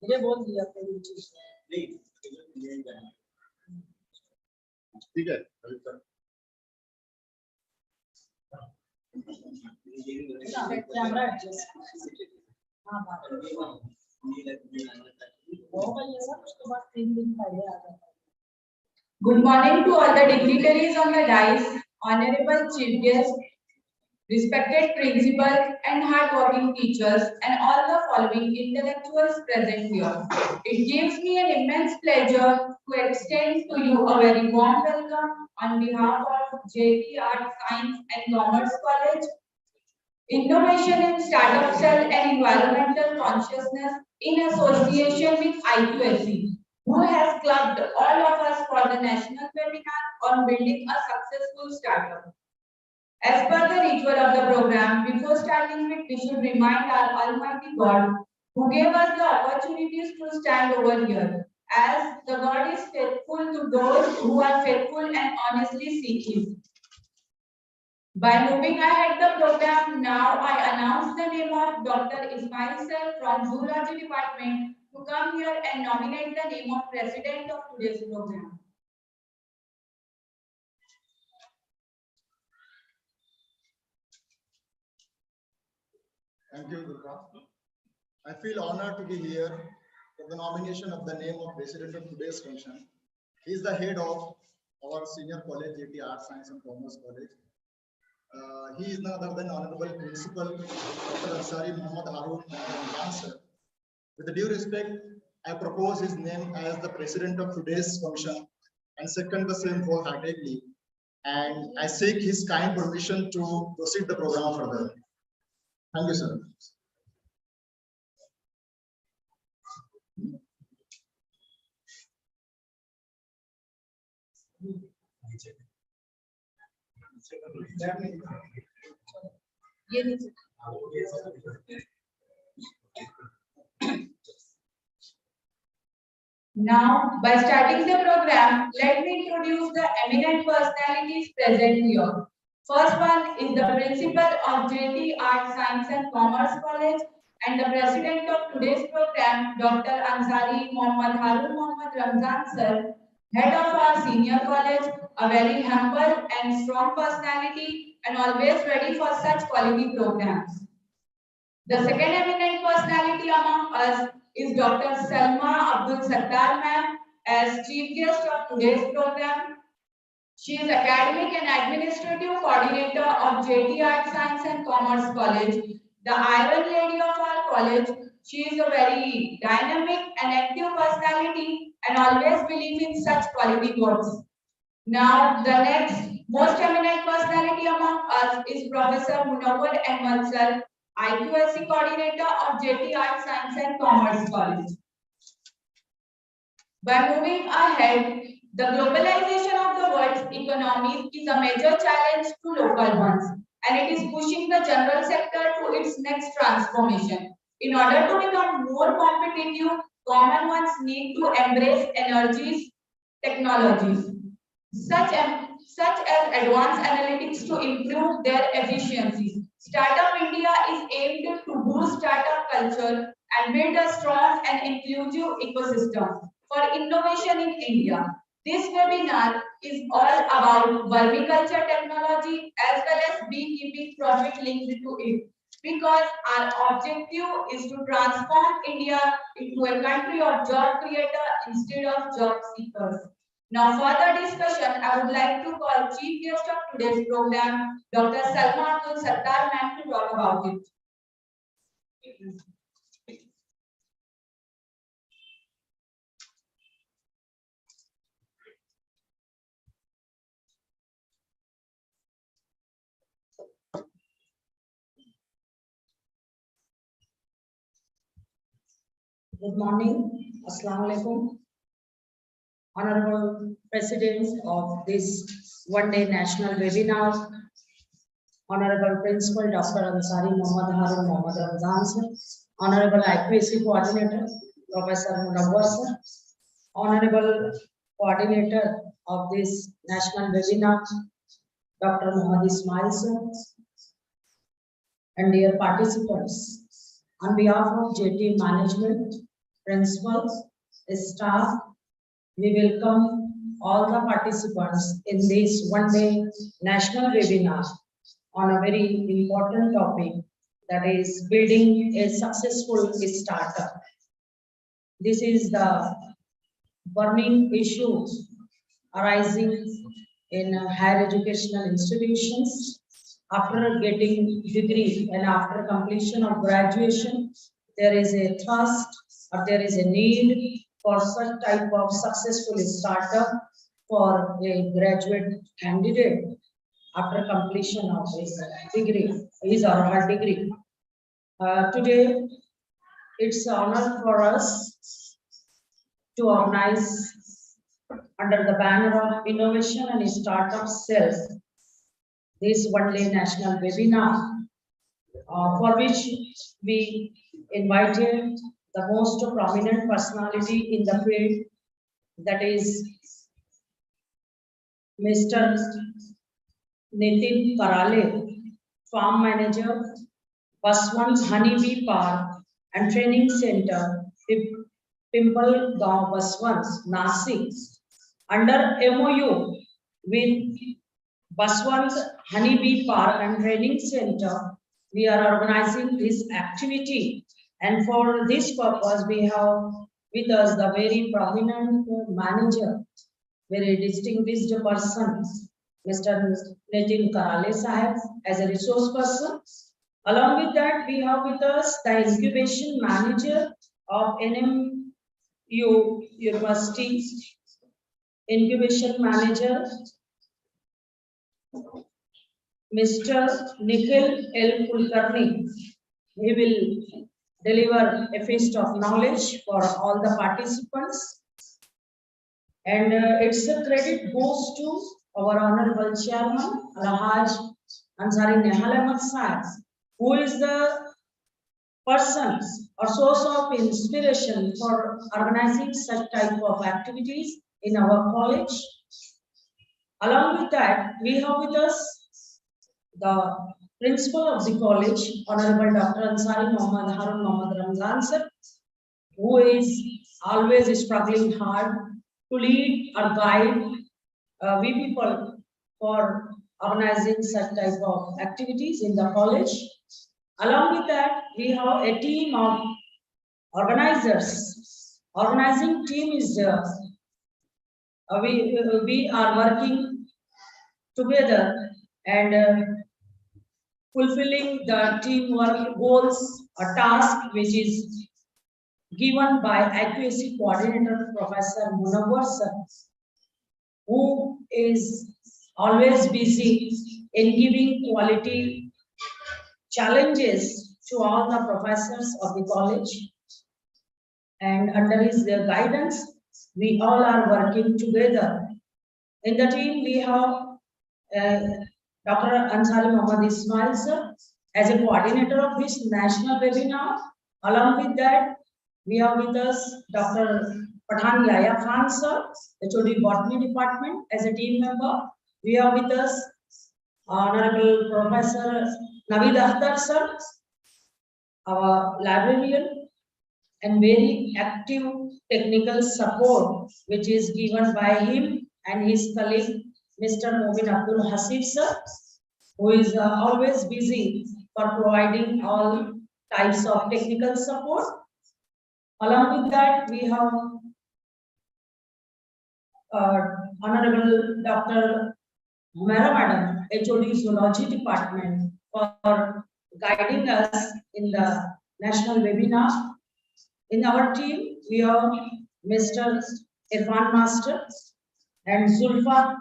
मुझे बोल दिया ठीक है कैमरा एडजस्ट हाँ बात होगा ये सब उसके बाद 3 दिन पहले आ जाता है. Good morning to all the dignitaries on the dais, honorable chief guests, respected principals and hard-working teachers, and all the following intellectuals present here. It gives me an immense pleasure to extend to you a very warm welcome on behalf of J.A.T Art, Science and Commerce College. Innovation in Startup Cell and Environmental Consciousness in association with IQAC, who has clubbed all of us for the national webinar on building a successful startup. As per the ritual of the program, before starting it, we should remind our Almighty God who gave us the opportunities to stand over here, as the God is faithful to those who are faithful and honestly seek Him. By moving ahead the program, now I announce the name of Dr. Ismail Sir from Zoology Department to come here and nominate the name of President of today's program. Thank you, Durga. I feel honored to be here for the nomination of the name of President of today's function. He is the head of our senior college, J.A.T Art, Science and Commerce College. He is none other than Honorable Principal Dr. Ansari Muhammad Harun Sir. With the due respect, I propose his name as the President of today's function and second the same wholeheartedly. And I seek his kind permission to proceed the program further. Thank you, sir. Now, by starting the program, let me introduce the eminent personalities present here. First one is the principal of J.A.T Art, Science and Commerce College and the president of today's program, Dr. Ansari Muhammad Harun Muhammad Ramzan Sir, head of our senior college, a very humble and strong personality and always ready for such quality programs. The second eminent personality among us is Dr. Salma Abdul Sattar ma'am as chief guest of today's program. She is academic and administrative coordinator of J.A.T Art, Science and Commerce College, the iron lady of our college. She is a very dynamic and active personality and always believe in such quality works. Now, the next most eminent personality among us is Professor Munawwar Ahmad Sir, IQAC coordinator of J.A.T Art, Science and Commerce College. By moving ahead, the globalization of the world's economies is a major challenge to local ones, and it is pushing the general sector to its next transformation. In order to become more competitive, common ones need to embrace energies, technologies, such as advanced analytics to improve their efficiencies. Startup India is aimed to boost startup culture and build a strong and inclusive ecosystem for innovation in India. This webinar is all about vermiculture technology as well as beekeeping profit linked to it, because our objective is to transform India into a country of job creator instead of job seekers. Now, further discussion, I would like to call chief guest of today's program, Dr. Salma Abdul Sattar ma'am, to talk about it. Good morning. Assalamu alaikum. Honorable Presidents of this one-day national webinar, Honorable Principal Dr. Ansari Muhammad Harun Muhammad Ramzan Sir, Honorable IQAC Coordinator Professor Munawwar Sir, Honorable Coordinator of this national webinar Dr. Muhammad Ismail Sir, and dear participants, on behalf of J.A.T management, principals, staff, we welcome all the participants in this one-day national webinar on a very important topic, that is building a successful startup. This is the burning issue arising in higher educational institutions. After getting degree and after completion of graduation, there is a thrust or there is a need for such type of successful startup for a graduate candidate after completion of his degree, his or her degree. Today, it's an honor for us to organize under the banner of innovation and startup cells this one-day national webinar, for which we invited the most prominent personality in the field, that is Mr. Nitin Karale, Farm Manager, Baswant Honeybee Park and Training Center, Pimpalgaon, Baswant, Nasik, under MOU with Baswant Honeybee Park and Training Center. We are organizing this activity, and for this purpose, we have with us the very prominent manager, very distinguished person, Mr. Nitin Karale Sahib, as a resource person. Along with that, we have with us the incubation manager of NMU University, incubation manager, Mr. Nikhil L. Kulkarni. He will deliver a feast of knowledge for all the participants. And its a credit goes to our honorable chairman, Alhaj Ansari Nehal Ahmad Sahib, who is the person or source of inspiration for organizing such type of activities in our college. Along with that, we have with us the principal of the college, Honorable Dr. Ansari Mohammad Harun Mohammad Ramzan sir, who is always struggling hard to lead or guide we people for organizing such type of activities in the college. Along with that, we have a team of organizers. Organizing team is we are working together and fulfilling the teamwork goals or task which is given by accuracy coordinator Professor Munawar sir, who is always busy in giving quality challenges to all the professors of the college. And under his guidance, we all are working together. In the team, we have Dr. Ansari Mohammad Ismail sir as a coordinator of this national webinar. Along with that, we have with us Dr. Pathan Yahya Khan sir, HOD Botany Department, as a team member. We have with us Honorable Professor Naveed Akhtar sir, our librarian, and very active technical support which is given by him and his colleague Mr. Mobin Abdul Hasib sir, who is always busy for providing all types of technical support. Along with that, we have Honorable Dr. Humera Madam, HOD Zoology Department, for guiding us in the national webinar. In our team, we have Mr. Irfan Master and Zulfa,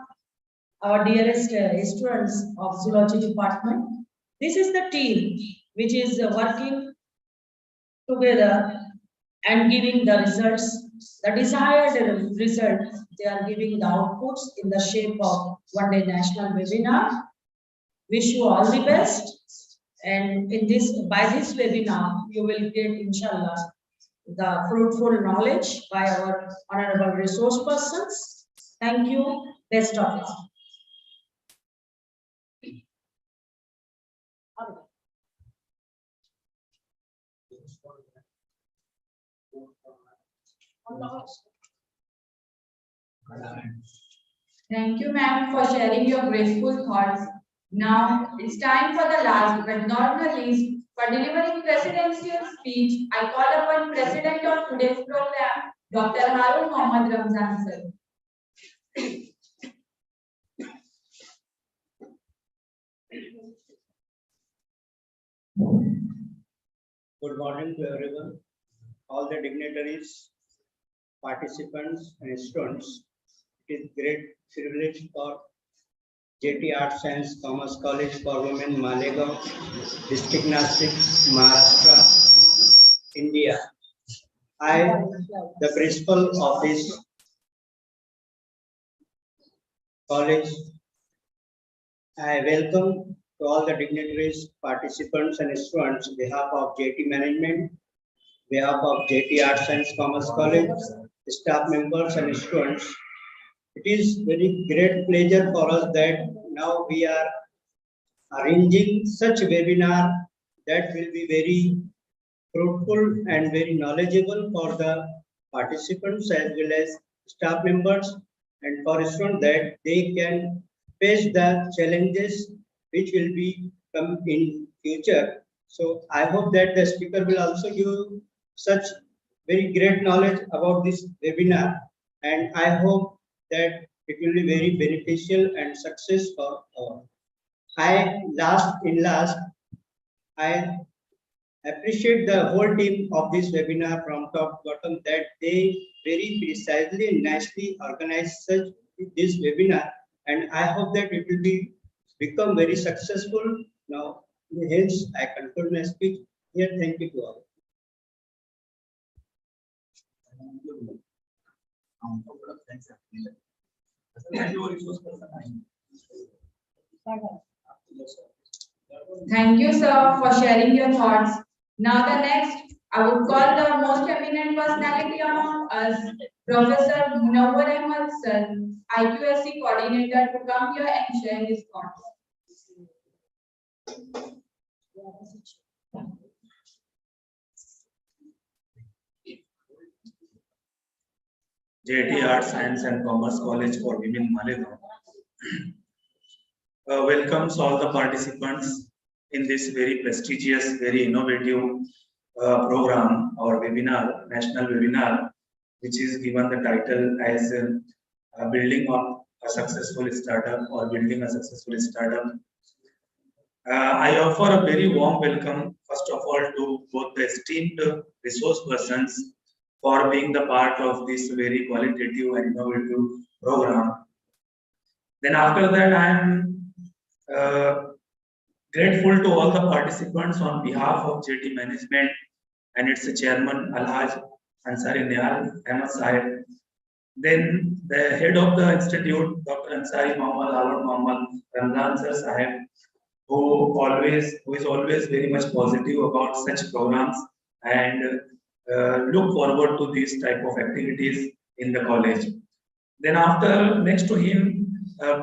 our dearest students of Zoology Department. This is the team which is working together and giving the results, the desired result. They are giving the outputs in the shape of one-day national webinar. Wish you all the best. And in this, by this webinar, you will get, inshallah, the fruitful knowledge by our honorable resource persons. Thank you. Best of luck. Thank you, ma'am, for sharing your graceful thoughts. Now it's time for the last but not the least for delivering presidential speech. I call upon President of today's program, Dr. Harun Mohammad Ramzan sir. Good morning to everyone, all the dignitaries, participants, and students. It is great privilege for J.A.T Arts Science Commerce College for Women, Malegaon, District Nashik, Maharashtra, India. I, the principal of this college, I welcome to all the dignitaries, participants, and students on behalf of J.A.T management, behalf of J.A.T Arts Science Commerce College, staff members and students. It is very great pleasure for us that now we are arranging such webinar that will be very fruitful and very knowledgeable for the participants as well as staff members and for students that they can face the challenges which will be come in future. So I hope that the speaker will also give such very great knowledge about this webinar, and I hope that it will be very beneficial and success for all. I appreciate the whole team of this webinar from top to bottom that they very precisely and nicely organize such this webinar, and I hope that it will be become very successful. Now, hence I conclude my speech here. Thank you to all. Thank you, sir, for sharing your thoughts. Now the next, I would call the most eminent personality among us, Professor Munawwar Ahmad sir, IQSC coordinator, to come here and share his thoughts. J.A.T Arts, Science and Commerce College for Women, Malegaon. Welcomes all the participants in this very prestigious, very innovative program or webinar, national webinar, which is given the title as Building Up a Successful Startup or Building a Successful Startup. I offer a very warm welcome, first of all, to both the esteemed resource persons for being the part of this very qualitative and innovative program. Then after that, I am grateful to all the participants on behalf of J.A.T management and its chairman Alhaj Ansari Niyal Ahmad Sahib. Then the head of the institute, Dr. Ansari Harun Mohammad Ramzan Sir Sahib, who is always very much positive about such programs and look forward to these type of activities in the college. Then after, next to him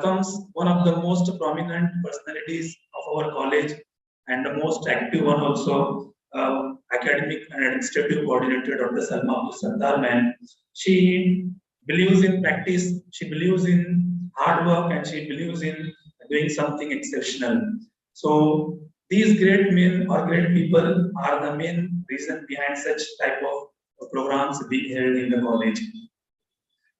comes one of the most prominent personalities of our college and the most active one also, academic and administrative coordinator, Dr. Salma Abdul Sattar ma'am. She believes in practice, she believes in hard work, and she believes in doing something exceptional. So these great men or great people are the main reason behind such type of programs being held in the college.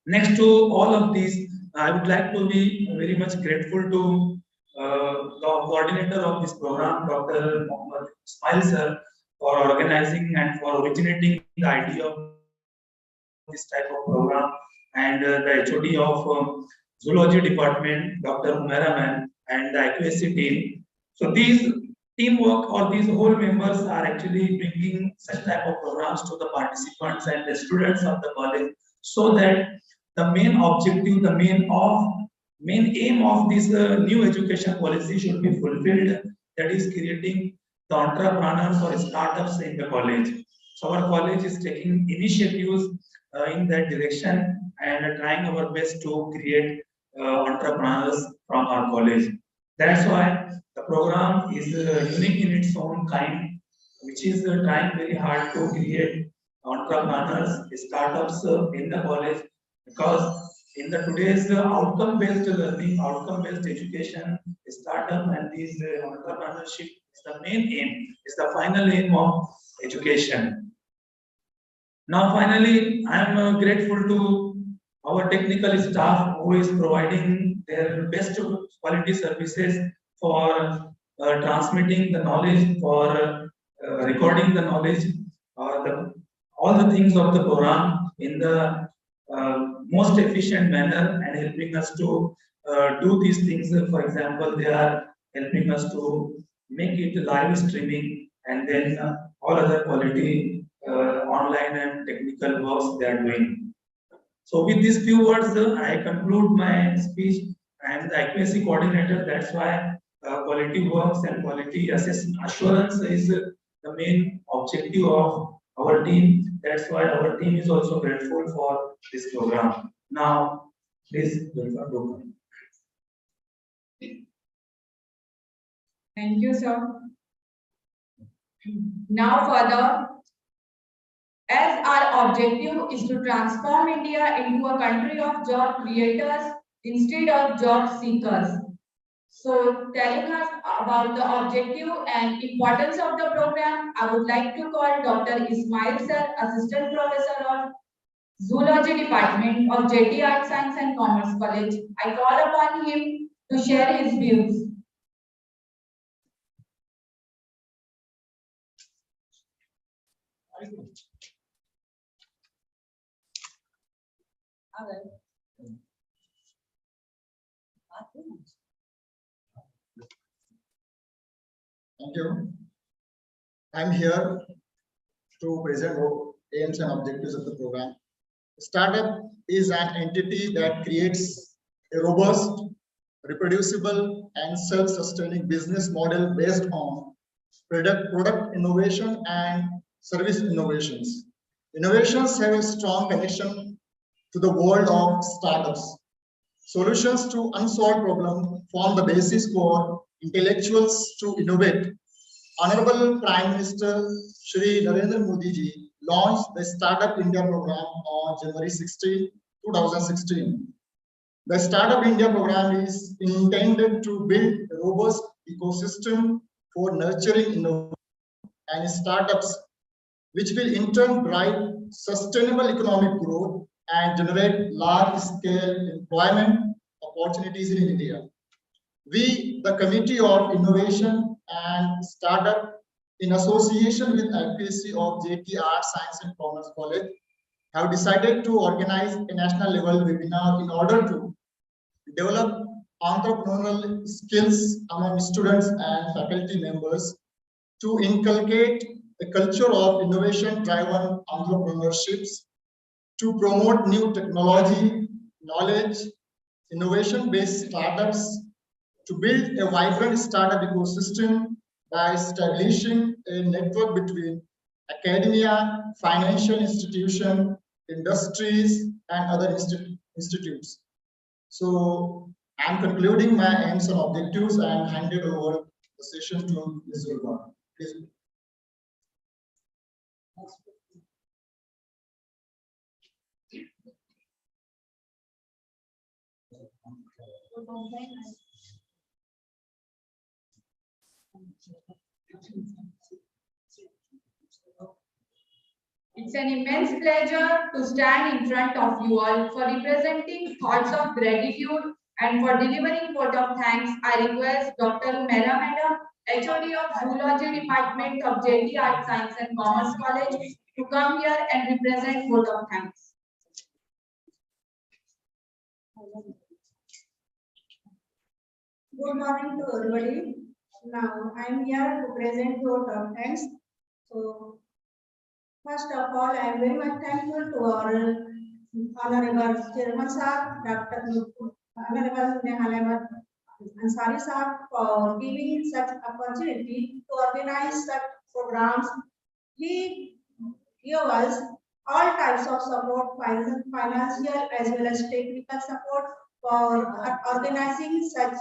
Next to all of these, I would like to be very much grateful to the coordinator of this program, Dr. Mohammad Ismail sir, for organizing and for originating the idea of this type of program, and the HOD of Zoology Department, Dr. Humaira ma'am, and the IQSC team. So these teamwork or these whole members are actually bringing such type of programs to the participants and the students of the college, so that the main objective, the main aim of this new education policy should be fulfilled, that is creating the entrepreneurs or startups in the college. So our college is taking initiatives in that direction and trying our best to create entrepreneurs from our college. That's why the program is unique in its own kind, which is trying very hard to create entrepreneurs, startups in the college, because in the today's outcome-based learning, outcome-based education, startup and these entrepreneurship is the main aim, is the final aim of education. Now, finally, I am grateful to our technical staff who is providing their best quality services for transmitting the knowledge, for recording the knowledge, all the things of the program in the most efficient manner and helping us to do these things. For example, they are helping us to make it live streaming and then all other quality online and technical works they are doing. So with these few words, I conclude my speech. I am the accuracy coordinator. That's why quality works and quality assurance is the main objective of our team. That's why our team is also grateful for this program. Now, please welcome. Thank you, sir. Now further, as our objective is to transform India into a country of job creators instead of job seekers. So telling us about the objective and importance of the program, I would like to call Dr. Ismail Sir, Assistant Professor of Zoology Department of J.A.T Art Science and Commerce College. I call upon him to share his views. Thank you. I'm here to present aims and objectives of the program. Startup is an entity that creates a robust, reproducible, and self-sustaining business model based on product innovation and service innovations. Innovations have a strong connection to the world of startups. Solutions to unsolved problems form the basis for intellectuals to innovate. Honorable Prime Minister Shri Narendra Modi ji launched the Startup India program on January 16, 2016. The Startup India program is intended to build a robust ecosystem for nurturing innovation and startups, which will in turn drive sustainable economic growth and generate large-scale employment opportunities in India. We, the Committee of Innovation and Startup, in association with IPC of J.A.T Art, Science and Commerce College, have decided to organize a national level webinar in order to develop entrepreneurial skills among students and faculty members, to inculcate a culture of innovation-driven entrepreneurships, to promote new technology, knowledge, innovation-based startups, to build a vibrant startup ecosystem by establishing a network between academia, financial institutions, industries, and other institutes. So I'm concluding my aims and objectives and handed over the session to Ms. Durga. Please. It's an immense pleasure to stand in front of you all for representing thoughts of gratitude and for delivering vote of thanks. I request Dr. Mera Madam, HOD of Zoology Department of J.A.T Art Science and Commerce College, to come here and represent vote of thanks. Good morning to everybody. Now I am here to present vote of thanks. So first of all, I am very much thankful to our Honorable Chairman Sir, Dr. Honorable Nehalema Ansari Sir, for giving such opportunity to organize such programs. He gave us all types of support, financial as well as technical support for organizing such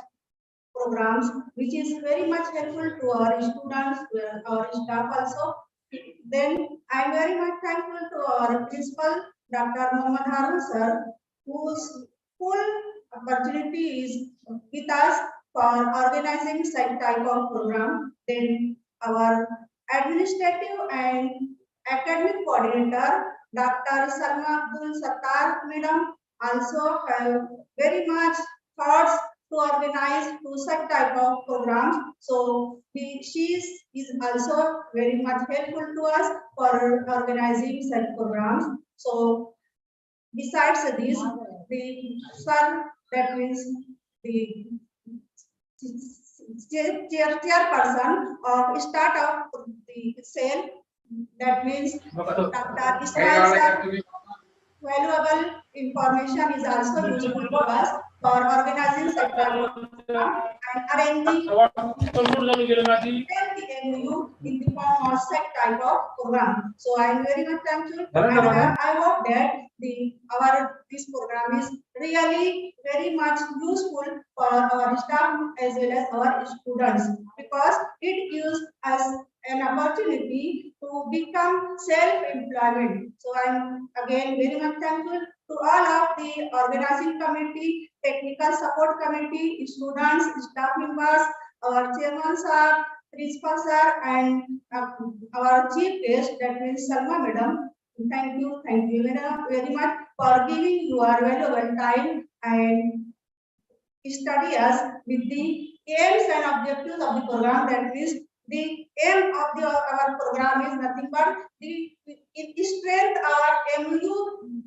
programs, which is very much helpful to our students, our staff also. Then I am very much thankful to our principal, Dr. Mohammad Harun sir, whose full opportunity is with us for organizing such type of program. Then our administrative and academic coordinator, Dr. Salma Abdul Sattar Madam, also have very much thoughts to organize to such type of programs. So she is also very much helpful to us for organizing such programs. So besides this, the sir, that means the chairperson of startup the cell, that means Dr. Ismail sir, valuable information is also useful to us for organizing such type of program and arranging the MOU in the form of such type of program. So I am very much thankful and I hope that this program is really very much useful for our staff as well as our students, because it gives us an opportunity to become self-employment. So I am again very much thankful to all of the organizing committee, technical support committee, students, staff members, our chairman sir, principal sir, and our chief guest, that means Salma madam. Thank you very much for giving your valuable time and study us with the aims and objectives of the program. That is, the aim of our program is nothing but it strength our MU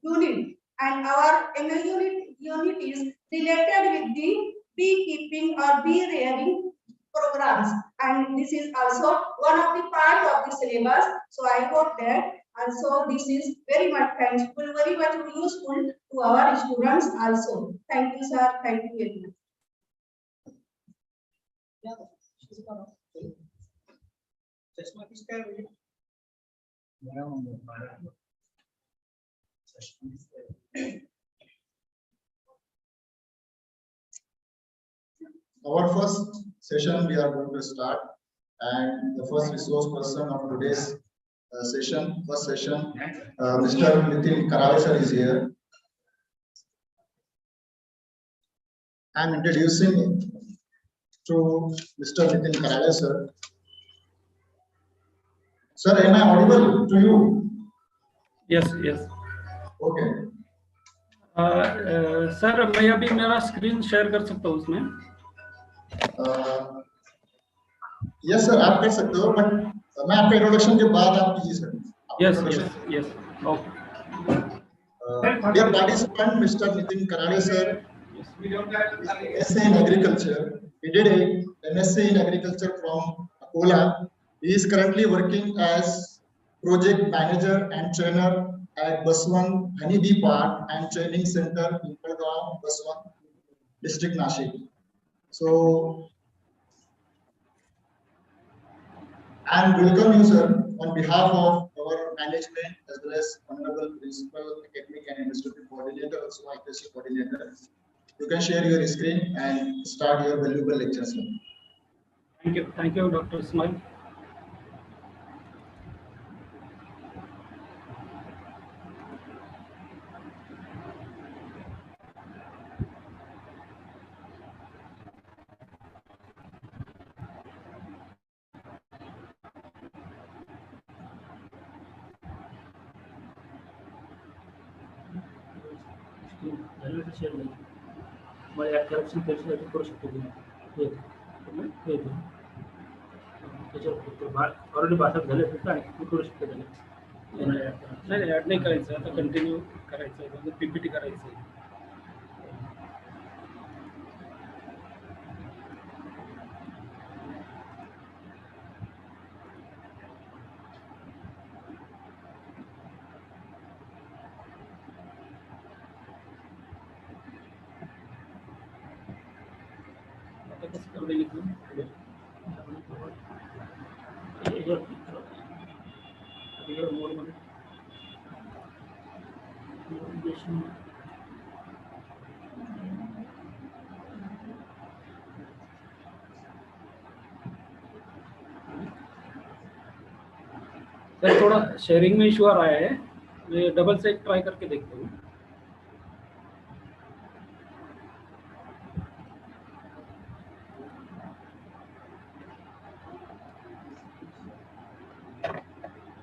unit, and our unit is related with the beekeeping or bee rearing programs, and this is also one of the part of the syllabus. So I hope that also this is very much thankful, very much useful to our students also. Thank you, sir. Thank you very much. चश्मा किसका है भैया? Our first session we are going to start, and the first resource person of today's first session, Mr. Nitin Karave sir is here. I am introducing to Mr. Nitin Karave sir. Sir, am I audible to you? Yes, yes. Okay. Sir मैं अभी मेरा screen share कर सकता हूँ उसमें? Yes sir, आप कर सकते हो, बट मैं आपके इंट्रोडक्शन के बाद आप कीजिए sir. Yes, yes, yes. Okay. Dear participant, Mr. Nitin Karave sir, MSc in agriculture. He did a MSc in agriculture from Akola. He is currently working as project manager and trainer at Baswan Honeybee Park and Training Center in Malegaon, Baswan, District Nashik. So, I welcome you, sir, on behalf of our management as well as Honorable Principal, Academic and Administrative Coordinator, also IPC Coordinator. You can share your screen and start your valuable lecture, sir. Thank you, Dr. Ismail. Already भाषा झाले करू शकतो नाही add नाही करायचं, आता continue करायचं, PPT करायचं. सर थोड़ा शेयरिंग में इशू आ रहा है, मैं डबल से ट्राई करके देखता हूँ।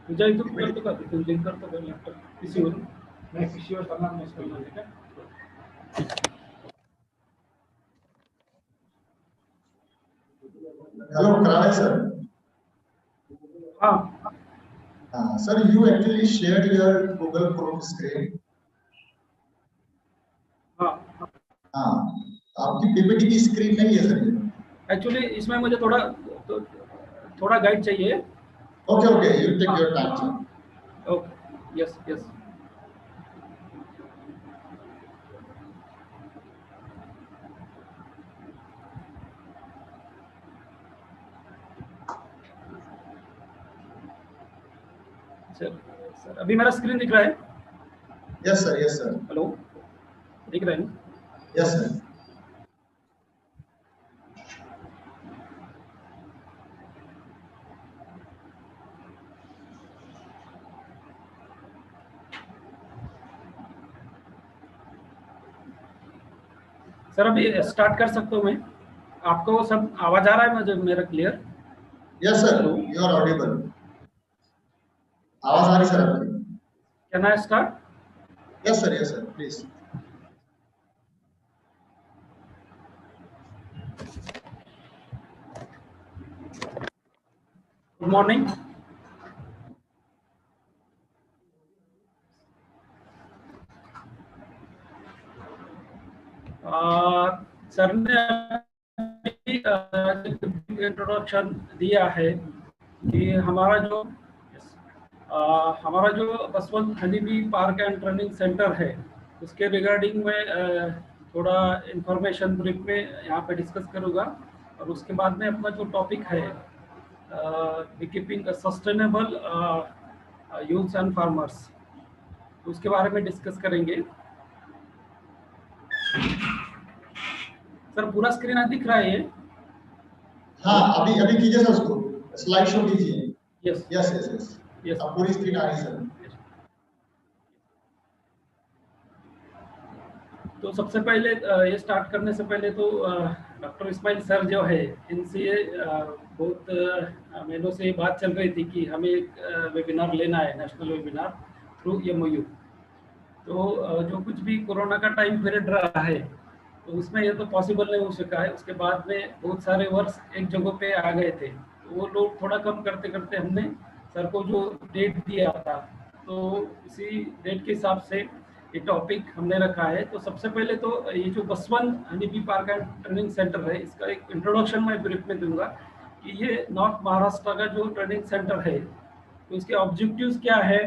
तुझ्या इथून करतो का तू लिंक करतो का लॅपटॉप पीसीवर? नाही पीसीवर करणार नाही का? Hello, Kravai sir. हाँ Sir, you actually shared your Google Chrome screen. हाँ हाँ, आपकी पीपीटी की स्क्रीन नहीं है सर। एक्चुअली इसमें मुझे थोड़ा गाइड चाहिए। Okay, okay, you take your time, sir. Okay yes yes. Sir अभी मेरा स्क्रीन दिख रहा है? Yes, sir. Yes, sir. Hello, दिख रहा है ना? Yes, sir. सर अभी स्टार्ट कर सकता हूँ मैं? आपको वो सब आवाज आ रहा है मुझे मेरा clear? Yes, sir. You are audible. आवाज आ रही सर आपकी? Can I start? Yes, sir. Yes, sir. Please. Good morning. Sir ने इंट्रोडक्शन दिया है कि हमारा जो Baswant honeybee park and training centre है उसके रिगार्डिंग में थोड़ा इंफॉर्मेशन ब्रीफ में यहाँ पे डिस्कस करूँगा, और उसके बाद में अपना जो टॉपिक है keeping sustainable youths and farmers, उसके बारे में डिस्कस करेंगे। सर पूरा स्क्रीन दिख रहा है ये? हाँ, अभी कीजिए सर, उसको स्लाइड शो कीजिए। Yes yes yes yes yes. अब पूरी स्क्रीन आ रही है सर। तो सबसे पहले ये स्टार्ट करने से पहले तो डॉक्टर इस्माइल सर जो है इनसे बहुत महीनों से बात चल रही थी कि हमें एक वेबिनार लेना है, नेशनल वेबिनार थ्रू MOU। तो जो कुछ भी कोरोना का टाइम पीरियड रहा है तो उसमें ये तो पॉसिबल नहीं हो सका है। उसके बाद में बहुत सारे वर्ष एक जगह पे आ गए थे, तो वो लोग थोड़ा कम करते करते हमने सर को जो डेट दिया था तो इसी डेट के हिसाब से ये टॉपिक हमने रखा है। तो सबसे पहले तो ये जो Baswant honeybee park and training centre है इसका एक इंट्रोडक्शन मैं ब्रीफ में दूंगा कि ये नॉर्थ महाराष्ट्र का जो ट्रेनिंग सेंटर है तो इसके ऑब्जेक्टिव्स क्या है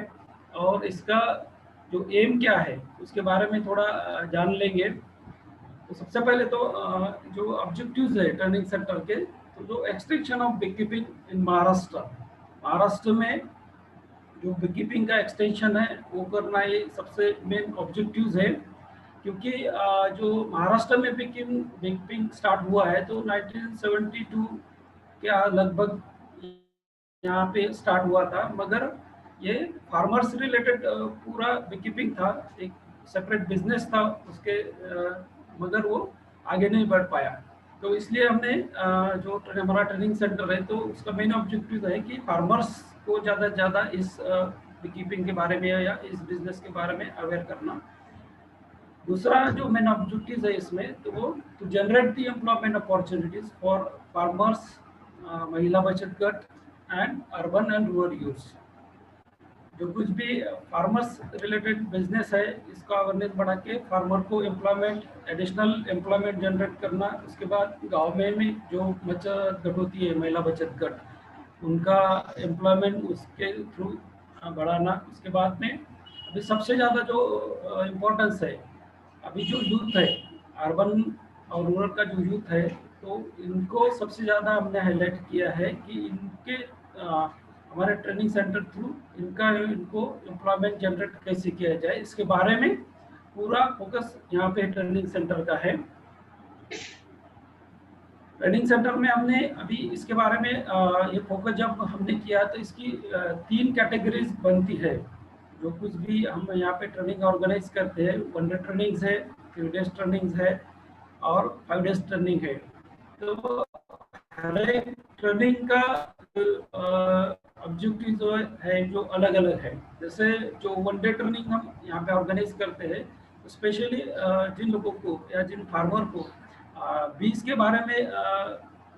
और इसका जो एम क्या है उसके बारे में थोड़ा जान लेंगे। तो सबसे पहले तो जो ऑब्जेक्टिव्स है ट्रेनिंग सेंटर के, तो जो extension of bee keeping in Maharashtra में जो बी कीपिंग का एक्सटेंशन है वो करना ये सबसे मेन ऑब्जेक्टिव्स है। क्योंकि जो महाराष्ट्र में बी कीपिंग स्टार्ट हुआ है तो 1972 के लगभग यहाँ पे स्टार्ट हुआ था, मगर ये फार्मर्स रिलेटेड पूरा बी कीपिंग था, एक सेपरेट बिजनेस था उसके, मगर वो आगे नहीं बढ़ पाया। तो इसलिए हमने जो हमारा ट्रेनिंग सेंटर है तो उसका मेन ऑब्जेक्टिव है कि फार्मर्स को ज़्यादा से ज़्यादा इस बी कीपिंग के बारे में या इस बिजनेस के बारे में अवेयर करना। दूसरा जो मेन ऑब्जेक्टिव है इसमें तो वो to generate the employment opportunities for farmers, महिला बचत गट and urban and rural youth. जो कुछ भी फार्मर्स रिलेटेड बिजनेस है इसका अवेयरनेस बढ़ा के फार्मर को एम्प्लॉयमेंट, एडिशनल एम्प्लॉयमेंट जनरेट करना। उसके बाद गांव में जो बचत गट होती है, महिला बचत गट, उनका एम्प्लॉयमेंट उसके थ्रू बढ़ाना। उसके बाद में अभी सबसे ज़्यादा जो इम्पोर्टेंस है अभी जो यूथ है, अर्बन और रूरल का जो यूथ है, तो इनको सबसे ज़्यादा हमने हाईलाइट किया है कि इनके हमारे ट्रेनिंग सेंटर थ्रू इनको एम्प्लॉयमेंट जनरेट कैसे किया जाए, इसके बारे में पूरा फोकस यहाँ पे ट्रेनिंग सेंटर का है। ट्रेनिंग सेंटर में हमने अभी इसके बारे में ये फोकस जब हमने किया तो इसकी 3 कैटेगरीज बनती है। जो कुछ भी हम यहाँ पे ट्रेनिंग ऑर्गेनाइज करते हैं, 1 डे ट्रेनिंग्स है, 3 डेज ट्रेनिंग्स है और 5 डेज ट्रेनिंग है। तो हर एक ट्रेनिंग का ऑब्जेक्टिव जो है जो अलग अलग है। जैसे जो 1 डे ट्रेनिंग हम यहाँ पे ऑर्गेनाइज करते हैं, स्पेशली जिन लोगों को या जिन फार्मर को बीज के बारे में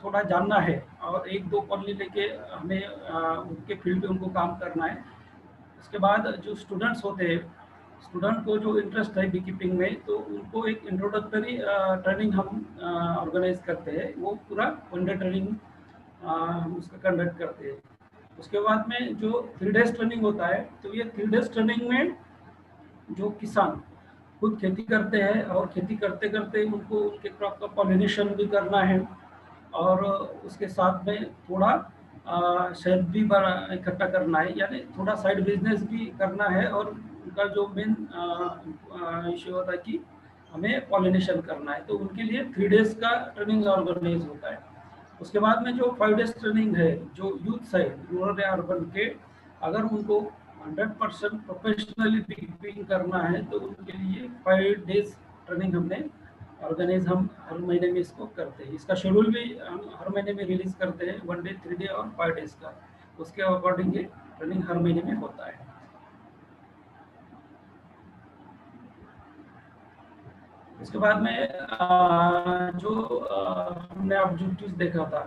थोड़ा जानना है और 1-2 कॉलोनी लेके हमें उनके फील्ड पे उनको काम करना है। उसके बाद जो स्टूडेंट्स होते हैं, स्टूडेंट को जो इंटरेस्ट है बी कीपिंग में, तो उनको एक इंट्रोडक्टरी ट्रेनिंग हम ऑर्गेनाइज करते हैं। वो पूरा 1 डे ट्रेनिंग हम उसका कंडक्ट करते हैं। उसके बाद में जो 3 डेज ट्रेनिंग होता है, तो ये 3 डेज ट्रेनिंग में जो किसान खुद खेती करते हैं और खेती करते करते उनको उनके क्रॉप का पॉलिनेशन भी करना है और उसके साथ में थोड़ा शहद भी इकट्ठा करना है, यानी थोड़ा साइड बिजनेस भी करना है। और उनका जो मेन इश्यू होता है कि हमें पॉलिनेशन करना है, तो उनके लिए 3 डेज का ट्रेनिंग ऑर्गेनाइज होता है। उसके बाद में जो 5 डेज ट्रेनिंग है, जो यूथ है रूरल या अर्बन के, अगर उनको 100% प्रोफेशनली कीपिंग करना है तो उनके लिए 5 डेज ट्रेनिंग हमने ऑर्गेनाइज हम हर महीने में इसको करते हैं। इसका शेड्यूल भी हम हर महीने में रिलीज करते हैं, 1 डे, 3 डे और 5 डेज का। उसके अकॉर्डिंग ये ट्रेनिंग हर महीने में होता है। इसके बाद में जो हमने ऑब्जेक्टिव्स देखा था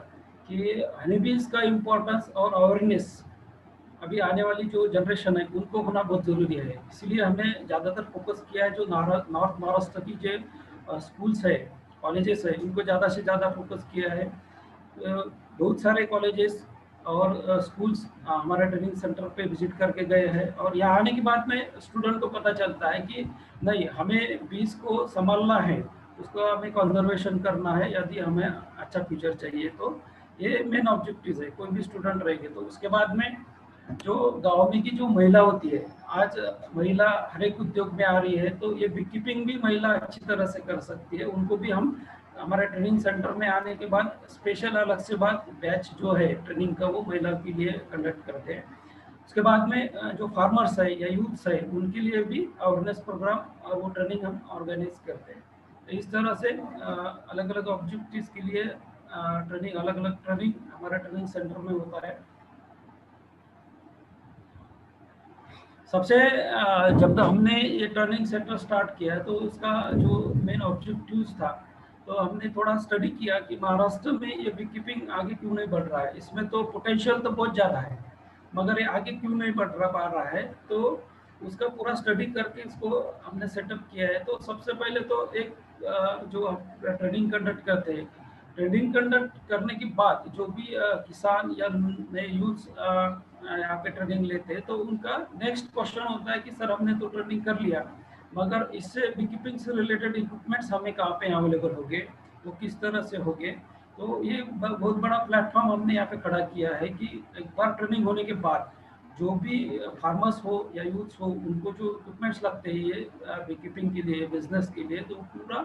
कि हनीबीज का इम्पोर्टेंस और अवेयरनेस अभी आने वाली जो जनरेशन है उनको होना बहुत ज़रूरी है। इसलिए हमने ज़्यादातर फोकस किया है जो नॉर्थ महाराष्ट्र की जो स्कूल्स है, कॉलेजेस है, इनको ज़्यादा से ज़्यादा फोकस किया है। बहुत सारे कॉलेजेस और स्कूल्स हमारे ट्रेनिंग सेंटर पे विजिट करके गए हैं और यहाँ आने के बाद में स्टूडेंट को पता चलता है कि नहीं, हमें बीज को संभालना है, उसको हमें कंजर्वेशन करना है यदि हमें अच्छा फ्यूचर चाहिए। तो ये मेन ऑब्जेक्टिव है कोई भी स्टूडेंट रहेंगे। तो उसके बाद में जो गाँव में की जो महिला होती है, आज महिला हर एक उद्योग में आ रही है, तो ये बी कीपिंग भी महिला अच्छी तरह से कर सकती है। उनको भी हम हमारे ट्रेनिंग सेंटर में आने के बाद स्पेशल अलग से बात बैच जो है ट्रेनिंग का वो महिला के लिए कंडक्ट करते हैं। उसके बाद में जो फार्मर्स है या यूथ्स है उनके लिए भी अवेयरनेस प्रोग्राम और वो ट्रेनिंग हम ऑर्गेनाइज करते हैं। तो इस तरह से अलग अलग ऑब्जेक्टिव्स के लिए ट्रेनिंग, अलग अलग ट्रेनिंग हमारे ट्रेनिंग सेंटर में होता है। सबसे जब हमने ये ट्रेनिंग सेंटर स्टार्ट किया तो उसका जो मेन ऑब्जेक्टिव्स था, तो हमने थोड़ा स्टडी किया कि महाराष्ट्र में ये बी कीपिंग आगे क्यों नहीं बढ़ रहा है। इसमें तो पोटेंशियल तो बहुत ज़्यादा है, मगर ये आगे क्यों नहीं बढ़ पा रहा है। तो उसका पूरा स्टडी करके इसको हमने सेटअप किया है। तो सबसे पहले तो एक जो ट्रेनिंग कंडक्ट करते हैं, ट्रेनिंग कंडक्ट करने के बाद जो भी किसान या नए यूथ यहाँ पे ट्रेनिंग लेते हैं, तो उनका नेक्स्ट क्वेश्चन होता है कि सर हमने तो ट्रेनिंग कर लिया, मगर इससे बी कीपिंग से रिलेटेड इक्विपमेंट्स हमें कहाँ पे अवेलेबल होंगे, वो किस तरह से होंगे। तो ये बहुत बड़ा प्लेटफॉर्म हमने यहाँ पे खड़ा किया है कि एक बार ट्रेनिंग होने के बाद जो भी फार्मर्स हो या यूथ्स हो, उनको जो इक्विपमेंट्स लगते हैं ये बी कीपिंग के लिए, बिजनेस के लिए, तो पूरा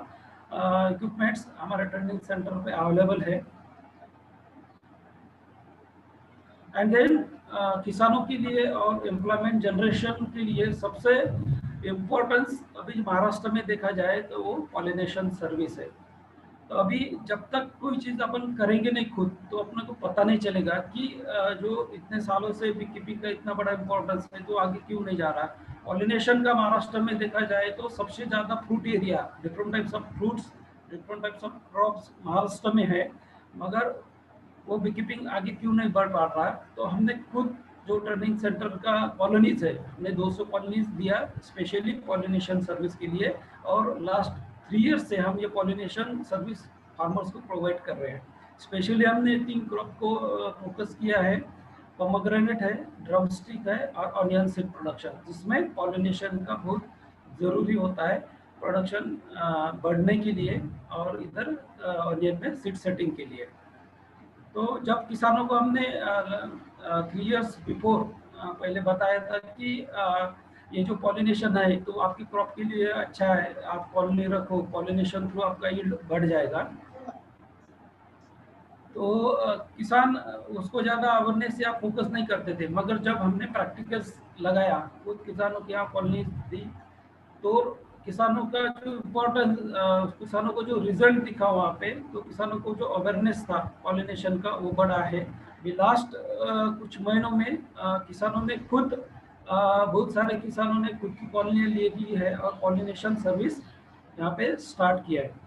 इक्विपमेंट्स हमारे ट्रेनिंग सेंटर पे अवेलेबल है। एंड देन किसानों के लिए और एम्प्लॉयमेंट जनरेशन के लिए सबसे इम्पोर्टेंस अभी महाराष्ट्र में देखा जाए तो वो पॉलिनेशन सर्विस है। तो अभी जब तक कोई चीज़ अपन करेंगे नहीं खुद, तो अपने को पता नहीं चलेगा कि जो इतने सालों से बी कीपिंग का इतना बड़ा इम्पोर्टेंस है तो आगे क्यों नहीं जा रहा। पॉलिनेशन का महाराष्ट्र में देखा जाए तो सबसे ज़्यादा fruit area, different types of fruits, different types of crops Maharashtra में है, मगर वो बी कीपिंग आगे क्यों नहीं बढ़ पा रहा। तो हमने खुद जो ट्रेनिंग सेंटर का कॉलोनीज है, हमने 200 कॉलोनीज दिया स्पेशली पॉलिनेशन सर्विस के लिए, और लास्ट 3 ईयर्स से हम ये पॉलिनेशन सर्विस फार्मर्स को प्रोवाइड कर रहे हैं। स्पेशली हमने 3 क्रॉप को फोकस किया है, पोमोग्रेनेट है, ड्रमस्टिक है और ऑनियन सीड प्रोडक्शन, जिसमें पॉलिनेशन का बहुत ज़रूरी होता है प्रोडक्शन बढ़ने के लिए और इधर ऑनियन में सीड सेटिंग के लिए। तो जब किसानों को हमने 3 ईयर्स बिफोर पहले बताया था कि ये जो पॉलिनेशन है तो आपकी क्रॉप के लिए अच्छा है, आप कॉलोनी रखो, पॉलिनेशन थ्रू आपका यील्ड बढ़ जाएगा। तो किसान उसको ज़्यादा अवेयरनेस या फोकस नहीं करते थे, मगर जब हमने प्रैक्टिकल्स लगाया, खुद किसानों की यहाँ कॉलोनी दी, तो किसानों का जो इम्पोर्टेंस, किसानों को जो रिजल्ट दिखा वहाँ पे, तो किसानों को जो अवेयरनेस था पॉलिनेशन का वो बढ़ा है। भी लास्ट कुछ महीनों में किसानों ने खुद बहुत सारे किसानों ने खुद की कॉलोनी लिए की है और पॉलिनेशन सर्विस यहाँ पे स्टार्ट किया है।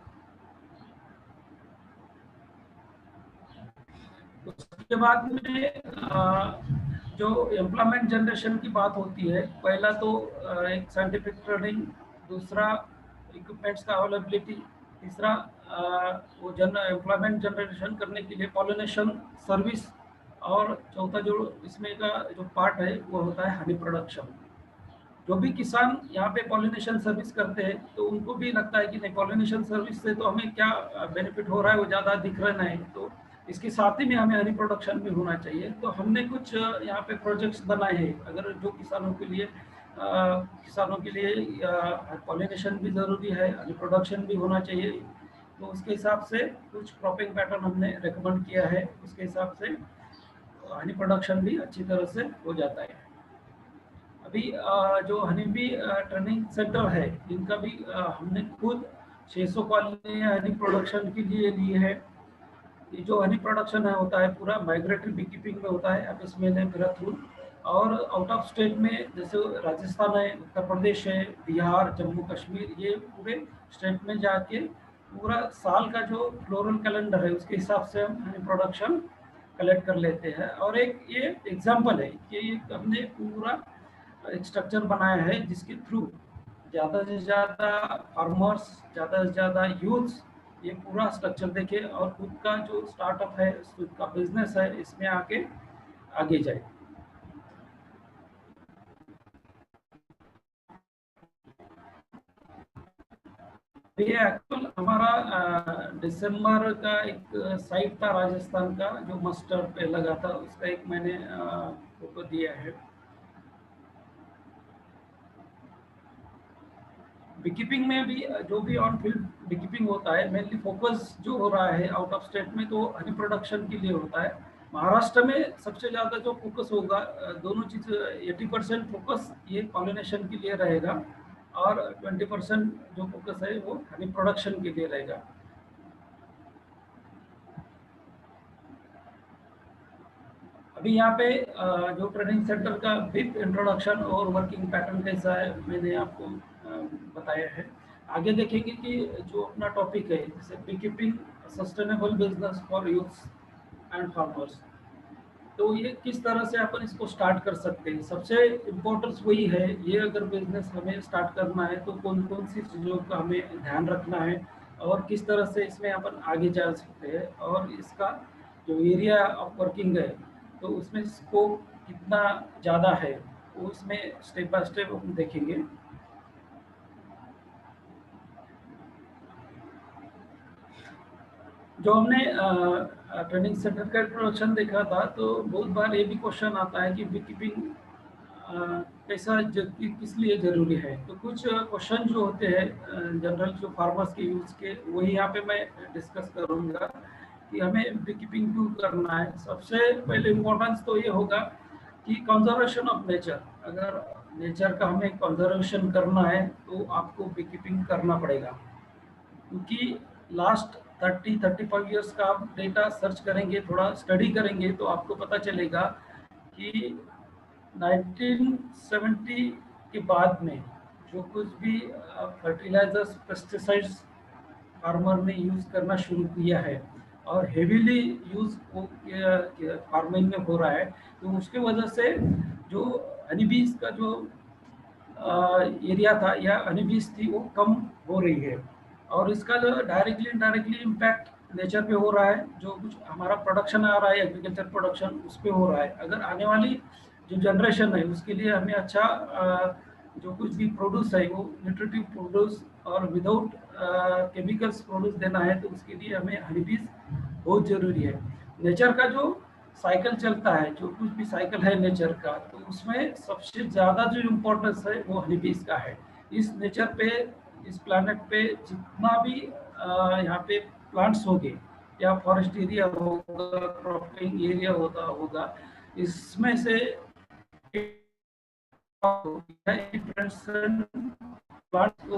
उसके बाद में जो एम्प्लॉयमेंट जनरेशन की बात होती है, पहला तो एक साइंटिफिक ट्रेनिंग, दूसरा इक्विपमेंट्स का अवेलेबिलिटी, तीसरा वो एम्प्लॉयमेंट जनरेशन करने के लिए पॉलिनेशन सर्विस, और चौथा जो इसमें का जो पार्ट है वो होता है हनी प्रोडक्शन। जो भी किसान यहाँ पे पॉलिनेशन सर्विस करते हैं तो उनको भी लगता है कि नहीं, पॉलिनेशन सर्विस से तो हमें क्या बेनिफिट हो रहा है वो ज़्यादा दिख रहा है, तो इसके साथ ही में हमें हनी प्रोडक्शन भी होना चाहिए। तो हमने कुछ यहाँ पे प्रोजेक्ट्स बनाए हैं, अगर जो किसानों के लिए पॉलिनेशन भी ज़रूरी है, हनी प्रोडक्शन भी होना चाहिए, तो उसके हिसाब से कुछ क्रॉपिंग पैटर्न हमने रिकमेंड किया है, उसके हिसाब से हनी प्रोडक्शन भी अच्छी तरह से हो जाता है। अभी जो हनीबी ट्रेनिंग सेंटर है, इनका भी हमने खुद 600 कॉलोनी हनी प्रोडक्शन के लिए लिए है। ये जो हनी प्रोडक्शन है होता है पूरा माइग्रेटरी बी कीपिंग में होता है, अब इसमें मेरा थ्रू, और आउट ऑफ स्टेट में जैसे राजस्थान है, उत्तर प्रदेश है, बिहार, जम्मू कश्मीर, ये पूरे स्टेट में जाके पूरा साल का जो फ्लोरल कैलेंडर है उसके हिसाब से हम हनी प्रोडक्शन कलेक्ट कर लेते हैं। और एक ये एग्जाम्पल है कि हमने पूरा एक स्ट्रक्चर बनाया है जिसके थ्रू ज़्यादा से ज़्यादा फार्मर्स, ज़्यादा से ज़्यादा यूथ्स ये पूरा स्ट्रक्चर देखे और खुद का जो स्टार्टअप है, खुद का बिजनेस है, इसमें आके आगे जाए। ये एक्चुअल हमारा दिसंबर का एक साइट था राजस्थान का, जो मस्टर्ड पे लगा था, उसका एक मैंने फोटो दिया है। बीकीपिंग में भी जो भी ऑन फील्ड बीकीपिंग होता है, मेनली फोकस जो हो रहा है आउट ऑफ स्टेट में तो हनी प्रोडक्शन के लिए होता है। महाराष्ट्र में सबसे ज़्यादा जो फोकस होगा, दोनों चीज़ 80% फोकस ये पॉलिनेशन के लिए रहेगा और 20% जो फोकस है वो हनी प्रोडक्शन के लिए रहेगा। अभी यहाँ पे जो ट्रेनिंग सेंटर का ब्रीफ इंट्रोडक्शन और वर्किंग पैटर्न कैसा है मैंने आपको बताया है। आगे देखेंगे कि जो अपना टॉपिक है, जैसे bee keeping sustainable business for youths and farmers, तो ये किस तरह से अपन इसको स्टार्ट कर सकते हैं। सबसे इम्पोर्टेंस वही है, ये अगर बिजनेस हमें स्टार्ट करना है तो कौन कौन सी चीज़ों का हमें ध्यान रखना है और किस तरह से इसमें अपन आगे जा सकते हैं, और इसका जो एरिया ऑफ वर्किंग है तो उसमें स्कोप कितना ज़्यादा है वो इसमें स्टेप बाय स्टेप हम देखेंगे। जो हमने ट्रेनिंग सेंटर का इंट्रोडक्शन देखा था, तो बहुत बार ये भी क्वेश्चन आता है कि बी कीपिंग कैसा किस लिए ज़रूरी है। तो कुछ क्वेश्चन जो होते हैं जनरल जो फार्मर्स के यूज़ के, वही यहाँ पे मैं डिस्कस करूँगा कि हमें बी कीपिंग क्यों करना है। सबसे पहले इम्पोर्टेंस तो ये होगा कि कंजर्वेशन ऑफ नेचर। अगर नेचर का हमें कंजर्वेशन करना है तो आपको बी कीपिंग करना पड़ेगा, क्योंकि लास्ट 30-35 इयर्स का आप डेटा सर्च करेंगे, थोड़ा स्टडी करेंगे, तो आपको पता चलेगा कि 1970 के बाद में जो कुछ भी फर्टिलाइजर्स, पेस्टिसाइड्स फार्मर ने यूज़ करना शुरू किया है और हेवीली यूज़ फार्मिंग में हो रहा है, तो उसके वजह से जो हनीबीज का जो एरिया था या हनीबीज थी वो कम हो रही है, और इसका जो डायरेक्टली इनडायरेक्टली इम्पैक्ट नेचर पे हो रहा है। जो कुछ हमारा प्रोडक्शन आ रहा है, एग्रीकल्चर प्रोडक्शन, उस पे हो रहा है। अगर आने वाली जो जनरेशन है उसके लिए हमें अच्छा जो कुछ भी प्रोड्यूस है वो न्यूट्रिटिव प्रोड्यूस और विदाउट केमिकल्स प्रोड्यूस देना है, तो उसके लिए हमें हनीबीज बहुत ज़रूरी है। नेचर का जो साइकिल चलता है, जो कुछ भी साइकिल है नेचर का, तो उसमें सबसे ज़्यादा जो इम्पोर्टेंस है वो हनीबीज का है। इस नेचर पे, इस प्लानट पे जितना भी यहाँ पे प्लांट्स होंगे या फॉरेस्ट एरिया होगा, क्रॉपिंग एरिया होगा, इसमें से 80% प्लांट्स को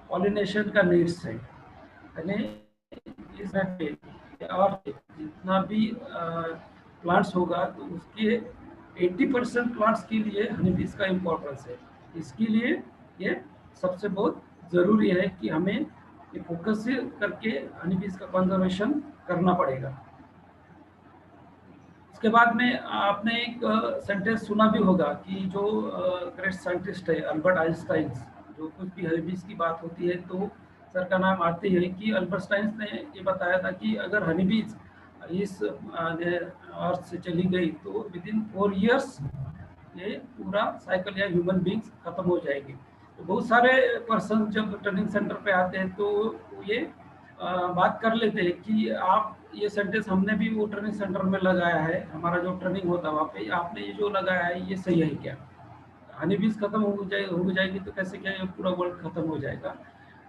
पॉलिनेशन का नीड्स है, यानी इस और जितना भी प्लांट्स होगा तो उसके 80% प्लांट्स के लिए हनी बीज का इम्पोर्टेंस है। इसके लिए ये सबसे बहुत ज़रूरी है कि हमें ये फोकस करके हनी बीज का कंजर्वेशन करना पड़ेगा। उसके बाद में आपने एक सेंटेंस सुना भी होगा कि जो ग्रेट साइंटिस्ट है अल्बर्ट आइंस्टाइन, जो कुछ भी हनी बीज की बात होती है तो सर का नाम आते हैं कि अल्बर्ट आइंस्टाइन ने ये बताया था कि अगर हनी बीज इस अर्थ से चली गई तो विद इन 4 इयर्स ये पूरा साइकिल या ह्यूमन बींग्स खत्म हो जाएगी। तो बहुत सारे पर्सन जब ट्रेनिंग सेंटर पे आते हैं तो ये बात कर लेते हैं कि आप ये सेंटेंस हमने भी वो ट्रेनिंग सेंटर में लगाया है, हमारा जो ट्रेनिंग होता है वहाँ पे आपने ये जो लगाया है ये सही है क्या? हनी बीज खत्म हो जाएगी तो कैसे क्या ये पूरा वर्ल्ड खत्म हो जाएगा?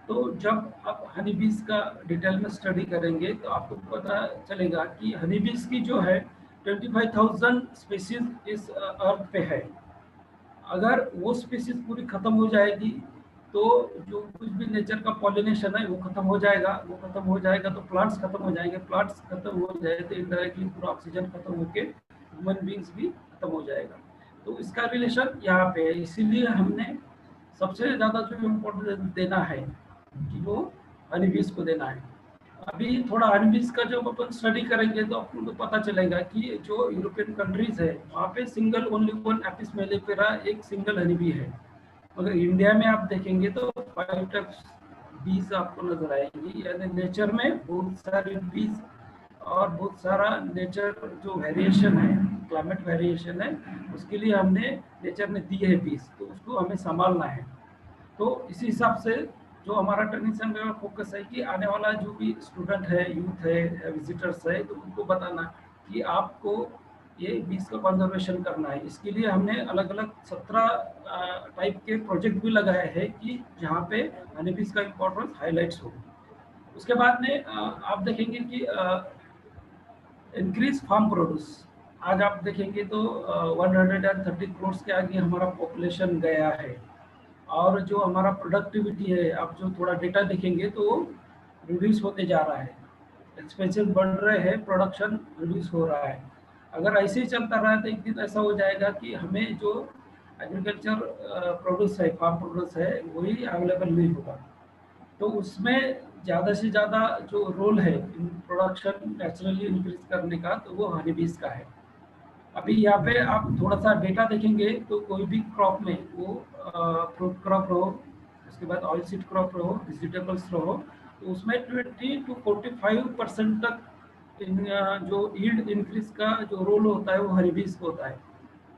तो जब आप हनी बीज का डिटेल में स्टडी करेंगे तो आपको पता चलेगा कि हनी बीज की जो है 25,000 स्पीसीज इस अर्थ पे है। अगर वो स्पीसीज पूरी खत्म हो जाएगी तो जो कुछ भी नेचर का पॉलिनेशन है वो खत्म हो जाएगा, वो खत्म हो जाएगा तो प्लांट्स खत्म हो जाएंगे, प्लांट्स खत्म हो जाए तो इनडायरेक्टली पूरा ऑक्सीजन खत्म होके ह्यूमन बींग्स भी खत्म हो जाएगा। तो इसका रिलेशन यहाँ पे है, इसीलिए हमने सबसे ज़्यादा जो इम्पोर्टेंस देना है कि वो हनी बीज को देना है। अभी थोड़ा हनी बीज का जब अपन स्टडी करेंगे तो आपको पता चलेगा कि जो यूरोपियन कंट्रीज है वहाँ पे single only one Apis mellifera एक सिंगल हनी बी है, मगर इंडिया में आप देखेंगे तो 5 टाइप्स बीज आपको नजर आएंगी। यानी नेचर में बहुत सारे बीज और बहुत सारा नेचर जो वेरिएशन है, क्लाइमेट वेरिएशन है, उसके लिए हमने नेचर ने दी है बीज, तो उसको हमें संभालना है। तो इसी हिसाब से जो हमारा ट्रेनिंग सेंटर का फोकस है कि आने वाला जो भी स्टूडेंट है, यूथ है, विजिटर्स है, तो उनको बताना कि आपको ये बीज का कंजर्वेशन करना है। इसके लिए हमने अलग अलग 17 टाइप के प्रोजेक्ट भी लगाए हैं कि जहाँ पे हनी बीज का इम्पोर्टेंस हाईलाइट्स हो। उसके बाद में आप देखेंगे कि इंक्रीज फार्म प्रोड्यूस। आज आप देखेंगे तो 130 करोड़ के आगे हमारा पॉपुलेशन गया है, और जो हमारा प्रोडक्टिविटी है, आप जो थोड़ा डेटा देखेंगे तो रिड्यूस होते जा रहा है, एक्सपेंसिव बढ़ रहे हैं, प्रोडक्शन रिड्यूस हो रहा है। अगर ऐसे ही चलता रहा तो एक दिन ऐसा हो जाएगा कि हमें जो एग्रीकल्चर प्रोड्यूस है, फार्म प्रोड्यूस है, वही अवेलेबल नहीं होगा। तो उसमें ज़्यादा से ज़्यादा जो रोल है इन प्रोडक्शन नेचुरली इंक्रीज करने का, तो वो हनी बीज का है। अभी यहाँ पे आप थोड़ा सा डेटा देखेंगे तो कोई भी क्रॉप में, वो फ्रूट क्रॉप रहो, उसके बाद ऑयल सीड क्रॉप रहो, वेजिटेबल्स रहो, तो उसमें 20 to 45% तक जो यील्ड इंक्रीज का जो रोल होता है वो हनी बीज को होता है।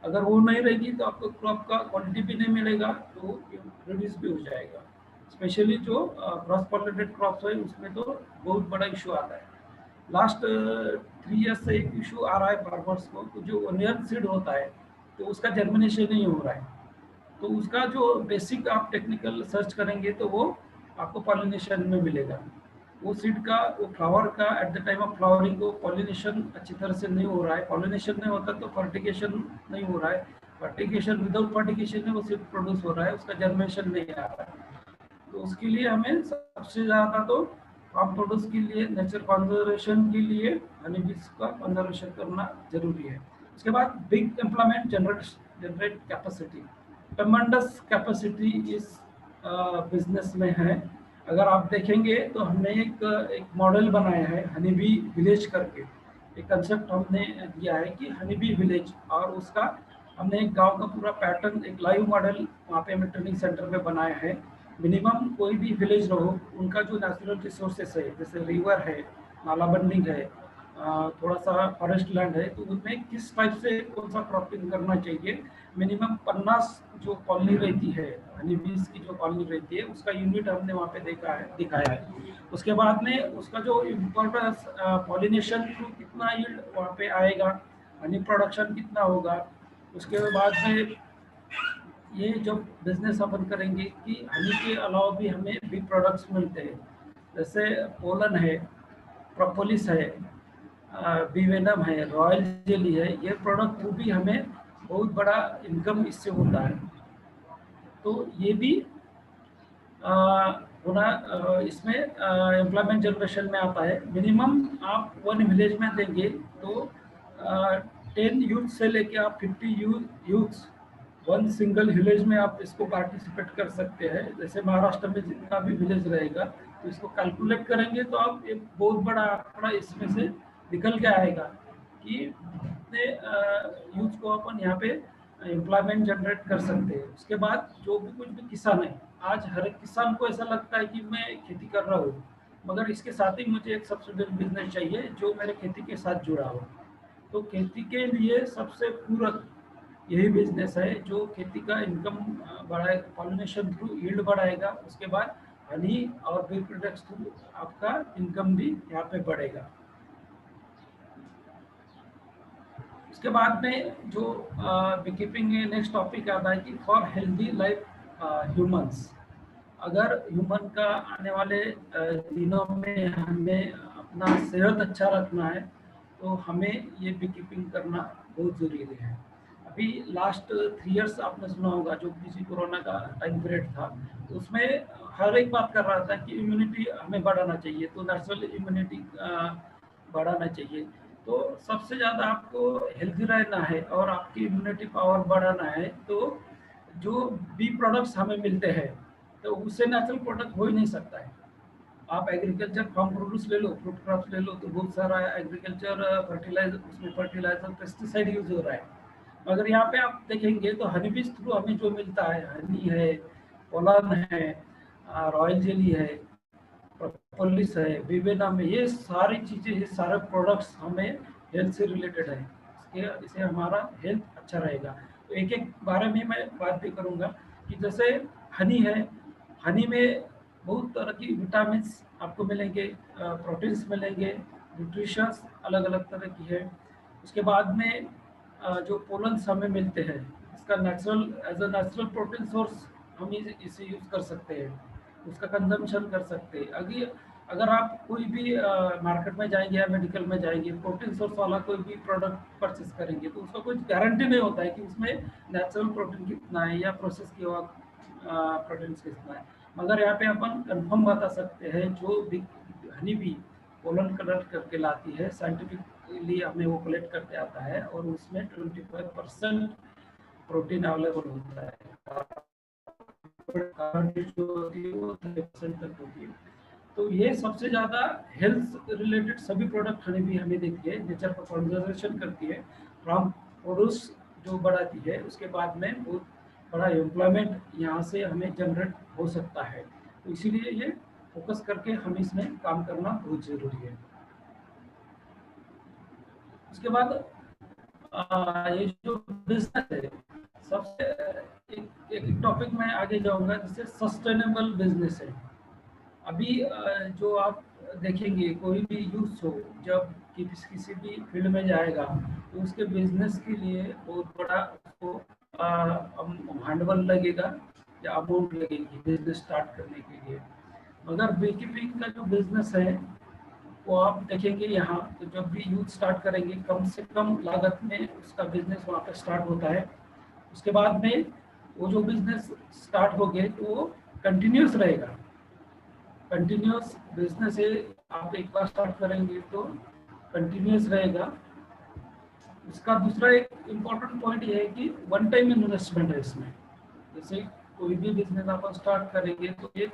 अगर वो नहीं रहेगी तो आपको क्रॉप का क्वालिटी भी नहीं मिलेगा, तो रिड्यूस भी हो जाएगा। स्पेशली जो क्रॉस पॉलिनेटेड क्रॉप्स है उसमें तो बहुत बड़ा इशू आता है। लास्ट 3 ईयर्स से एक इशू आ रहा है फार्मर्स को, तो जो ओनियन सीड होता है तो उसका जर्मिनेशन नहीं हो रहा है। तो उसका जो बेसिक आप टेक्निकल सर्च करेंगे तो वो आपको पॉलिनेशन में मिलेगा। वो सीड का, वो फ्लावर का at the time of flowering को पॉलिनेशन अच्छी तरह से नहीं हो रहा है, पॉलिनेशन नहीं होता तो फर्टिगेशन नहीं हो रहा है, फर्टिगेशन विदाउट फर्टिगेशन में वो सीड प्रोड्यूस हो रहा है, उसका जर्मिनेशन नहीं आ रहा है। तो उसके लिए हमें सबसे ज़्यादा तो फार्म प्रोड्यूस के लिए, नेचर कंजर्वेशन के लिए हनी बीज का कंजर्वेशन करना जरूरी है। उसके बाद big employment generate capacity, tremendous capacity इस बिजनेस में है। अगर आप देखेंगे तो हमने एक मॉडल बनाया है हनी बी विलेज करके, एक कंसेप्ट हमने दिया है कि हनी बी विलेज, और उसका हमने एक गांव का पूरा पैटर्न, एक लाइव मॉडल वहाँ पे हमें ट्रेनिंग सेंटर में बनाया है। मिनिमम कोई भी विलेज रहो, उनका जो नेचुरल रिसोर्सेस है, जैसे रिवर है, नाला बंडिंग है, थोड़ा सा फॉरेस्ट लैंड है, तो उनमें किस टाइप से कौन सा क्रॉपिंग करना चाहिए। मिनिमम 50 जो कॉलोनी रहती है, हनी बीज की जो कॉलोनी रहती है, उसका यूनिट हमने वहाँ पे दिखाया है। उसके बाद में उसका जो इम्पोर्टेंस, पॉलिनेशन थ्रू कितना यील्ड वहाँ पे आएगा, हनी प्रोडक्शन कितना होगा। उसके बाद में ये जब बिजनेस अपन करेंगे कि हनी के अलावा भी हमें भी प्रोडक्ट्स मिलते हैं, जैसे पोलन है, प्रोपोलिस है, बीवेनम है, रॉयल जेली है, ये प्रोडक्ट को भी हमें बहुत बड़ा इनकम इससे होता है। तो ये भी अ, होना इसमें एम्प्लॉयमेंट जनरेशन में आता है। मिनिमम आप 1 विलेज में देंगे तो 10 यूथ से लेके आप 50 यूथ 1 सिंगल विलेज में आप इसको पार्टिसिपेट कर सकते हैं। जैसे महाराष्ट्र में जितना भी विलेज रहेगा तो इसको कैलकुलेट करेंगे तो आप एक बहुत बड़ा आंकड़ा इसमें से निकल के आएगा कि कितने यूथ को अपन यहाँ पे एम्प्लॉयमेंट जनरेट कर सकते हैं। उसके बाद जो भी कुछ भी किसान है, आज हर एक किसान को ऐसा लगता है कि मैं खेती कर रहा हूँ, मगर इसके साथ ही मुझे एक सब्सिडियरी बिजनेस चाहिए जो मेरे खेती के साथ जुड़ा हो। तो खेती के लिए सबसे पूरक यही बिजनेस है जो खेती का इनकम बढ़ाएगा, पॉलिनेशन थ्रू यील्ड बढ़ाएगा। उसके बाद हनी और बी प्रोडक्ट्स थ्रू आपका इनकम भी यहाँ पे बढ़ेगा। उसके बाद में जो बीकीपिंग में नेक्स्ट टॉपिक आता है कि फॉर हेल्दी लाइफ ह्यूमंस। अगर ह्यूमन का आने वाले दिनों में हमें अपना सेहत अच्छा रखना है तो हमें ये बीकीपिंग करना बहुत ज़रूरी है। अभी लास्ट 3 इयर्स आपने सुना होगा जो किसी कोरोना का टाइम पीरियड था, तो उसमें हर एक बात कर रहा था कि इम्यूनिटी हमें बढ़ाना चाहिए, तो नेचुरल इम्यूनिटी बढ़ाना चाहिए। तो सबसे ज़्यादा आपको हेल्दी रहना है और आपकी इम्यूनिटी पावर बढ़ाना है तो जो बी प्रोडक्ट्स हमें मिलते हैं तो उससे नेचुरल प्रोडक्ट हो ही नहीं सकता है। आप एग्रीकल्चर फार्म प्रोड्यूस ले लो, फ्रूट क्रॉप्स ले लो, तो बहुत सारा एग्रीकल्चर फर्टिलाइजर, उसमें फर्टिलाइजर पेस्टिसाइड यूज हो रहा है। मगर यहाँ पे आप देखेंगे तो हनी बीज थ्रू हमें जो मिलता है, हनी है, पोलन है, रॉयल जेली है, प्रोपोलिस है, विवेनम है, ये सारी चीज़ें, ये सारे प्रोडक्ट्स हमें हेल्थ से रिलेटेड है। इससे हमारा हेल्थ अच्छा रहेगा। तो एक एक बारे में मैं बात भी करूँगा कि जैसे हनी है, हनी में बहुत तरह की विटामिन आपको मिलेंगे, प्रोटीन्स मिलेंगे, न्यूट्रिशंस अलग अलग तरह की है। उसके बाद में जो पोलन्स हमें मिलते हैं, इसका natural as a natural protein source हम इसे यूज़ कर सकते हैं, उसका कंजम्पशन कर सकते हैं। अगर आप कोई भी मार्केट में जाएंगे या मेडिकल में जाएंगे, प्रोटीन सोर्स वाला कोई भी प्रोडक्ट परचेस करेंगे तो उसका कोई गारंटी नहीं होता है कि उसमें नेचुरल प्रोटीन कितना है या प्रोसेस किया हुआ प्रोटीन कितना है। मगर यहाँ पे अपन कंफर्म बता सकते हैं जो भी हनी भी पोलन कलेक्ट करके लाती है, साइंटिफिकली हमें वो कलेक्ट करके आता है और उसमें 25% प्रोटीन अवेलेबल होता है। जो होती है वो 30% तक होती है। तो ये सबसे ज़्यादा हेल्थ रिलेटेड सभी प्रोडक्ट हनी भी हमें देती है, नेचर को कंजर्वेशन करती है, फ्रॉम प्रोड्यूस जो बढ़ाती है। उसके बाद में बहुत बड़ा एम्प्लॉयमेंट यहाँ से हमें जनरेट हो सकता है। तो इसीलिए ये फोकस करके हमें इसमें काम करना बहुत ज़रूरी है। उसके बाद ये जो बिजनेस है, सबसे एक टॉपिक में आगे जाऊंगा जिससे सस्टेनेबल बिजनेस है। अभी जो आप देखेंगे कोई भी यूथ हो जब किसी भी फील्ड में जाएगा तो उसके बिजनेस के लिए बहुत बड़ा उसको भांडवल लगेगा या अमाउंट लगेगी बिजनेस स्टार्ट करने के लिए। मगर बीकीपिंग का जो बिजनेस है वो आप देखेंगे यहाँ, तो जब भी यूथ स्टार्ट करेंगे कम से कम लागत में उसका बिजनेस वहाँ पे स्टार्ट होता है। उसके बाद में वो जो बिजनेस स्टार्ट हो गए तो वो कंटिन्यूस रहेगा। कंटिन्यूस बिजनेस है, आप एक बार स्टार्ट करेंगे तो कंटिन्यूस रहेगा। इसका दूसरा एक इम्पोर्टेंट पॉइंट ये है कि वन टाइम इन्वेस्टमेंट है इसमें। जैसे कोई भी बिजनेस आप स्टार्ट करेंगे तो एक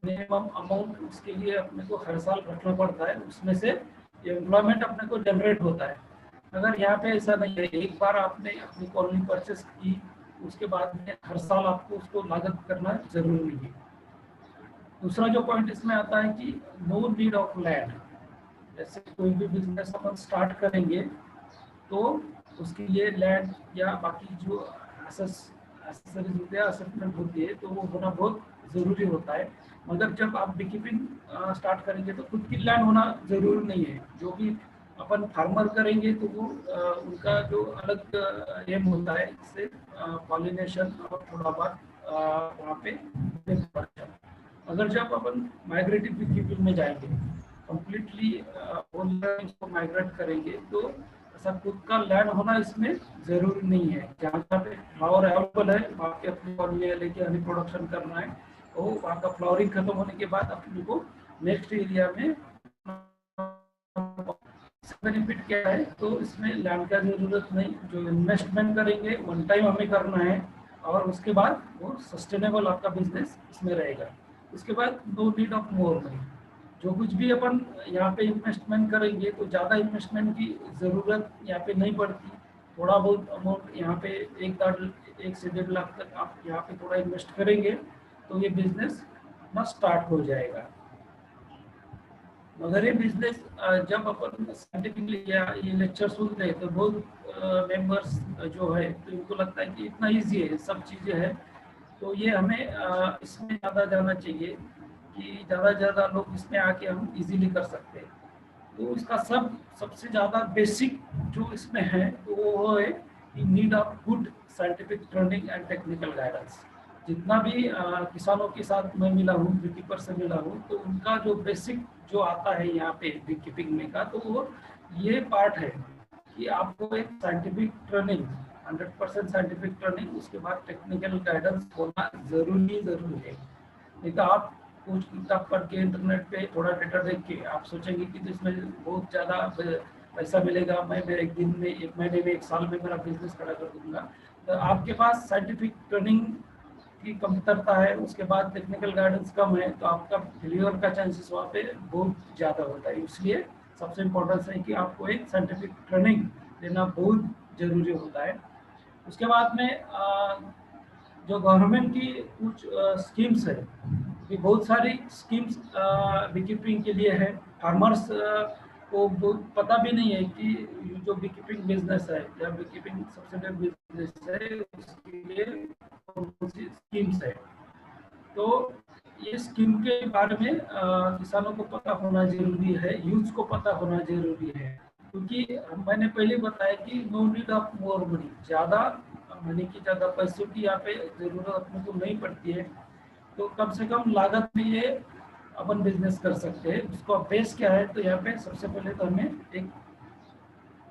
मिनिमम अमाउंट उसके लिए अपने को हर साल रखना पड़ता है, उसमें से एम्प्लॉयमेंट अपने को जनरेट होता है। अगर यहाँ पे ऐसा नहीं है, एक बार आपने अपनी कॉलोनी परचेस की उसके बाद में हर साल आपको उसको लागत करना जरूरी नहीं है। दूसरा जो पॉइंट इसमें आता है कि नो नीड ऑफ लैंड। जैसे कोई भी बिजनेस अपन स्टार्ट करेंगे तो उसके लिए लैंड या बाकी जो एसेसरीज होती है, असेसमेंट होती है, तो वो होना बहुत ज़रूरी होता है। मगर जब आप बीकीपिंग स्टार्ट करेंगे तो खुद की लैंड होना ज़रूरी नहीं है। जो भी अपन फार्मर करेंगे तो वो उनका जो अलग एम होता है, इससे पॉलिनेशन और थोड़ा बहुत वहाँ पे। अगर जब अपन माइग्रेटिव बीकीपिंग में जाएंगे कम्प्लीटली इसको माइग्रेट करेंगे, तो ऐसा खुद का लैंड होना इसमें जरूरी नहीं है। जहाँ जहाँ पे फ्लावर अवेलेबल है वहाँ पे अपने कॉलोनी लेके हनी प्रोडक्शन करना है, तो वहाँ का फ्लावरिंग खत्म होने के बाद अपने को नेक्स्ट एरिया में बेनिफिट क्या है, तो इसमें लैंड का जरूरत नहीं, जो इन्वेस्टमेंट करेंगे वन टाइम हमें करना है और उसके बाद वो सस्टेनेबल आपका बिजनेस इसमें रहेगा। उसके बाद no need of more money. जो कुछ भी अपन यहाँ पे इन्वेस्टमेंट करेंगे तो ज़्यादा इन्वेस्टमेंट की ज़रूरत यहाँ पे नहीं पड़ती। थोड़ा बहुत अमाउंट यहाँ पे 1 से 1.5 लाख तक आप यहाँ पे थोड़ा इन्वेस्ट करेंगे तो ये बिजनेस अपना स्टार्ट हो जाएगा। मगर ये बिजनेस जब अपन साइंटिफिकली या ये लेक्चर सुनते हैं तो बहुत मेंबर्स जो है तो इनको लगता है कि इतना इजी है, सब चीज़ें हैं, तो ये हमें इसमें ज़्यादा जाना चाहिए कि ज़्यादा से ज़्यादा लोग इसमें आके हम इजीली कर सकते हैं। तो इसका सबसे ज़्यादा बेसिक जो इसमें है तो वो है need of good scientific training and technical guidance. जितना भी किसानों के साथ मैं मिला हूँ, बी कीपर से मिला हूँ, तो उनका जो बेसिक जो आता है यहाँ पे बी कीपिंग में का, तो वो ये पार्ट है कि आपको एक साइंटिफिक ट्रेनिंग 100% साइंटिफिक ट्रेनिंग, उसके बाद टेक्निकल गाइडेंस होना जरूरी है। नहीं तो आप कुछ किताब पढ़ के इंटरनेट पे थोड़ा डेटा देख के आप सोचेंगे कि इसमें बहुत ज़्यादा पैसा मिलेगा, मैं एक दिन में, 1 महीने में, 1 साल में मेरा बिजनेस खड़ा कर दूंगा। तो आपके पास साइंटिफिक ट्रेनिंग की कमतरता है, उसके बाद टेक्निकल गाइडेंस कम है, तो आपका फेलियर का चांसेस वहाँ पे बहुत ज़्यादा होता है। इसलिए सबसे इम्पोर्टेंट है कि आपको एक साइंटिफिक ट्रेनिंग लेना बहुत ज़रूरी होता है। उसके बाद में जो गवर्नमेंट की कुछ स्कीम्स है, ये बहुत सारी स्कीम्स बी कीपिंग के लिए है। फार्मर्स को पता भी नहीं है कि जो बी कीपिंग बिजनेस है या बी कीपिंग सब्सिडारी बिजनेस है उसके लिए कौन कौन सी स्कीम्स है। तो ये स्कीम के बारे में किसानों को पता होना जरूरी है, यूथ को पता होना जरूरी है, क्योंकि मैंने पहले बताया कि no need of more money, ज़्यादा मनी की, ज़्यादा पैसों की यहाँ पे ज़रूरत अपने को नहीं पड़ती है। तो कम से कम लागत में ये अपन बिजनेस कर सकते हैं। उसका बेस क्या है, तो यहाँ पे सबसे पहले तो हमें एक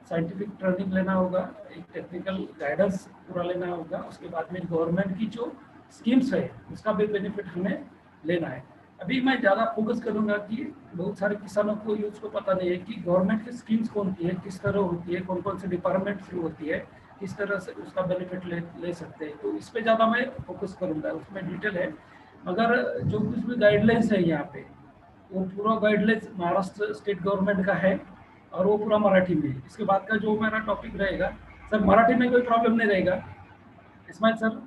साइंटिफिक ट्रेनिंग लेना होगा, एक टेक्निकल गाइडेंस पूरा लेना होगा। उसके बाद में गवर्नमेंट की जो स्कीम्स है उसका भी बेनिफिट हमें लेना है। अभी मैं ज़्यादा फोकस करूंगा कि बहुत सारे किसानों को, यूथ को पता नहीं है कि गवर्नमेंट की स्कीम्स कौन सी है, किस तरह होती है, कौन कौन से डिपार्टमेंट थ्रू होती है, किस तरह से उसका बेनिफिट ले सकते हैं। तो इस पर ज़्यादा मैं फोकस करूंगा, उसमें डिटेल है। मगर जो कुछ भी गाइडलाइंस है यहाँ पे, वो पूरा गाइडलाइंस महाराष्ट्र स्टेट गवर्नमेंट का है और वो पूरा मराठी में है। इसके बाद का जो मेरा टॉपिक रहेगा सर, मराठी में कोई प्रॉब्लम नहीं रहेगा इस्माइल सर?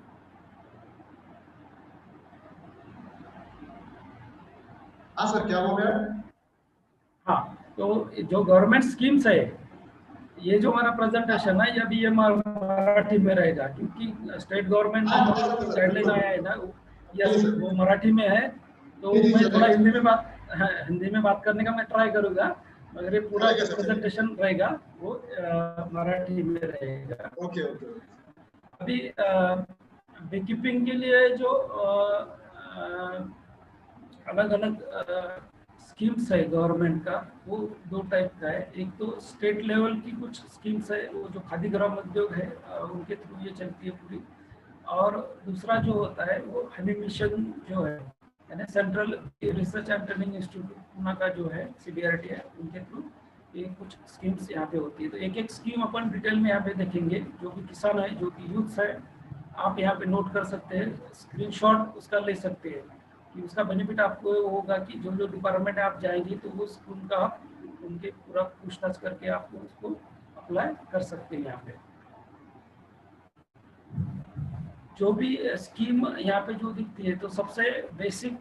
हाँ सर, क्या बोल रहे हैं? हाँ, तो जो गवर्नमेंट स्कीम्स है, ये जो हमारा प्रेजेंटेशन है ये भी ये मराठी में रहेगा, क्योंकि स्टेट गवर्नमेंट हाँ, का जो गाइडलाइन आया है ना, जी यस सर। वो मराठी में है। तो जी, जी, मैं थोड़ा चलेगा। हिंदी में बात करने का मैं ट्राई करूंगा, मगर ये पूरा चलेगा जो सर, चलेगा। प्रेजेंटेशन रहेगा वो मराठी में रहेगा। Okay okay. अभी बी कीपिंग के लिए जो अलग अलग स्कीम्स है गवर्नमेंट का, वो 2 टाइप का है। एक तो स्टेट लेवल की कुछ स्कीम्स है, वो जो खादी ग्राम उद्योग है उनके थ्रू ये चलती है पूरी। और दूसरा जो होता है वो हनी मिशन जो है, यानी central research and training institute Poona का जो है, CBRT है, उनके थ्रू ये कुछ स्कीम्स यहाँ पे होती है। तो एक एक स्कीम अपन डिटेल में यहाँ पे देखेंगे। जो भी किसान है, जो कि यूथ है, आप यहाँ पे नोट कर सकते हैं, स्क्रीनशॉट उसका ले सकते हैं कि उसका बेनिफिट आपको होगा कि जो जो डिपार्टमेंट आप जाएंगे तो वो स्कूल का आप उनके पूरा पूछताछ करके आपको उसको अप्लाई कर सकते हैं। यहाँ पे जो भी स्कीम यहाँ पे जो दिखती है, तो सबसे बेसिक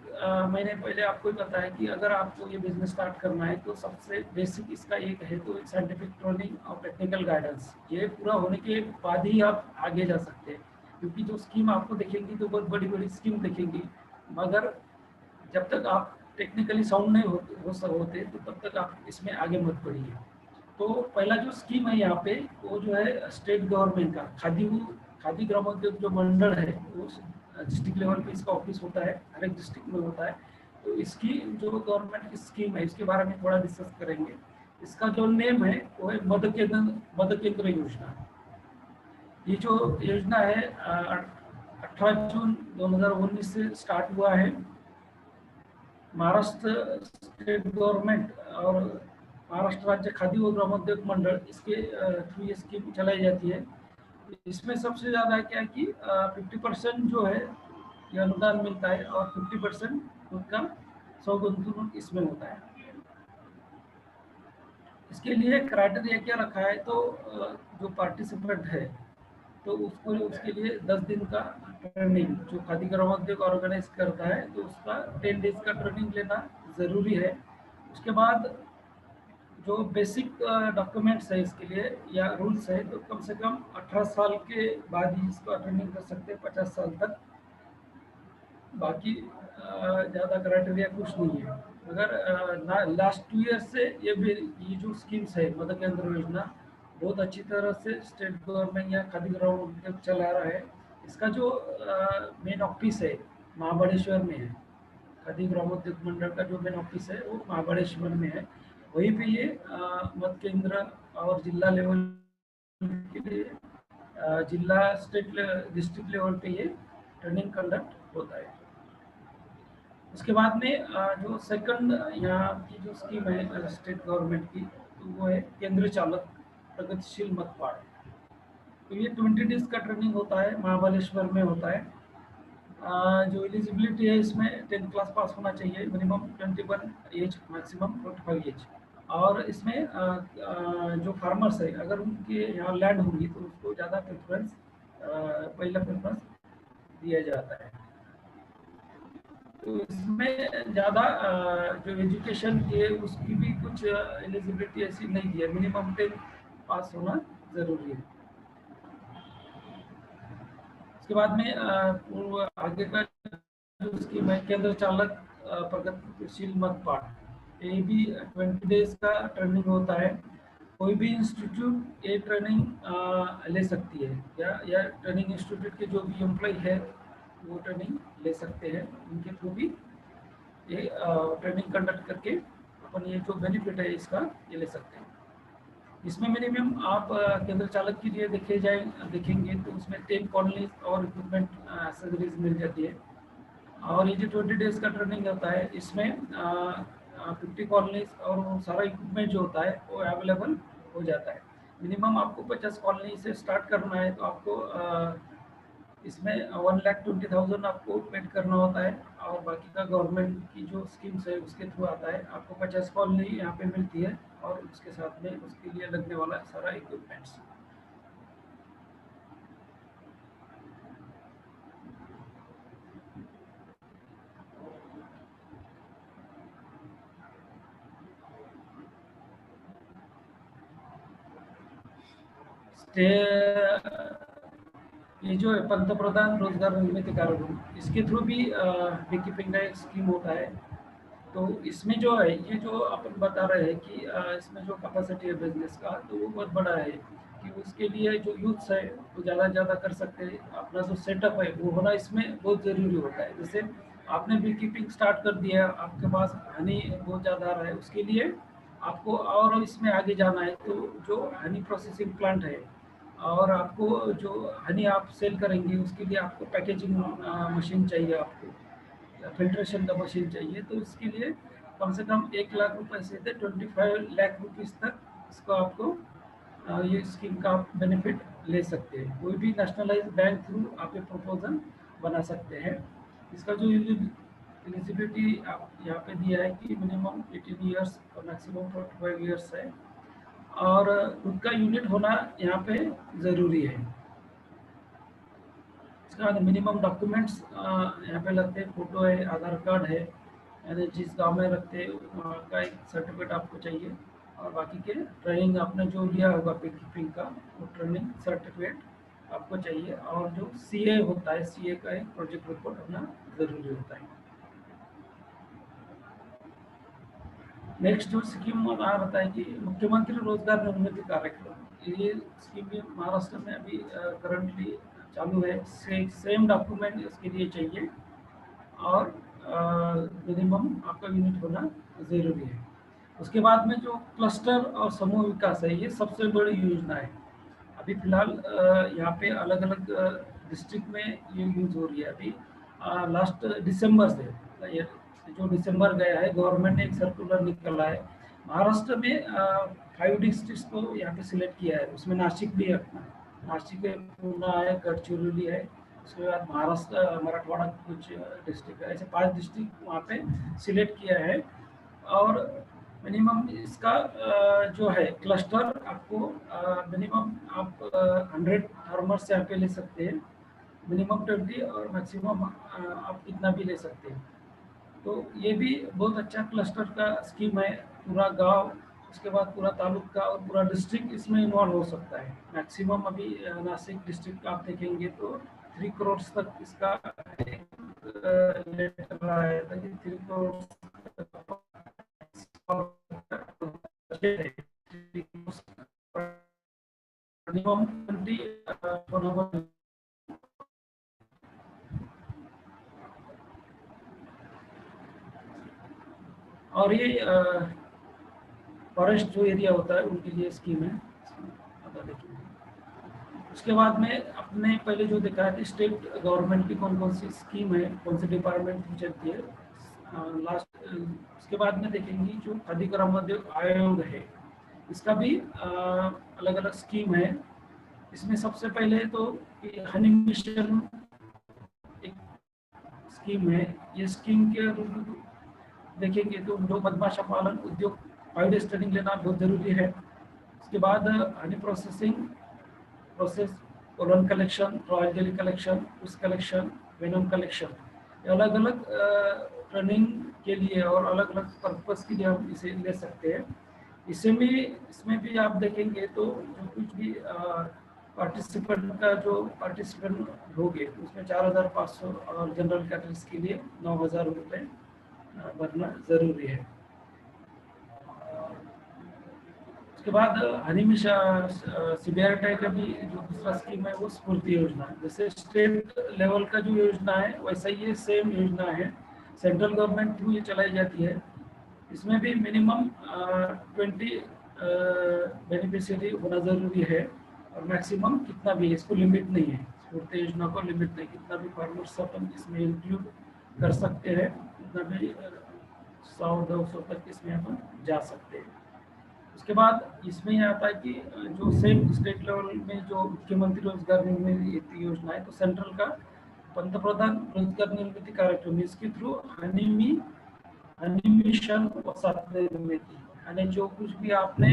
मैंने पहले आपको ही बताया कि अगर आपको ये बिजनेस स्टार्ट करना है तो सबसे बेसिक इसका एक है, तो एक साइंटिफिक ट्रेनिंग और टेक्निकल गाइडेंस, ये पूरा होने के बाद ही आप आगे जा सकते हैं। क्योंकि जो स्कीम आपको दिखेंगी तो बहुत बड़ी बड़ी स्कीम दिखेंगी, मगर जब तक आप टेक्निकली साउंड नहीं होते तो तब तक आप इसमें आगे मत बढ़िए। तो पहला जो स्कीम है यहाँ पे, वो जो है स्टेट गवर्नमेंट का खादी ग्रामोद्योग जो मंडल है, वो डिस्ट्रिक्ट लेवल पे इसका ऑफिस होता है, हर एक डिस्ट्रिक्ट में होता है। तो इसकी जो गवर्नमेंट की स्कीम है इसके बारे में थोड़ा डिस्कस करेंगे। इसका जो नेम है वो है मद केंद्र योजना। ये जो योजना है 18 जून 2019 से स्टार्ट हुआ है। महाराष्ट्र स्टेट गवर्नमेंट और महाराष्ट्र राज्य खादी व ग्रामोद्योग मंडल इसके थ्रू ये स्कीम चलाई जाती है। इसमें सबसे ज़्यादा क्या है कि 50% जो है ये अनुदान मिलता है और 50% उनका स्वगुंतवणूक इसमें होता है। इसके लिए क्राइटेरिया क्या रखा है, तो जो पार्टिसिपेंट है तो उसको उसके लिए 10 दिन का ट्रेनिंग जो खादी ग्रामोद्योग ऑर्गेनाइज करता है तो उसका 10 डेज का ट्रेनिंग लेना ज़रूरी है। उसके बाद जो बेसिक डॉक्यूमेंट्स है इसके लिए या रूल्स है तो कम से कम 18 साल के बाद ही इसको ट्रेनिंग कर सकते हैं, 50 साल तक। बाकी ज़्यादा क्राइटेरिया कुछ नहीं है। मगर लास्ट 2 ईयर से ये जो स्कीम्स है मदर केंद्र योजना बहुत अच्छी तरह से स्टेट गवर्नमेंट या खादी ग्रामोद्योग चला रहा है। इसका जो मेन ऑफिस है महाबलेश्वर में है। खादी ग्रामोद्योग मंडल का जो मेन ऑफिस है वो महाबलेश्वर में है। वहीं पे ये मद केंद्र और जिला लेवल के लिए जिला स्टेट डिस्ट्रिक्ट लेवल पे ये ट्रेनिंग कंडक्ट होता है। उसके बाद में जो सेकंड यहाँ की जो स्कीम है स्टेट गवर्नमेंट की तो वो है केंद्र चालक प्रगतिशील मतपाड़। तो ये 20 डेज का ट्रेनिंग होता है, महाबलेश्वर में होता है। जो एलिजिबिलिटी है इसमें 10th क्लास पास होना चाहिए, मिनिमम 21 एज, मैक्सिमम 45 एज। और इसमें जो फार्मर्स है अगर उनके यहाँ लैंड होगी तो उसको ज़्यादा प्रेफरेंस पहला प्रेफरेंस दिया जाता है। तो इसमें ज़्यादा जो एजुकेशन की है उसकी भी कुछ एलिजिबिलिटी ऐसी नहीं दी है, मिनिमम 10 पास होना ज़रूरी है। उसके बाद में वो आगे का जो स्कीम है केंद्र चालक प्रगतिशील मतपाड़, ये भी 20 डेज का ट्रेनिंग होता है। कोई भी इंस्टीट्यूट ये ट्रेनिंग ले सकती है या ट्रेनिंग इंस्टीट्यूट के जो भी एम्प्लॉय है वो ट्रेनिंग ले सकते हैं। उनके थ्रू भी ये ट्रेनिंग कंडक्ट करके अपन ये जो बेनिफिट है इसका ये ले सकते हैं। इसमें मिनिमम आप केंद्र चालक के लिए देखेंगे तो उसमें 10 कॉलोनीज और इक्विपमेंट एक्सेसरीज मिल जाती है। और ये जो 20 डेज का ट्रेनिंग होता है इसमें 50 कॉलोनीज और वो सारा इक्विपमेंट जो होता है वो अवेलेबल हो जाता है। मिनिमम आपको 50 कॉलोनी से स्टार्ट करना है तो आपको इसमें 1,20,000 आपको पेड करना होता है। और बाकी का गवर्नमेंट की जो स्कीम्स है उसके थ्रू आता है। आपको 50 कॉलोनी यहाँ पे मिलती है और उसके साथ में उसके लिए लगने वाला सारा इक्विपमेंट्स। ये जो है पंतप्रधान रोजगार निर्मिती कार्यक्रम इसके थ्रू भी बीकीपिंग का एक स्कीम होता है। तो इसमें जो है ये जो अपन बता रहे हैं कि इसमें जो कैपेसिटी है बिजनेस का तो वो बहुत बड़ा है कि उसके लिए जो यूथ्स है वो ज़्यादा से ज़्यादा कर सकते हैं। अपना जो सेटअप है वो होना इसमें बहुत ज़रूरी होता है। जैसे आपने बी कीपिंग स्टार्ट कर दिया, आपके पास हनी बहुत ज़्यादा आ रहा है, उसके लिए आपको और इसमें आगे जाना है तो जो हनी प्रोसेसिंग प्लांट है और आपको जो हनी आप सेल करेंगे उसके लिए आपको पैकेजिंग मशीन चाहिए, आपको फिल्ट्रेशन का मशीन चाहिए। तो इसके लिए कम से कम 1 लाख रुपए से 25 लाख रुपीस तक इसको आपको ये स्कीम का बेनिफिट ले सकते हैं। कोई भी नेशनलाइज बैंक थ्रू आप ये प्रपोजल बना सकते हैं। इसका जो एलिजिबिलिटी आप यहाँ पे दिया है कि मिनिमम 18 ईयर्स और मैक्सिमम 45 ईयर्स है और खुद का यूनिट होना यहाँ पे ज़रूरी है। इसके बाद मिनिमम डॉक्यूमेंट्स यहाँ पे लगते हैं, फोटो है, आधार कार्ड है, यानी जिस गांव में रखते हैं वहाँ का एक सर्टिफिकेट आपको चाहिए और बाकी के ट्रेनिंग आपने जो लिया होगा बी कीपिंग का वो ट्रेनिंग सर्टिफिकेट आपको चाहिए। और जो सीए होता है सीए का एक प्रोजेक्ट रिपोर्ट होना ज़रूरी होता है। नेक्स्ट जो स्कीम आप बताएं कि मुख्यमंत्री रोजगार निर्मिती कार्यक्रम, ये स्कीम भी महाराष्ट्र में अभी करंटली चालू है। सेम डॉक्यूमेंट इसके लिए चाहिए और मिनिमम आपका यूनिट होना जरूरी है। उसके बाद में जो क्लस्टर और समूह विकास है, ये सबसे बड़ी योजना है। अभी फिलहाल यहाँ पे अलग अलग डिस्ट्रिक्ट में ये यूज हो रही है। अभी लास्ट दिसंबर से, ये जो दिसंबर गया है, गवर्नमेंट ने एक सर्कुलर निकाला है। महाराष्ट्र में 5 डिस्ट्रिक्ट को यहाँ पे सिलेक्ट किया है, उसमें नासिक भी है अपना, नासिक है, पूना है, गढ़चिरौली है, उसके बाद महाराष्ट्र मराठवाड़ा कुछ डिस्ट्रिक्ट है, ऐसे 5 डिस्ट्रिक्ट वहाँ पे सिलेक्ट किया है। और मिनिमम इसका जो है क्लस्टर आपको मिनिमम आप 100 फार्मर्स यहाँ पे ले सकते हैं, मिनिमम 20 और मैक्सिमम आप कितना भी ले सकते हैं। तो ये भी बहुत अच्छा क्लस्टर का स्कीम है। पूरा गांव, उसके बाद पूरा तालुका और पूरा डिस्ट्रिक्ट इसमें इन्वॉल्व हो सकता है। मैक्सिमम अभी नासिक डिस्ट्रिक्ट का आप देखेंगे तो 3 करोड़ तक इसका लेटर आया था कि 3 करोड़ मिनिमम 20 और ये फॉरेस्ट जो एरिया होता है उनके लिए स्कीम है। उसके बाद में अपने पहले जो देखा है कि स्टेट गवर्नमेंट की कौन कौन सी स्कीम है, कौन से डिपार्टमेंट में चलती है, लास्ट उसके बाद में देखेंगे जो खादी ग्रामोद्योग आयोग है, इसका भी अलग अलग स्कीम है। इसमें सबसे पहले तो हनी मिशन एक स्कीम है। ये स्कीम के देखेंगे तो जो मधमाशा पालन उद्योग बायोडेस ट्रेनिंग लेना बहुत जरूरी है। उसके बाद Honey process, pollen collection, royal jelly collection, उस कलेक्शन, वेनम कलेक्शन, अलग अलग ट्रेनिंग के लिए और अलग अलग पर्पस के लिए हम इसे ले सकते हैं। इसमें भी आप देखेंगे तो जो कुछ भी पार्टिसिपेंट होंगे उसमें 4,500 और जनरल कैटेगरीज के लिए 9,000 रुपये भरना जरूरी है। उसके बाद हनी मिशन CBRT का भी जो दूसरा स्कीम है वो स्फूर्ति योजना, जैसे स्टेट लेवल का जो योजना है वैसा ये सेम योजना है, सेंट्रल गवर्नमेंट थ्रू ये चलाई जाती है। इसमें भी मिनिमम 20 बेनिफिशियरी होना जरूरी है और मैक्सिमम कितना भी, इसको लिमिट नहीं है, स्फूर्ति योजना को लिमिट नहीं, कितना भी फार्मर्स अपन इसमें इंक्लूड कर सकते हैं, कितना भी 100-200 तक इसमें अपन जा सकते हैं। उसके बाद इसमें यह आता है कि जो सेम स्टेट लेवल में जो मुख्यमंत्री रोजगार निर्मित योजना है, तो सेंट्रल का पंतप्रधान रोजगार निर्मित कार्यक्रम, इसके थ्रू हनी मिशन निर्मित, यानी जो कुछ भी आपने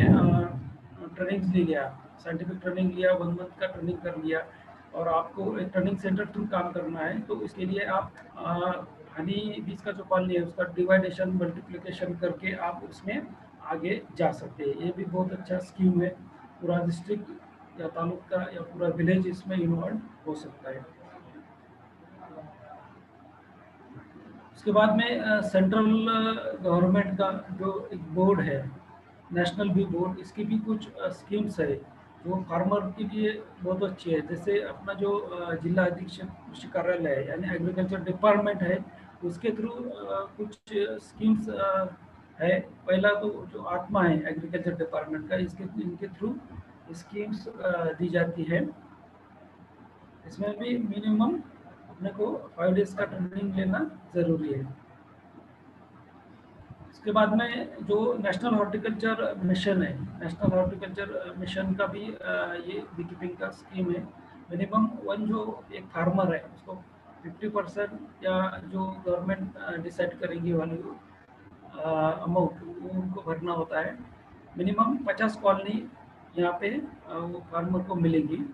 ट्रेनिंग ले लिया, साइंटिफिक ट्रेनिंग लिया, 1 मंथ का ट्रेनिंग कर लिया और आपको एक ट्रेनिंग सेंटर थ्रू काम करना है, तो इसके लिए आप हनी बीज का जो पानी है उसका डिवाइडेशन मल्टीप्लिकेशन करके आप उसमें आगे जा सकते हैं। ये भी बहुत अच्छा स्कीम है, पूरा डिस्ट्रिक्ट या तालुका या पूरा विलेज इसमें इन्वॉल्व हो सकता है। उसके बाद में सेंट्रल गवर्नमेंट का जो एक बोर्ड है, नेशनल बी बोर्ड, इसकी भी कुछ स्कीम्स है जो फार्मर के लिए बहुत अच्छी है। जैसे अपना जो जिला अधीक्षक कृषि कार्यालय है यानी एग्रीकल्चर डिपार्टमेंट है, उसके थ्रू कुछ स्कीम्स है। पहला तो जो आत्मा है एग्रीकल्चर डिपार्टमेंट का, इनके थ्रू स्कीम्स दी जाती है। इसमें भी मिनिमम अपने को 5 डेज का ट्रेनिंग लेना जरूरी है। उसके बाद में जो नेशनल हॉर्टिकल्चर मिशन है, नेशनल हॉर्टिकल्चर मिशन का भी ये बीकीपिंग का स्कीम है। मिनिमम वन जो एक फार्मर है उसको 50% या जो गवर्नमेंट डिसाइड करेंगी वाली अमाउंट वो उनको भरना होता है। मिनिमम 50 कॉलोनी यहाँ पे वो फार्मर को मिलेगी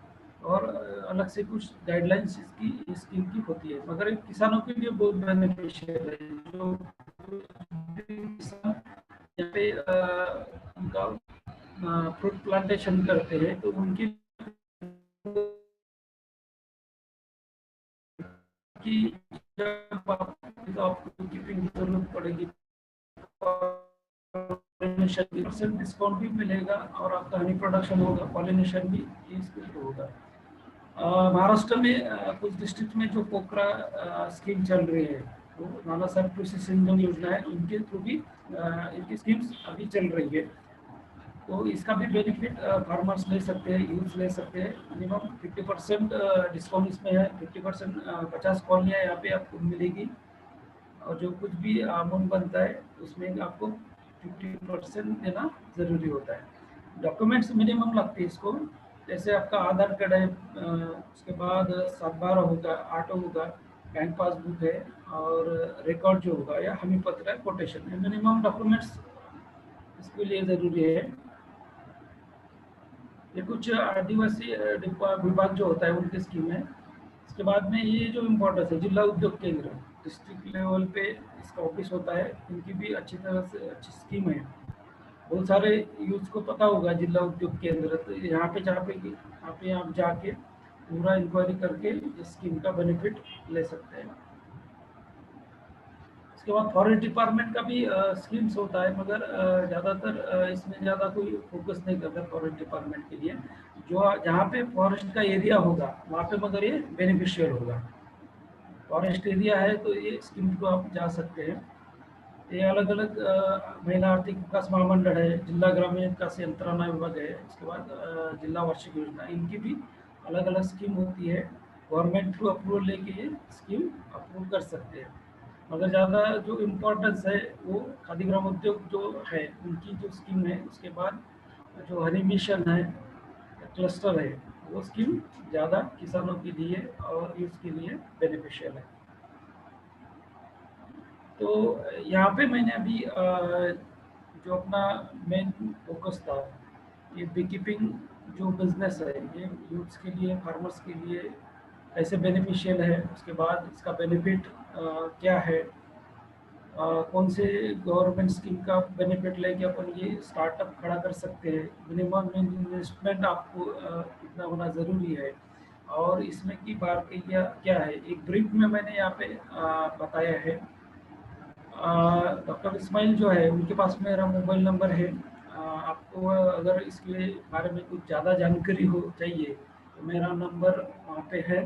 और अलग से कुछ गाइडलाइंस इसकी स्कीम की होती है, मगर किसानों के लिए बहुत बेनिफिशियल है। जो किसान यहाँ पे उनका फ्रूट प्लांटेशन करते हैं तो उनकी जब आपको कीपिंग की जरूरत पड़ेगी % डिस्काउंट भी मिलेगा और आपका हनी प्रोडक्शन होगा, पॉलिनेशन भी इसके थ्रू होगा। महाराष्ट्र में कुछ डिस्ट्रिक्ट में जो पोखरा स्कीम चल रही है, तो नाना साहब कृषि सिंचन योजना है, उनके थ्रू भी इनकी स्कीम्स अभी चल रही है। तो इसका भी बेनिफिट फार्मर्स ले सकते हैं, यूथ ले सकते हैं। मिनिमम 50% डिस्काउंट इसमें है, 50% 50 कॉलोनियाँ यहाँ पे आपको मिलेगी, और जो कुछ भी अमाउंट बनता है उसमें आपको 50% देना ज़रूरी होता है। डॉक्यूमेंट्स मिनिमम लगती है इसको, जैसे आपका आधार कार्ड है, उसके बाद 7/12 होगा, ऑटो होगा, बैंक पासबुक है, और रिकॉर्ड जो होगा या हमी पत्र है, कोटेशन है, मिनिमम डॉक्यूमेंट्स इसके लिए ज़रूरी है। ये कुछ आदिवासी विभाग जो होता है उनकी स्कीम है। इसके बाद में ये जो इम्पोर्टेंस है, जिला उद्योग केंद्र डिस्ट्रिक्ट लेवल पे इसका ऑफिस होता है, इनकी भी अच्छी तरह से अच्छी स्कीम है। बहुत सारे यूथ को पता होगा जिला उद्योग केंद्र, तो यहाँ पे आप जाके पूरा इंक्वायरी करके इस स्कीम का बेनिफिट ले सकते हैं। इसके बाद फॉरेस्ट डिपार्टमेंट का भी स्कीम्स होता है, मगर ज़्यादातर इसमें ज़्यादा कोई फोकस नहीं करता फॉरेस्ट डिपार्टमेंट के लिए। जो जहाँ पे फॉरेस्ट का एरिया होगा वहाँ पे मगर ये बेनिफिशियल होगा। फॉरेस्ट एरिया है तो ये स्कीम को आप जा सकते हैं। ये अलग अलग महिला आर्थिक विकास महामंडल है, जिला ग्रामीण विकास यंत्रणा विभाग है, इसके बाद जिला वार्षिक योजना, इनकी भी अलग अलग स्कीम होती है। गवर्नमेंट थ्रू अप्रूवल लेके ये स्कीम अप्रूव कर सकते हैं। मगर ज़्यादा जो इम्पोर्टेंस है वो खादी ग्राम उद्योग जो है उनकी जो स्कीम है, उसके बाद जो हनी मिशन है, क्लस्टर है, वो स्कीम ज़्यादा किसानों के लिए और यूथ के लिए बेनिफिशियल है। तो यहाँ पे मैंने अभी जो अपना मेन फोकस था, ये बी कीपिंग जो बिजनेस है, ये यूथ्स के लिए, फार्मर्स के लिए कैसे बेनिफिशियल है, उसके बाद इसका बेनिफिट क्या है, कौन से गवर्नमेंट स्कीम का बेनिफिट लेके अपन ये स्टार्टअप खड़ा कर सकते हैं, मिनिमम इन्वेस्टमेंट आपको कितना होना ज़रूरी है, और इसमें की बात क्या क्या है, एक ब्रीफ में मैंने यहाँ पे बताया है। डॉक्टर इस्माइल जो है उनके पास मेरा मोबाइल नंबर है। आपको अगर इसके बारे में कुछ ज़्यादा जानकारी हो चाहिए तो मेरा नंबर वहाँ पे है,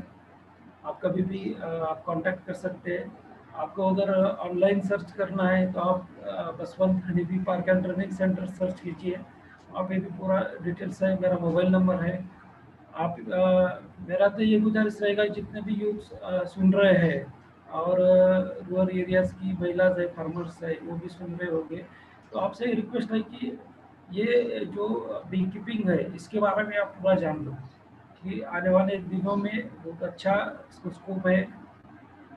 आप कभी भी आप कांटेक्ट कर सकते हैं। आपको अगर ऑनलाइन सर्च करना है तो आप Baswant honeybee park and training centre search कीजिए, वहाँ पे भी पूरा डिटेल्स है, मेरा मोबाइल नंबर है। आप मेरा तो ये गुजारिश रहेगा, जितने भी यूथ सुन रहे हैं और रूरल एरियाज की महिलाज है, फार्मर्स है, वो भी सुन रहे होंगे, तो आपसे रिक्वेस्ट है कि ये जो बी कीपिंग है इसके बारे में आप पूरा जान लो, कि आने वाले दिनों में बहुत अच्छा इसको स्कोप है,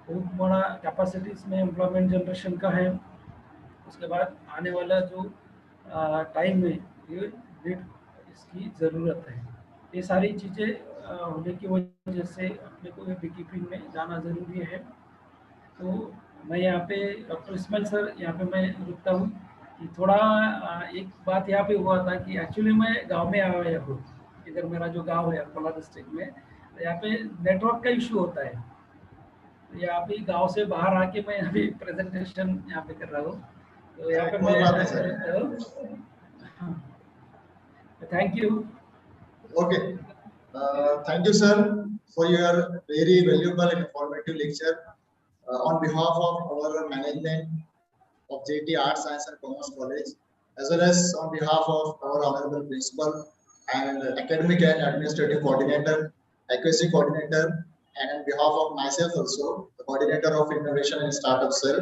बहुत बड़ा कैपेसिटी इसमें एम्प्लॉयमेंट जनरेशन का है। उसके बाद आने वाला जो टाइम में ये नीड इसकी ज़रूरत है। ये सारी चीज़ें होने की वजह से अपने को बी कीपिंग में जाना ज़रूरी है। तो मैं यहाँ पे डॉक्टर इस्माइल सर, यहाँ पे मैं रुकता हूँ कि थोड़ा एक बात यहाँ पे हुआ था कि एक्चुअली मैं गांव में आया हूँ, इधर मेरा जो गांव है अकोला डिस्ट्रिक्ट में, तो यहाँ पे नेटवर्क का इशू होता है। तो यहाँ पे गांव से बाहर आके मैं अभी प्रेजेंटेशन यहाँ पे कर रहा हूँ, तो यहाँ पे कोई बात नहीं सर। मैं thank you. Okay. Thank you, sir, for your very valuable and informative lecture. On behalf of our management of J.A.T Arts, Science and Commerce College, as well as on behalf of our honorable principal and academic and administrative coordinator, accuracy coordinator, and on behalf of myself also, the coordinator of innovation and startup cell,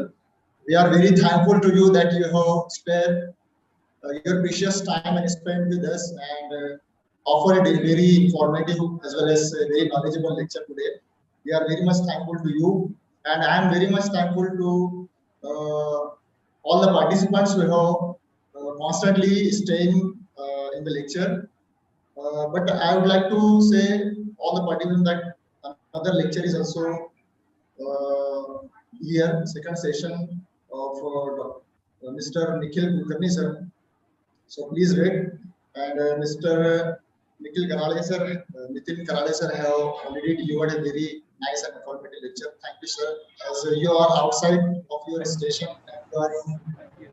we are very thankful to you that you have spared your precious time and spent with us and offered a very informative as well as a very knowledgeable lecture today. We are very much thankful to you, and I am very much thankful to all the participants who have constantly staying in the lecture. But I would like to say all the participants that another lecture is also here, second session of Mr. Nikhil Kulkarni sir. So please wait. And Mr. Nikhil Karale sir, Nitin Karale sir have already delivered a very nice and informative lecture. Thank you, sir. As you are outside of your station and you are in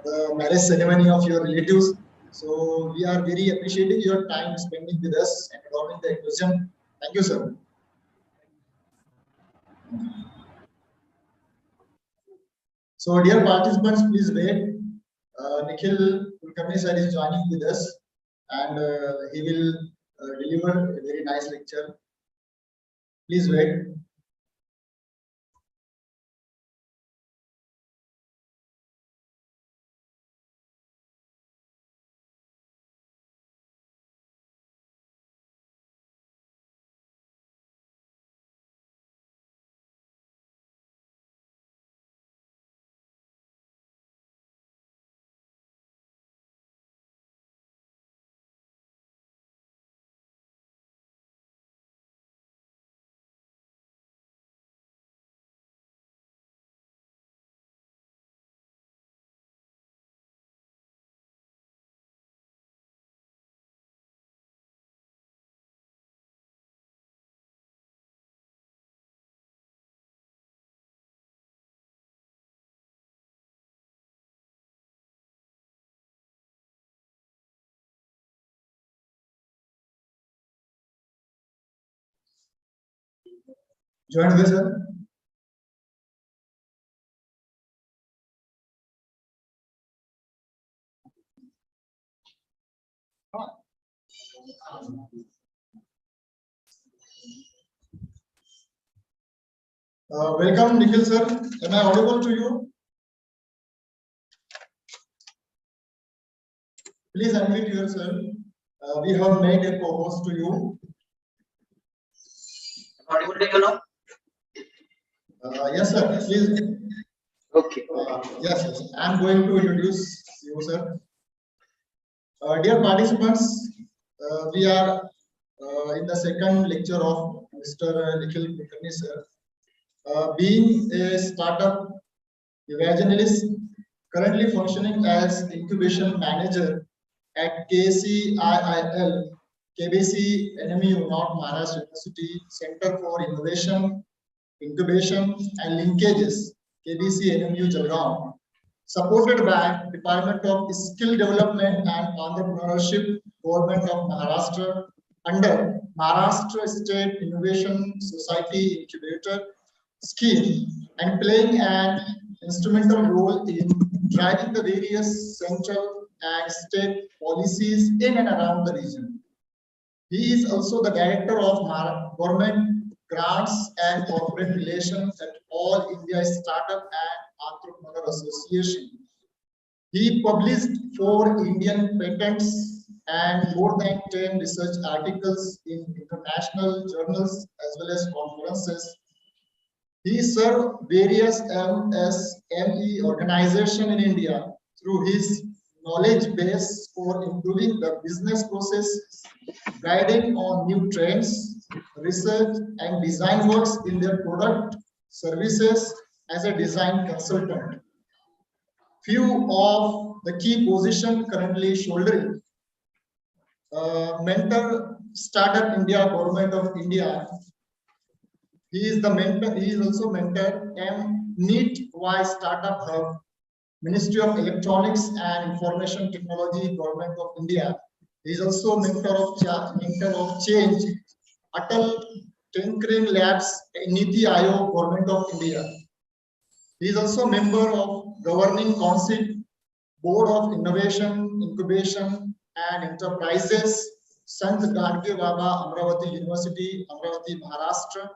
the marriage ceremony of your relatives, so we are very appreciating your time spending with us and allowing the question. Thank you, sir. So dear participants, please wait. Nikhil Kulkarni sir is joining with us, and he will deliver a very nice lecture. Please wait. Join with us, sir. Welcome, Nikhil sir. Am I audible to you? Please unmute yourself. We have made a co-host to you. Audible to you now? Yes, sir. Please. Okay. Yes. I am going to introduce you, sir. Dear participants, we are in the second lecture of Mr. Nikhil Kulkarni sir. Being a startup evangelist, currently functioning as incubation manager at KBC NMU, North Maharashtra University Center for Innovation, Incubation and Linkages, KBC NMU Jalgaon, supported by Department of Skill Development and Entrepreneurship, Government of Maharashtra, under Maharashtra State Innovation Society Incubator Scheme, and playing an instrumental role in driving the various central and state policies in and around the region. He is also the director of government grants and corporate relations at All India Startup and Entrepreneur Association. He published 4 Indian patents and more than 10 research articles in international journals as well as conferences. He served various MSME organizations in India through his knowledge base for improving the business process, guiding on new trends, research and design works in their product, services as a design consultant. Few of the key positions currently shouldering. Mentor Startup India, Government of India. He is the mentor. He is also mentor NEET Y Startup Hub, Ministry of Electronics and Information Technology, Government of India. He is also mentor of Change, Atal Tinkering Labs, Niti Aayog, Government of India. He is also member of Governing Council, Board of Innovation, Incubation and Enterprises, Sant Gadge Baba, Amravati University, Amravati, Maharashtra.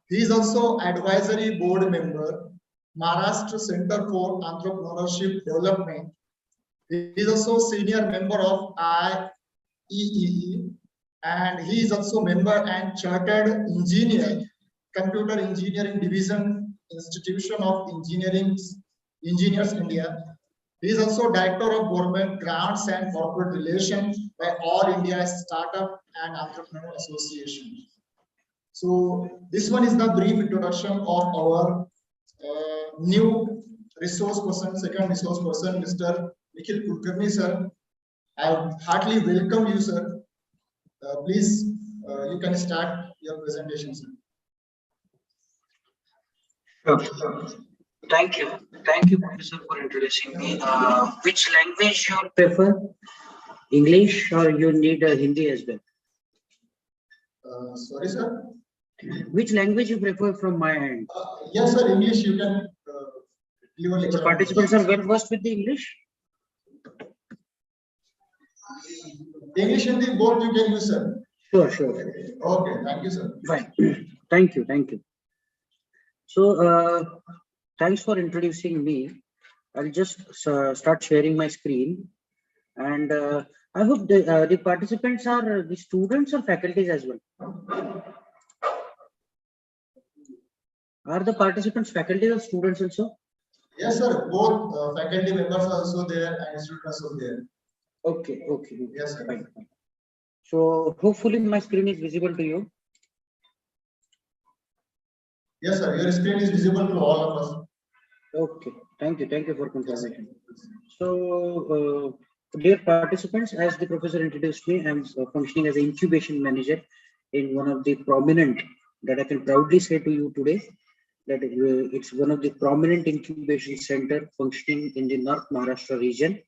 He is also advisory board member, Maharashtra Center for Entrepreneurship Development. He is also senior member of IEEE, and he is also member and chartered engineer, Computer Engineering Division, Institution of Engineers India. He is also director of government grants and corporate relations by All India Startup and Entrepreneur Association. So this one is the brief introduction of our new resource person, second resource person, Mr. Nikhil Kulkarni sir. I heartily welcome you, sir. Please, you can start your presentation, sir. Sure. Thank you, Professor, for introducing me. Which language you prefer? English or you need Hindi as well? Sorry, sir. Which language you prefer from my end? Yes, sir. English you can Clever The lecture. participants are well versed with the English? English and the both you can use, sir. Sure, sure, sure. Okay, thank you, sir. Fine. Thank you, thank you. So, thanks for introducing me. I'll just start sharing my screen, and I hope the participants are the students or faculties as well. Are the participants faculties or students also? Yes, sir. Both faculty members are also there and students also there. Okay, okay. Yes, sir. Fine, fine. So hopefully my screen is visible to you. Yes, sir. Your screen is visible to all of us. Okay, thank you for confirmation. So, dear participants, as the professor introduced me, I'm functioning as an incubation manager in one of the prominent, that I can proudly say to you today, that it's one of the prominent incubation center functioning in the North Maharashtra region,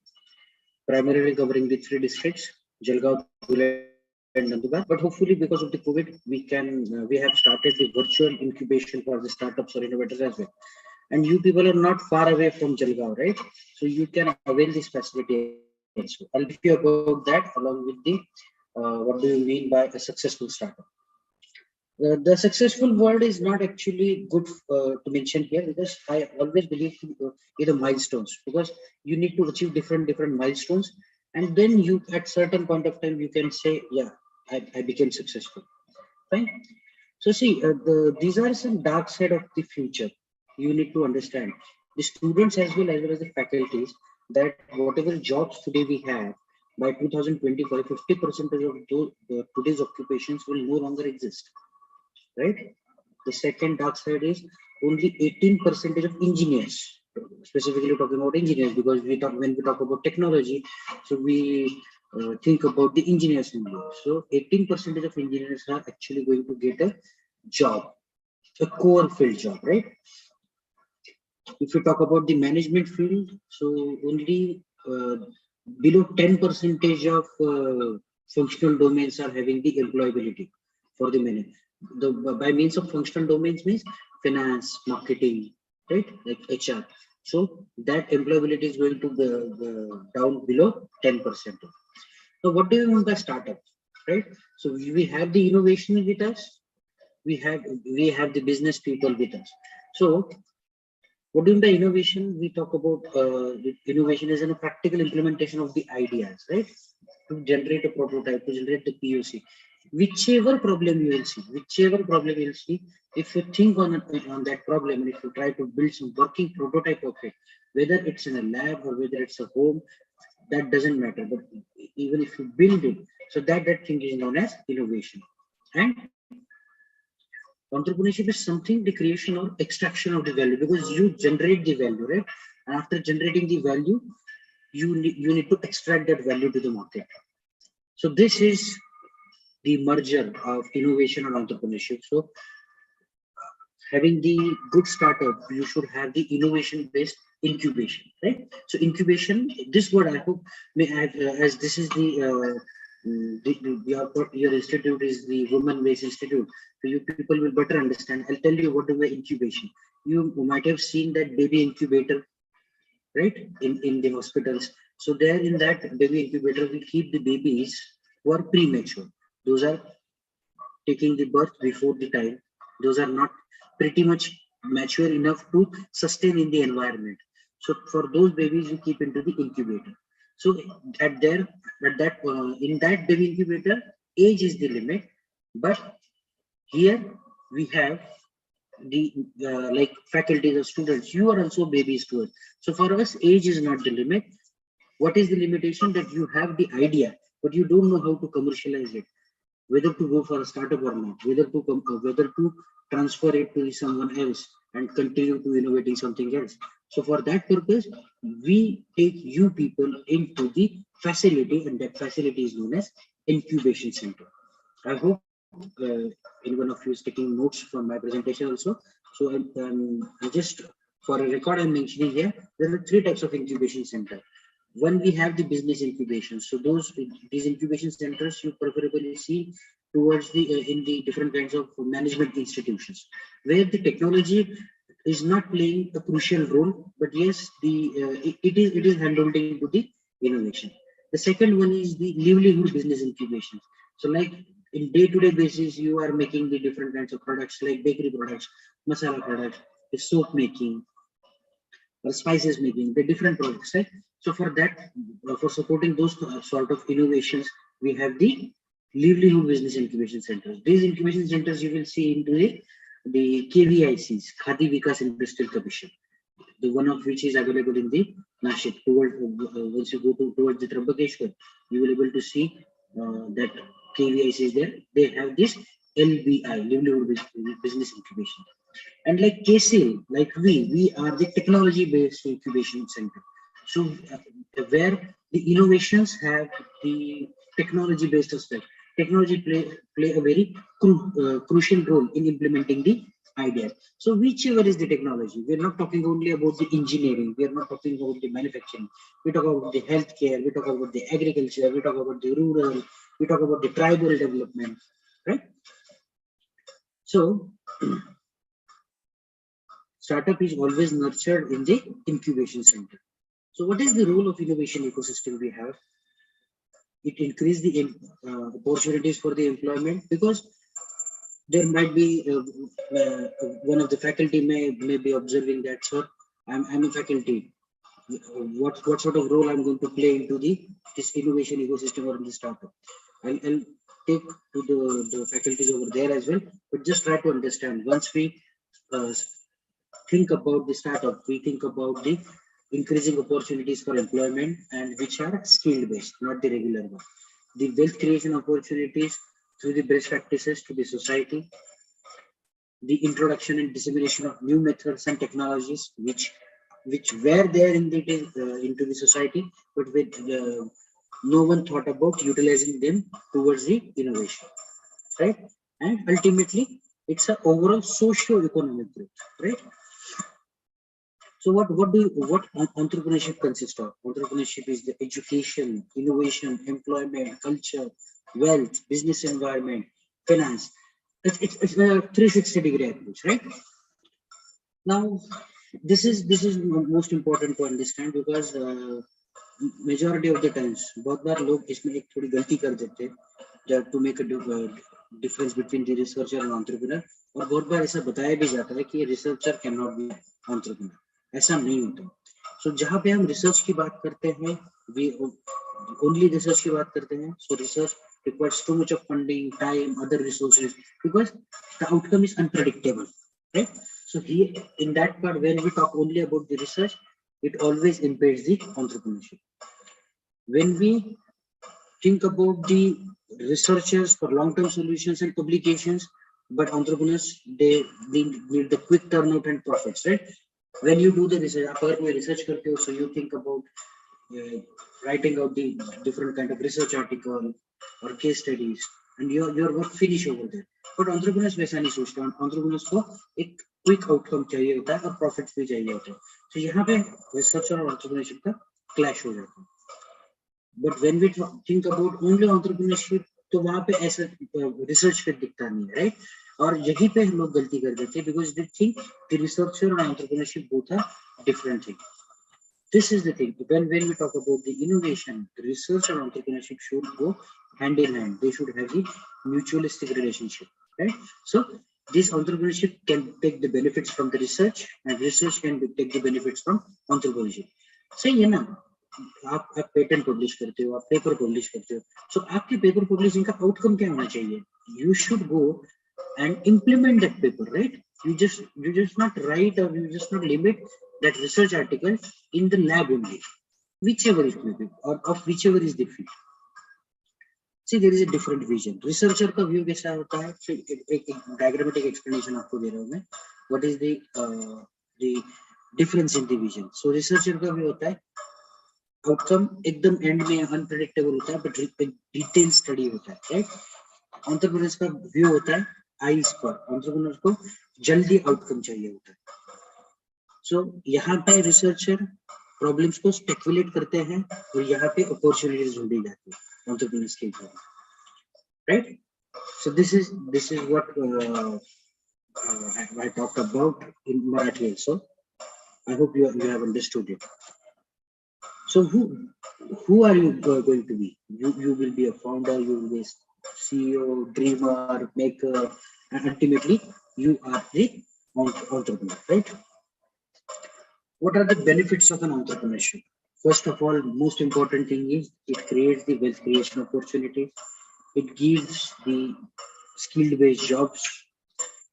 primarily covering the 3 districts, Jalgaon, Dhule, and Nandurbar. But hopefully, because of the COVID, we have started the virtual incubation for the startups or innovators as well. And you people are not far away from Jalgaon, right? So you can avail this facility also. I'll brief you about that along with the what do you mean by a successful startup. The successful word is not actually good to mention here, because I always believe in the milestones, because you need to achieve different milestones, and then you at certain point of time you can say, yeah, I became successful. Fine. So see, these are some dark side of the future. You need to understand the students as well as the faculties, that whatever jobs today we have, by 2025, 50% of those, today's occupations will no longer exist, right? The second dark side is only 18% of engineers, specifically talking about engineers, because when we talk about technology, so we think about the engineers only. So 18% of engineers are actually going to get a job, a core field job, right? If you talk about the management field, so only below 10% of functional domains are having the employability for the manager. By means of functional domains means finance, marketing, right? Like HR. So that employability is going to be down below 10%. So what do you mean by startup, right? So we have the innovation with us. We have the business people with us. So what do you mean by innovation? We talk about innovation as a practical implementation of the ideas, right? To generate a prototype, to generate the POC. Whichever problem you will see, if you think on that problem, and if you try to build some working prototype of it, whether it's in a lab or whether it's a home, that doesn't matter. But even if you build it, so that thing is known as innovation. And entrepreneurship is something, the creation or extraction of the value, because you generate the value, right? And after generating the value, you need to extract that value to the market. So this is the merger of innovation and entrepreneurship. So having the good startup, you should have the innovation based incubation, right? So incubation, this word I hope may have, as this is your institute is the women based institute, so you people will better understand. I'll tell you what is the incubation. You might have seen that baby incubator, right, in the hospitals. So there in that baby incubator, we keep the babies who are premature. Those are taking the birth before the time. Those are not pretty much mature enough to sustain in the environment. So for those babies, you keep into the incubator. So in that baby incubator, age is the limit, but here we have the like faculties or students. You are also babies to us. So for us, age is not the limit. What is the limitation? That you have the idea, but you don't know how to commercialize it, whether to go for a startup or not, whether to transfer it to someone else and continue to innovating something else. So for that purpose, we take you people into the facility, and that facility is known as incubation center. I hope anyone of you is taking notes from my presentation also. So I'm just for a record, I'm mentioning here, there are 3 types of incubation center. When we have the business incubation, so these incubation centers you preferably see towards the in the different kinds of management institutions, where the technology is not playing a crucial role, but yes, it is handholding to the innovation. The second one is the livelihood business incubation. So like in day-to-day basis, you are making the different kinds of products like bakery products, masala products, the soap making, or spices making, the different products, right? So for that, for supporting those sort of innovations, we have the livelihood business incubation centers. These incubation centers you will see into the KVICs, Khadi Vikas Industrial Commission, the one of which is available in the Nashik. Once you go towards the Trambakeshwar, you will be able to see that KVIC is there. They have this LBI, livelihood business incubation. And like KCL, like we are the technology-based incubation center. So where the innovations have the technology-based aspect. Technology play a very crucial role in implementing the ideas. So whichever is the technology, we're not talking only about the engineering, we're not talking about the manufacturing, we talk about the healthcare, we talk about the agriculture, we talk about the rural, we talk about the tribal development, right? So startup is always nurtured in the incubation center. So what is the role of innovation ecosystem we have? It increases the opportunities for the employment, because there might be one of the faculty may be observing that, sir, I'm a faculty. What sort of role I'm going to play into this innovation ecosystem or in the startup? I'll take to the faculties over there as well, but just try to understand. Once we think about the startup, we think about the increasing opportunities for employment, and which are skill based, not the regular one. The wealth creation opportunities through the best practices to the society, the introduction and dissemination of new methods and technologies which were there in the into the society, but with no one thought about utilizing them towards the innovation, right? And ultimately, it's an overall socio-economic growth, right? So what entrepreneurship consists of? Entrepreneurship is the education, innovation, employment, culture, wealth, business environment, finance. It's a 360-degree approach, right? Now, this is most important to understand, because majority of the times बहुत बार लोग इसमें एक थोड़ी गलती कर देते हैं to make a difference between the researcher and entrepreneur, और बहुत बार ऐसा बताया भी जाता है कि researcher cannot be entrepreneur. ऐसा नहीं होता. So जहाँ पे हम रिसर्च की बात करते हैं, we only रिसर्च की बात करते हैं, so research requires too much of funding, time, other resources, because the outcome is unpredictable, right? So here in that part, when we talk only about the research, it always impedes the entrepreneurship. When we think about the researchers for long-term solutions and publications, but entrepreneurs, they need the quick turnout and profits, right? When you do the research, आप अगर कोई research करते हो, so you think about writing out the different kind of research article or case studies, and your work finish over there. But entrepreneurs वैसा नहीं सोचते. Entrepreneurs को एक quick outcome चाहिए होता है और profits भी चाहिए होते हैं. So यहाँ पे research और entrepreneurship का clash हो जाता है. But when we think about only entrepreneurship, तो वहाँ पे ऐसा research पे दिखता नहीं है, right? और यहीं पे हम लोग गलती कर देते हैं, because they think the researcher and entrepreneurship both are different things. This is the thing. When we talk about the innovation, the research and entrepreneurship should go hand in hand. They should have the mutualistic relationship, right? So this entrepreneurship can take the benefits from the research, and research can take the benefits from entrepreneurship. सही है ना? आप patent publish करते हो, आप paper publish करते हो, so आपके पेपर पब्लिशिंग का आउटकम क्या होना चाहिए? You should go and implement that paper, right? You just not write, or you just not limit that research article in the lab only, whichever it may be, or of whichever is the field. See, there is a different vision. Researcher का view कैसा होता है? So एक diagrammatic explanation आपको दे रहा हूँ मैं. What is the difference in the vision? So researcher का view होता है outcome एकदम end में unpredictable होता है, but detailed study होता है, right? Entrepreneurs का view होता है eyes पर. Entrepreneurs को जल्दी outcome चाहिए होता है. So यहाँ पे researcher problems को speculate करते हैं, और यहाँ पे opportunities ढूंढी जाती है entrepreneurs के लिए, right? So this is what I talked about in Marathi also. I hope you have understood it. So who are you going to be? You will be a founder, you will be a CEO, dreamer, maker, and ultimately you are the entrepreneur, right? What are the benefits of an entrepreneurship? First of all, most important thing is it creates the wealth creation opportunities. It gives the skilled-based jobs.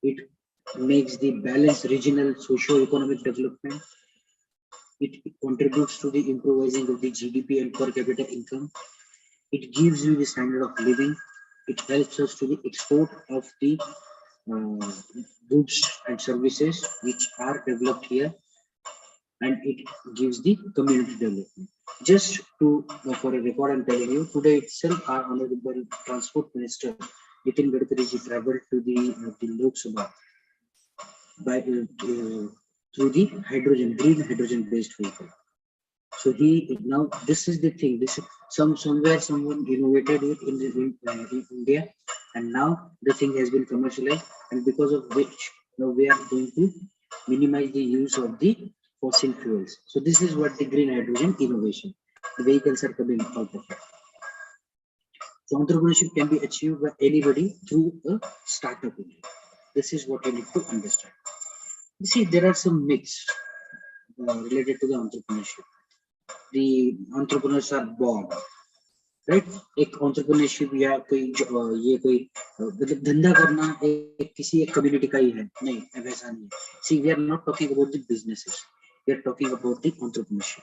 It makes the balanced regional socio-economic development. It contributes to the improvising of the GDP and per capita income. It gives you the standard of living. It helps us to the export of the uh, goods and services which are developed here, and it gives the community development. Just to for a record, I'm telling you, today itself, our Honorable Transport Minister Nitin Gadkari ji traveled to the Lok Sabha by through the green hydrogen based vehicle. So now this is the thing. This is somewhere someone innovated it in India, and now the thing has been commercialized, and because of which now we are going to minimize the use of the fossil fuels. So this is what the green hydrogen innovation. The vehicles are coming out of it. So entrepreneurship can be achieved by anybody through a startup. This is what you need to understand. You see, there are some myths related to the entrepreneurship. The entrepreneurs are born, right? एक entrepreneurship या ये कोई मतलब धंधा करना एक किसी एक कम्युनिटी का ही है, नहीं वैसा नहीं है. See, we are not talking about the businesses, we are talking about the entrepreneurship.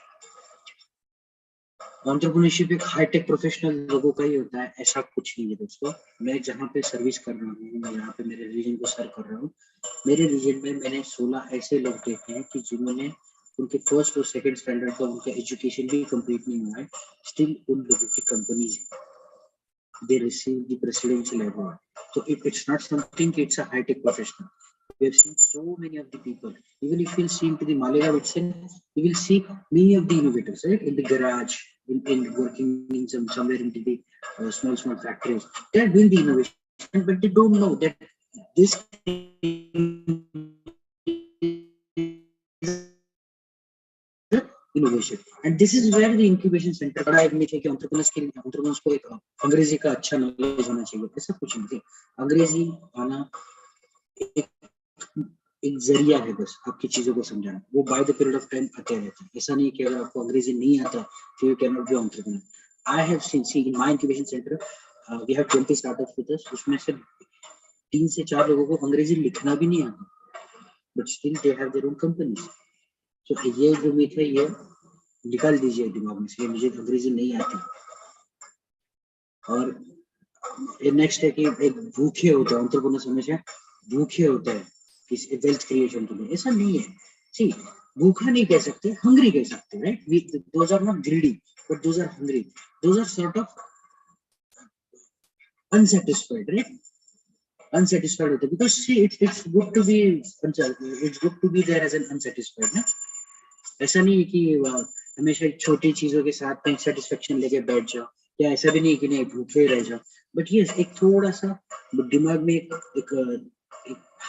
Entrepreneurship एक हाईटेक प्रोफेशनल लोगों का ही होता है, ऐसा कुछ नहीं है दोस्तों. मैं जहाँ पे सर्विस कर रहा हूँ, मैं यहाँ पे मेरे रीजन को सर्व कर रहा हूँ. मेरे रीजन में मैंने 16 ऐसे लोग देखे हैं कि जिन्होंने उनके फर्स्ट और सेकंड स्टैंडर्ड का उनका एजुकेशन भी कंप्लीट नहीं हुआ है, स्टिल उन लोगों की companies they receive the presidential award. So it's not something, it's a high-tech professional. We have seen so many of the people. Even if you see into the Malegaon itself, you will see many of the innovators, right? In the garage, in working in somewhere into the small factories. They are doing the innovation, but they don't know that this innovation. And this is where the incubation center बड़ा एक नीचे कि entrepreneurs को एक अंग्रेजी का अच्छा knowledge होना चाहिए. ऐसा कुछ नहीं. अंग्रेजी आना एक जरिया है बस आपकी चीजों को समझाना. वो by the period of time आते रहते हैं. ऐसा नहीं कि अगर आपको अंग्रेजी नहीं आता तो you can not be entrepreneur. I have seen in my incubation centre we have 20 startups with us. उसमें से 3 से 4 लोगों को अंग्रेजी लिखना भी नहीं आता, but still they have their own companies. तो ये जो मिथ है ये निकाल दीजिए दिमाग में से, मुझे अंग्रेजी नहीं आती. और नेक्स्ट है कि एक भूखे होता है एंटरप्रेन्योर, हमेशा भूखे होता है किस वेल्थ क्रिएशन के लिए. ऐसा नहीं है. सी, भूखा नहीं कह सकते, हंग्री कह सकते, right? Those are not greedy but those are hungry. Those are sort of unsatisfied, right? Unsatisfied होते, because see it's good to be there as an unsatisfied ना. ऐसा नहीं है कि हमेशा छोटी चीजों के साथ कहीं सेटिस्फेक्शन लेके बैठ जाओ, या ऐसा भी नहीं कि नहीं भूखे रह जाओ. बट ये एक थोड़ा सा दिमाग में एक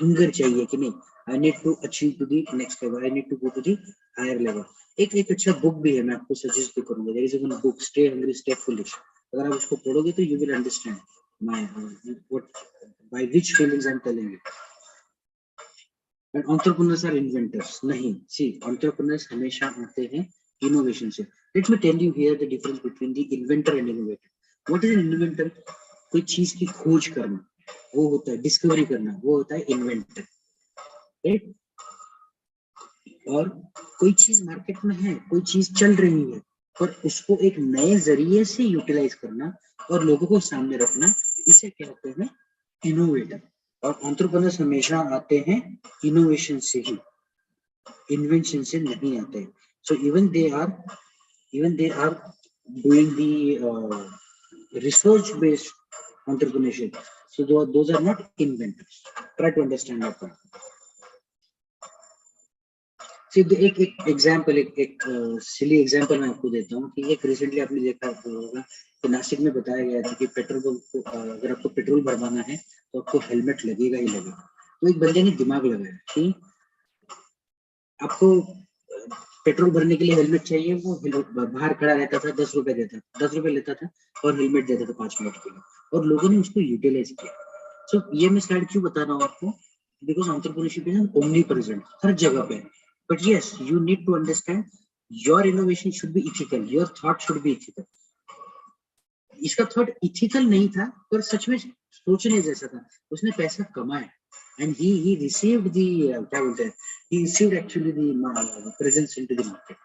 हंगर चाहिए कि नहीं, I need to achieve to the next level, I need to go to the higher level. एक अच्छा बुक भी है, मैं आपको सजेस्ट भी करूंगा. There is one book, stay hungry stay foolish. अगर आप उसको पढ़ोगे तो you will understand my what by which feelings I'm telling you. And entrepreneurs are inventors. नहीं, see, entrepreneurs हमेशा आते हैं innovation से. Let me tell you here the difference between the inventor and innovator. What is an inventor? कोई चीज की खोज करना, वो होता है डिस्कवरी करना, वो होता है इन्वेंटर, राइट? और कोई चीज मार्केट में है, कोई चीज चल रही है, पर उसको एक नए जरिए से यूटिलाइज करना और लोगों को सामने रखना, इसे कहते हैं इनोवेटर. और एंटरप्रेन्योर्स हमेशा आते हैं इनोवेशन से ही, इन्वेंशन से नहीं आते. So even they are doing the research based entrepreneurship. So those are not inventors. Try to understand that point. एक एग्जांपल, एक सिली एग्जांपल मैं आपको देता हूँ कि एक रिसेंटली आपने देखा होगा कि नासिक में बताया गया था कि पेट्रोल पंप को अगर आपको पेट्रोल भरवाना है तो आपको हेलमेट लगेगा ही लगेगा. तो एक बंदे ने दिमाग लगाया कि आपको पेट्रोल भरने के लिए हेलमेट चाहिए, वो बाहर खड़ा रहता था, 10 रुपए लेता था और हेलमेट देता था 5 मिनट के लिए, और लोगों ने उसको यूटिलाइज किया। सो ये मैं स्लाइड क्यों बता रहा हूँ आपको, because entrepreneurship is omnipresent, हर जगह पे। But yes, you need to understand your innovation should be ethical, your thought should be ethical. इसका थॉट इथिकल नहीं था, पर सच में सोचने जैसा था। उसने पैसा कमाया and he received the क्या बोलते हैं, he received actually the presence into the market.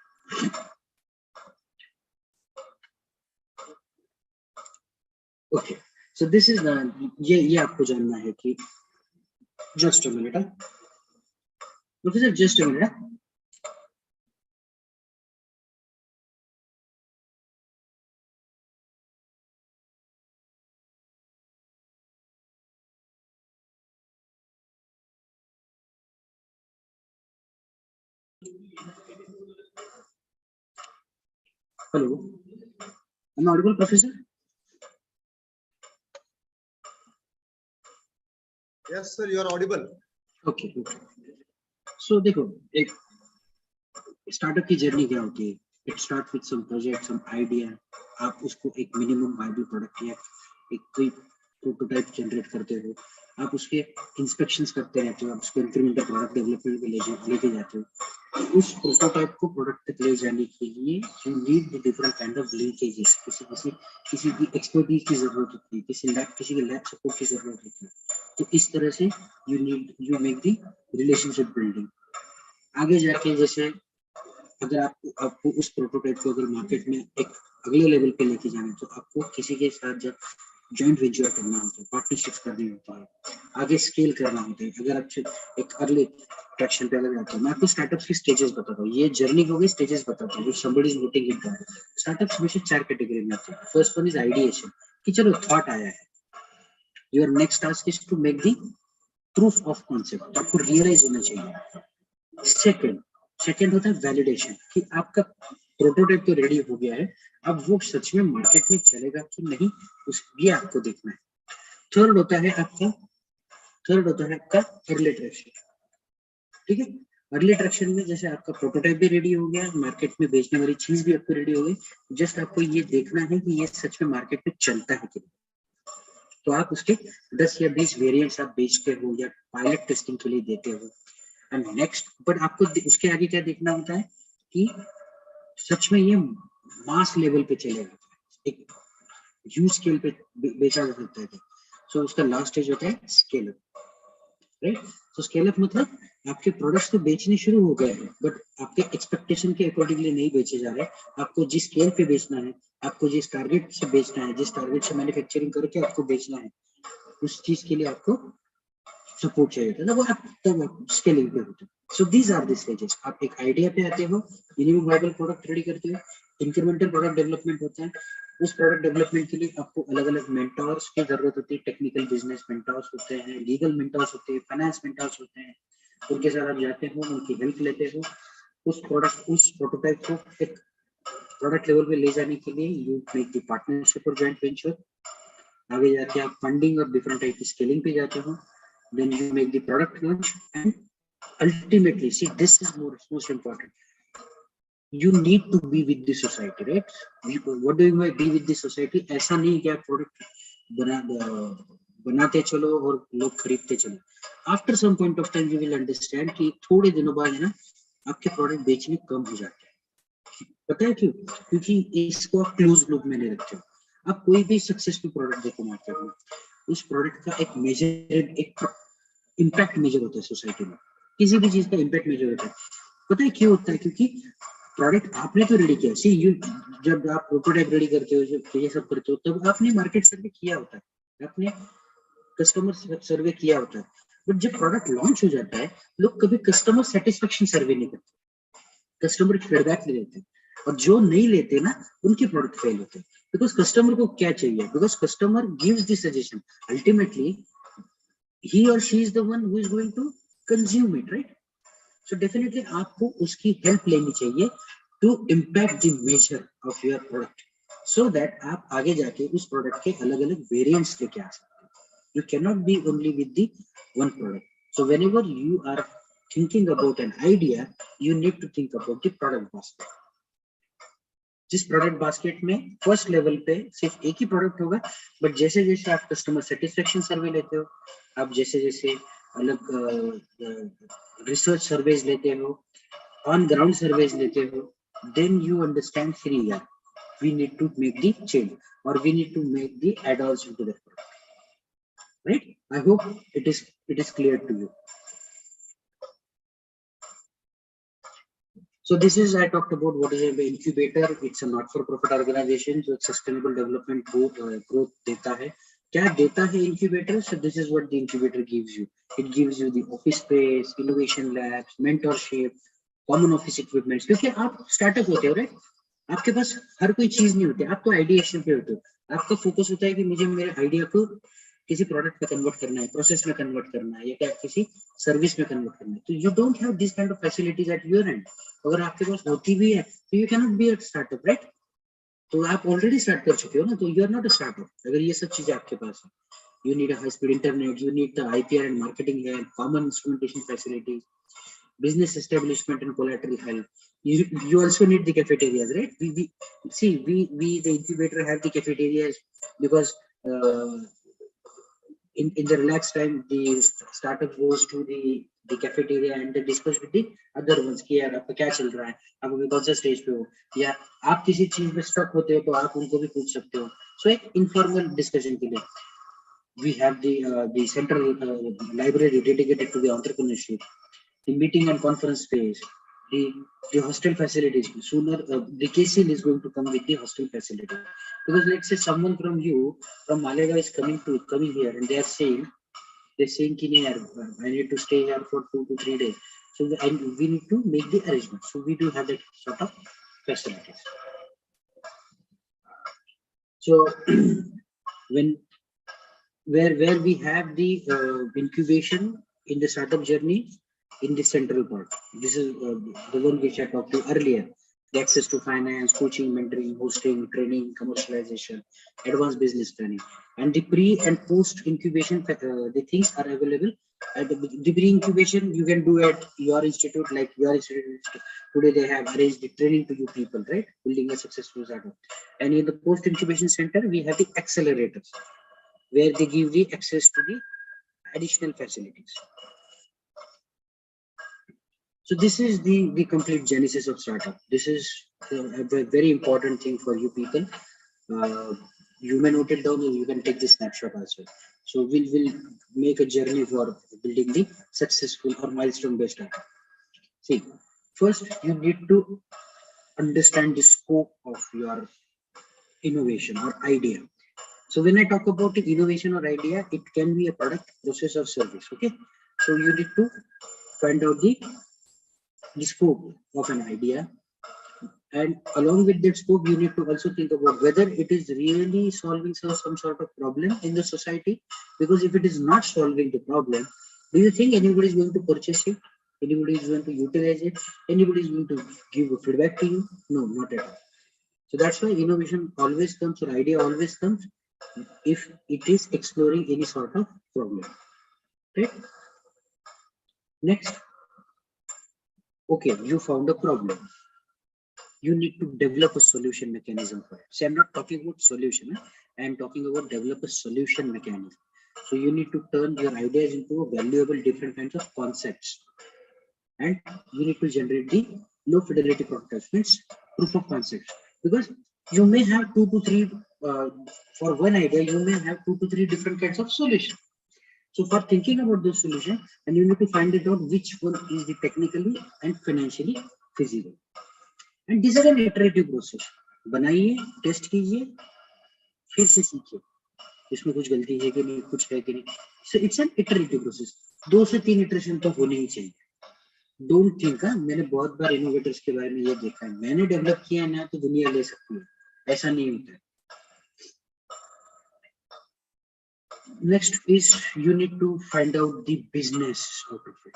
Okay, so this is the ये आपको जानना है कि just a minute, Professor, just a minute. Hello, am I audible, Professor? Yes, sir, you are audible. Okay, okay. So देखो, एक startup की journey क्या होती है? It start with some project, some idea. आप उसको एक मिनिमम वायबल प्रोडक्ट या एक कोई प्रोटोटाइप जनरेट करते हो, आप उसके इंस्पेक्शंस करते रहते हो, आप उसको इंक्रीमेंटल प्रोडक्ट डेवलपमेंट में लेके जाते हो। उस प्रोटोटाइप को प्रोडक्ट तक ले जाने के लिए you need the different kind of linkages. किसी की एक्सपर्टीज की जरूरत होती है, किसी के लैब सपोर्ट की जरूरत होती है। तो इस तरह से you make the relationship building. आगे जाके जैसे अगर आपको उस प्रोटोटाइप को अगर मार्केट में एक अगले लेवल पे लेके जाना है, तो आपको किसी के साथ जब जॉइंट वेंचर करना होता है, पार्टनरशिप करनी होती है, आगे स्केल करना होता है। अगर आप एक अर्ली ट्रैक्शन पे अगर जाते हैं, मैं आपको स्टार्टअप्स की स्टेजेस बताता हूँ, ये जर्नी हो गई, स्टेजेस बताता हूँ। Somebody is voting it down. Startups हमेशा 4 कैटेगरी में आते हैं। फर्स्ट वन इज आइडिएशन, कि चलो थॉट आया है, your next task is to make the proof of concept, आपको रियलाइज होना चाहिए। सेकेंड होता है वैलिडेशन, कि आपका प्रोटोटाइप तो रेडी हो गया है, अब वो सच में मार्केट में चलेगा कि नहीं, ये आपको देखना है। थर्ड होता है आपका अर्ली ट्रैक्शन। ठीक है, अर्ली ट्रैक्शन में जैसे आपका प्रोटोटाइप भी रेडी हो गया, मार्केट में बेचने वाली चीज भी आपको रेडी हो गई, जस्ट आपको ये देखना है कि ये सच में मार्केट में चलता है कि नहीं। तो आप उसके 10 या 20 वेरिएंट्स आप बेचते हो या पायलट टेस्टिंग के लिए देते हो। एंड नेक्स्ट, बट आपको उसके आगे क्या देखना होता है कि सच में ये मास लेवल पे चलेगा, एक ह्यूज स्केल पे बेचा जा सकता है। सो उसका लास्ट स्टेज होता है स्केल अप, राइट। सो स्केल अप मतलब आपके प्रोडक्ट्स तो बेचने शुरू हो गए हैं, बट आपके एक्सपेक्टेशन के अकॉर्डिंगली नहीं बेचे जा रहे। आपको जिस स्केल पे बेचना है, आपको जिस टारगेट से बेचना है, जिस टारगेट से मैन्युफैक्चरिंग करके आपको बेचना है, उस चीज के लिए आपको सपोर्ट चाहिए था ना, वो आप तब स्केलिंग पे होते हैं। So these are the stages. आप एक आइडिया पे आते हो, मिनिमम वायबल प्रोडक्ट रेडी करते हो, इंक्रीमेंटल प्रोडक्ट डेवलपमेंट होता है। उस प्रोडक्ट डेवलपमेंट के लिए आपको अलग अलग मेंटोर्स की जरूरत होती है। टेक्निकल बिजनेस मेंटोर्स होते हैं, लीगल मेंटोर्स होते हैं, फाइनेंस मेंटोर्स होते हैं। उनके साथ आप जाते हो, उनकी हेल्प लेते हो, उस प्रोटोटाइप को एक प्रोडक्ट लेवल पे ले जाने के लिए यू मेक द पार्टनरशिप और जॉइंट वेंचर। आगे जाके आप फंडिंग और डिफरेंट टाइप की स्केलिंग पे जाते हो, then you make the product launch, and ultimately, see, this is most important, you need to be with the society, right? What do you mean by be with the society? ऐसा नहीं कि आप product बनाते चलो और लोग खरीदते चलो। After some point of time you will understand कि थोड़े दिनों बाद है ना, आपके प्रोडक्ट बेचने कम हो जाते हैं। पता है क्यों? क्योंकि इसको आप क्लोज लूप में नहीं रखते हो। आप कोई भी सक्सेसफुल प्रोडक्ट देखो मार्केट में, उस प्रोडक्ट का एक मेजर, एक इम्पैक्ट मेजर होता है सोसाइटी में। किसी भी चीज का इम्पैक्ट मेजर होता है। पता है क्यों होता है? क्योंकि प्रोडक्ट आपने तो रेडी किया। सी यू, जब आप प्रोटोटाइप रेडी करते हो, जब ये सब करते हो, तब आपने मार्केट सर्वे किया होता है, आपने कस्टमर सर्वे किया होता है। बट जब प्रोडक्ट लॉन्च हो जाता है, लोग कभी कस्टमर सेटिस्फेक्शन सर्वे नहीं करते, कस्टमर फीडबैक नहीं लेते, और जो नहीं लेते ना, उनके प्रोडक्ट फेल होते हैं। बिकॉज कस्टमर को क्या चाहिए? Because customer gives the suggestion, ultimately he or she is the one who is going to consume it, right? So definitely आपको उसकी help लेनी चाहिए to impact the measure of your product, so that आप आगे जाके उस product के अलग अलग variants लेके आ सकते हैं। You cannot be only with the one product. So whenever you are thinking about an idea, you need to think about the product basket. जिस प्रोडक्ट बास्केट में फर्स्ट लेवल पे सिर्फ एक ही प्रोडक्ट होगा, बट जैसे जैसे आप कस्टमर सेटिस्फेक्शन सर्वे लेते हो, आप जैसे जैसे अलग रिसर्च सर्वेज लेते हो, ऑन ग्राउंड सर्वेज लेते हो, देन यू अंडरस्टैंड फिर यार we need to make the change or we need to make the add-ons into the product, right? I hope it is clear to you. So this is, I talked about what is an incubator. It's a not-for-profit organization जो sustainable development growth देता है. क्या देता है incubator? So this is what the incubator gives you. It gives you the office space, innovation labs, mentorship, common office equipments. क्योंकि आप startup होते हो, right? आपके पास हर कोई चीज नहीं होती, आप तो आइडिएशन पे होते हो. आपका फोकस होता है कि मुझे मेरे आइडिया को किसी प्रोडक्ट में कन्वर्ट करना है, प्रोसेस में कन्वर्ट करना है, या क्या किसी सर्विस में कन्वर्ट करना है. तो you don't have this kind of facilities at your end. अगर आपके पास होती भी है तो you can not be a startup, right? तो आप ऑलरेडी स्टार्ट कर चुके हो ना, तो you are not a startup अगर ये सब चीजें आपके पास है. You need a high speed internet, you need the IPR and marketing है, common instrumentation facilities, business establishment and collateral help. You also need the cafeterias, right? We the incubator have the cafeterias because in the relaxed time the startup goes to the cafeteria and they discuss with the other ones कि यार आपका क्या चल रहा है, आप अभी कौन सा स्टेज पे हो, या आप किसी चीज में स्टक होते हो तो आप उनको भी पूछ सकते हो. So एक informal discussion के लिए we have the central library dedicated to the entrepreneurship, the meeting and conference space, the hostel facilities. Sooner the KCL is going to come with the hostel facility, because let's say someone from Malegaon is coming here and they're saying कि नहीं यार, I need to stay here for 2 to 3 days. So we need to make the arrangement. So we do have that sort of facilities. So where we have the incubation in the startup journey in the central part. This is the one which I talked to earlier. The access to finance, coaching, mentoring, hosting, training, commercialization, advanced business planning. And the pre and post incubation, the things are available. At the pre-incubation, you can do at your institute, like your institute. Today they have arranged the training to you people, right? Building a successful startup. And in the post-incubation center, we have the accelerators, where they give the access to the additional facilities. So this is the complete genesis of startup. This is a very important thing for you people. You may note it down and you can take this snapshot as well. So we'll make a journey for building the successful or milestone-based startup. See, first you need to understand the scope of your innovation or idea. So when I talk about the innovation or idea, it can be a product, process, or service. Okay. So you need to find out the scope of an idea, and along with that scope you need to also think about whether it is really solving some sort of problem in the society. Because if it is not solving the problem, do you think anybody is going to purchase it, anybody is going to utilize it, anybody is going to give feedback to you? No, not at all. So that's why innovation always comes, or idea always comes, if it is exploring any sort of problem, right? Next, okay, you found a problem. You need to develop a solution mechanism for it. See, I'm not talking about solution. I am talking about develop a solution mechanism. So you need to turn your ideas into a valuable different kinds of concepts. And you need to generate the low fidelity prototypes, means proof of concepts. Because you may have 2 to 3, for one idea, you may have 2 to 3 different kinds of solutions. So for thinking about the solution, and you need to find it out which one is the technically and financially feasible. And this is an iterative process. बनाइए, test कीजिए, फिर से सीखिए, इसमें कुछ गलती है कि नहीं, कुछ है कि नहीं. So it's an iterative process. 2 से 3 इटरेशन तो होने ही चाहिए. Don't think, मैंने बहुत बार इनोवेटर्स के बारे में ये देखा है, मैंने डेवलप किया ना तो दुनिया ले सकती है, ऐसा नहीं होता है. Next is you need to find out the business out of it.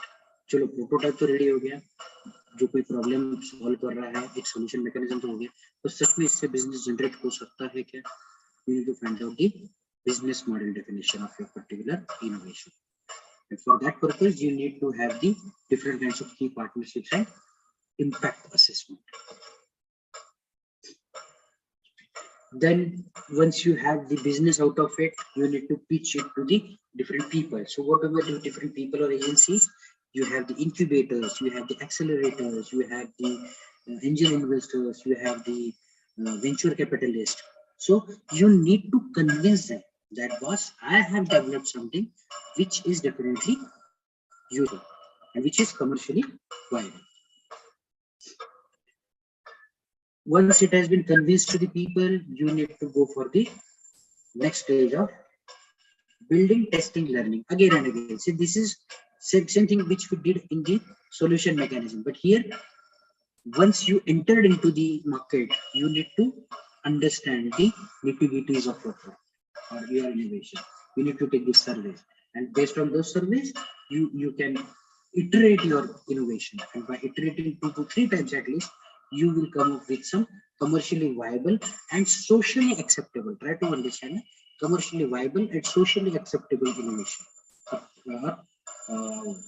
चलो प्रोटोटाइप तो रेडी हो गया, जो कोई प्रॉब्लम सॉल्व कर रहा है, एक सॉल्यूशन मैकेनिज्म तो हो गया, तो सच में इससे बिजनेस जनरेट हो सकता है क्या? You need to find out the business model definition of your particular innovation. And for that purpose, you need to have the different kinds of key partnerships and impact assessment. Then once you have the business out of it, you need to pitch it to the different people. So whatever the different people or agencies, you have the incubators, you have the accelerators, you have the angel investors, you have the venture capitalists. So you need to convince them that, boss, I have developed something which is definitely useful and which is commercially viable. Once it has been convinced to the people, you need to go for the next stage of building, testing, learning again and again. See, this is same thing which we did in the solution mechanism. But here, once you entered into the market, you need to understand the nitty-gritties of your product or your innovation. You need to take the surveys, and based on those surveys, you can iterate your innovation. And by iterating 2 to 3 times at least, you will come up with some commercially viable and socially acceptable. Try to understand commercially viable and socially acceptable innovation of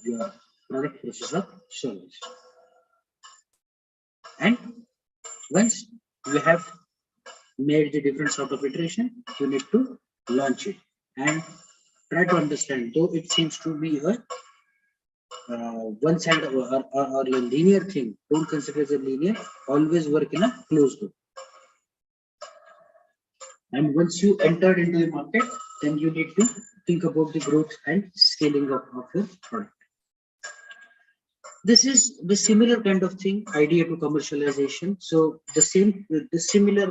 your product, process, or service. And once you have made the different sort of iteration, you need to launch it and try to understand. Though it seems to be a one side or a linear thing, don't consider it as a linear. Always work in a closed loop. And once you entered into the market, then you need to think about the growth and scaling of your product. This is the similar kind of thing, idea to commercialization. So the similar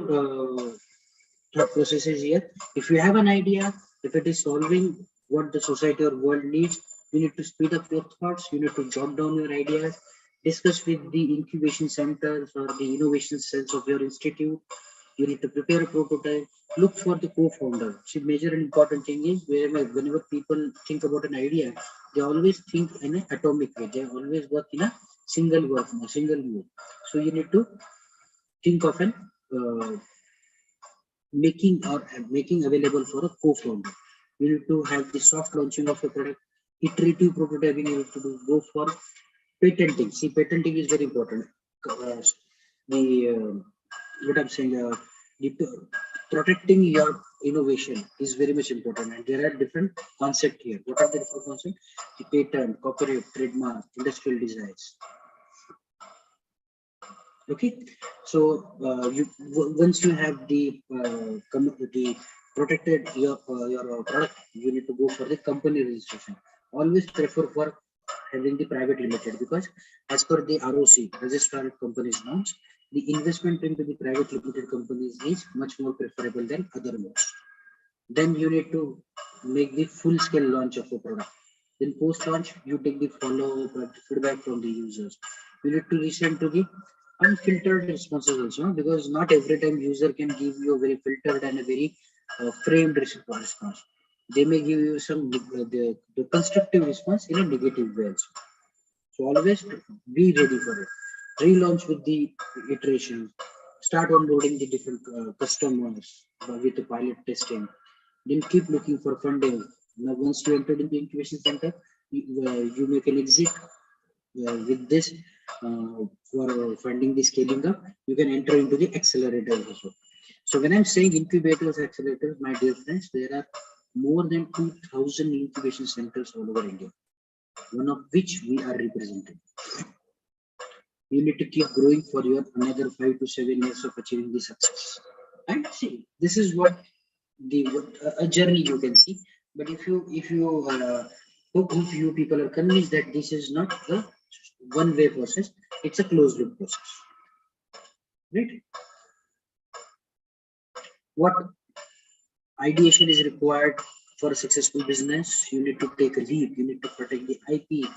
thought process is here. If you have an idea, if it is solving what the society or world needs, you need to speed up your thoughts. You need to jot down your ideas, discuss with the incubation centers or the innovation cells of your institute. You need to prepare a prototype. Look for the co-founder. See, major and important thing is whenever people think about an idea, they always think in an atomic way. They always work in a single mode. So you need to think of an making available for a co-founder. You need to have the soft launching of a product, iterative prototyping. You need to go for patenting. See, patenting is very important. What I'm saying, protecting your innovation is very much important, and there are different concepts here. What are the different concepts? The patent, copyright, trademark, industrial designs. Okay, so once you have the protected your product, you need to go for the company registration. Always prefer for having the private limited, because as per the ROC, Registrar of Companies norms, the investment into the private limited companies is much more preferable than other modes. Then you need to make the full scale launch of a product. Then post launch, you take the follow feedback from the users. You need to listen to the unfiltered responses also, because not every time user can give you a very filtered and a very framed response. They may give you some the constructive response in a negative way also. So always be ready for it. Relaunch with the iteration. Start onboarding the different customers with the pilot testing. Then keep looking for funding. Now, once you entered in the incubation center, you make an exit with this for funding the scaling up. You can enter into the accelerators also. So when I'm saying incubators, accelerators, my dear friends, there are more than 2,000 incubation centers all over India, one of which we are representing. You need to keep growing for your another 5 to 7 years of achieving the success. And see, this is what a journey you can see. But if you people are convinced that this is not a one-way process, it's a closed-loop process, right? What ideation is required for a successful business? You need to take a leap. You need to protect the IP.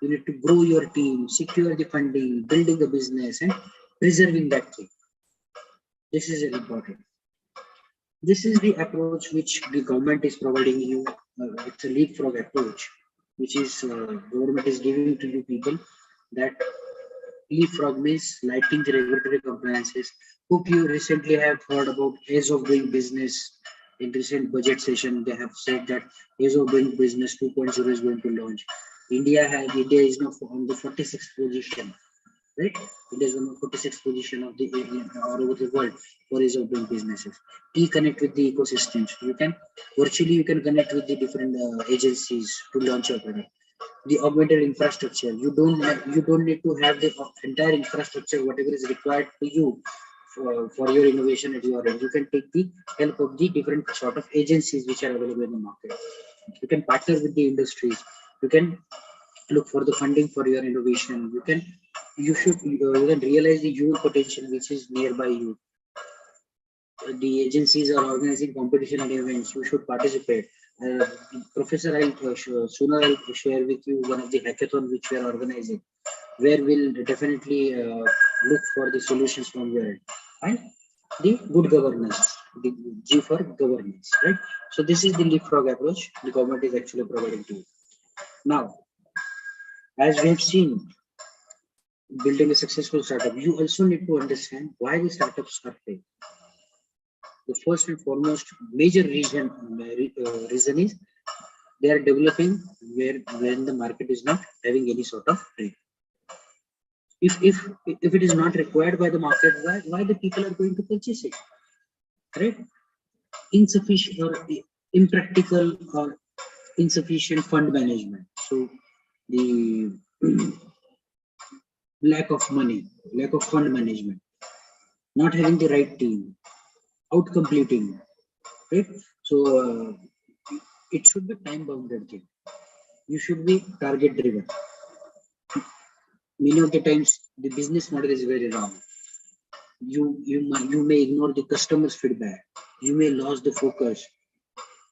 You need to grow your team, secure the funding, building a business, and preserving that thing. This is important. This is the approach which the government is providing you. It's a leapfrog approach, which is government is giving to you people. That leapfrog means lighting the regulatory compliances. Hope you recently have heard about ease of doing business In recent budget session, they have said that ease of doing business 2.0 is going to launch. India is now on the 46th position, right? India is on the 46th position of the all over the world for ease of doing businesses. Connect with the ecosystems. You can connect with the different agencies to launch your product. The augmented infrastructure. You don't need to have the entire infrastructure, whatever is required to you for your innovation at your end. You can take the help of the different sort of agencies which are available in the market. You can partner with the industries. You can look for the funding for your innovation. You can realize the human potential which is nearby you. The agencies are organizing competition and events. You should participate. Professor, I'll share with you one of the hackathon which we are organizing, where we'll definitely look for the solutions from your end. And the good governance, the G for governance, right? So this is the leapfrog approach the government is actually providing to you. Now, as we have seen, building a successful startup, you also need to understand why the startups are failed. The first and foremost major reason is they are developing when the market is not having any sort of trade. If it is not required by the market, why the people are going to purchase it, right? Insufficient or impractical or insufficient fund management. So the lack of money, lack of fund management, not having the right team, out completing, right? So it should be time bounded thing. You should be target driven. Many of the times the business model is very wrong. You may ignore the customer's feedback. You may lose the focus.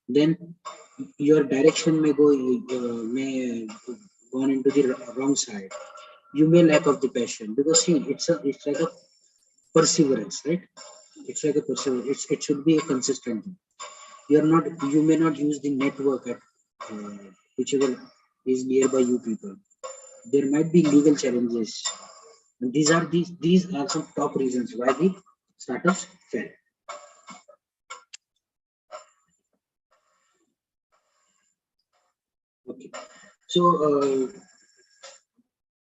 Then your direction may gone into the wrong side. You may lack of the passion, because see, it's like a perseverance, right? It's like a perseverance. It should be a consistent thing. You may not use the network at whichever is nearby you people. There might be legal challenges. And these are some top reasons why the startups fail. Okay. So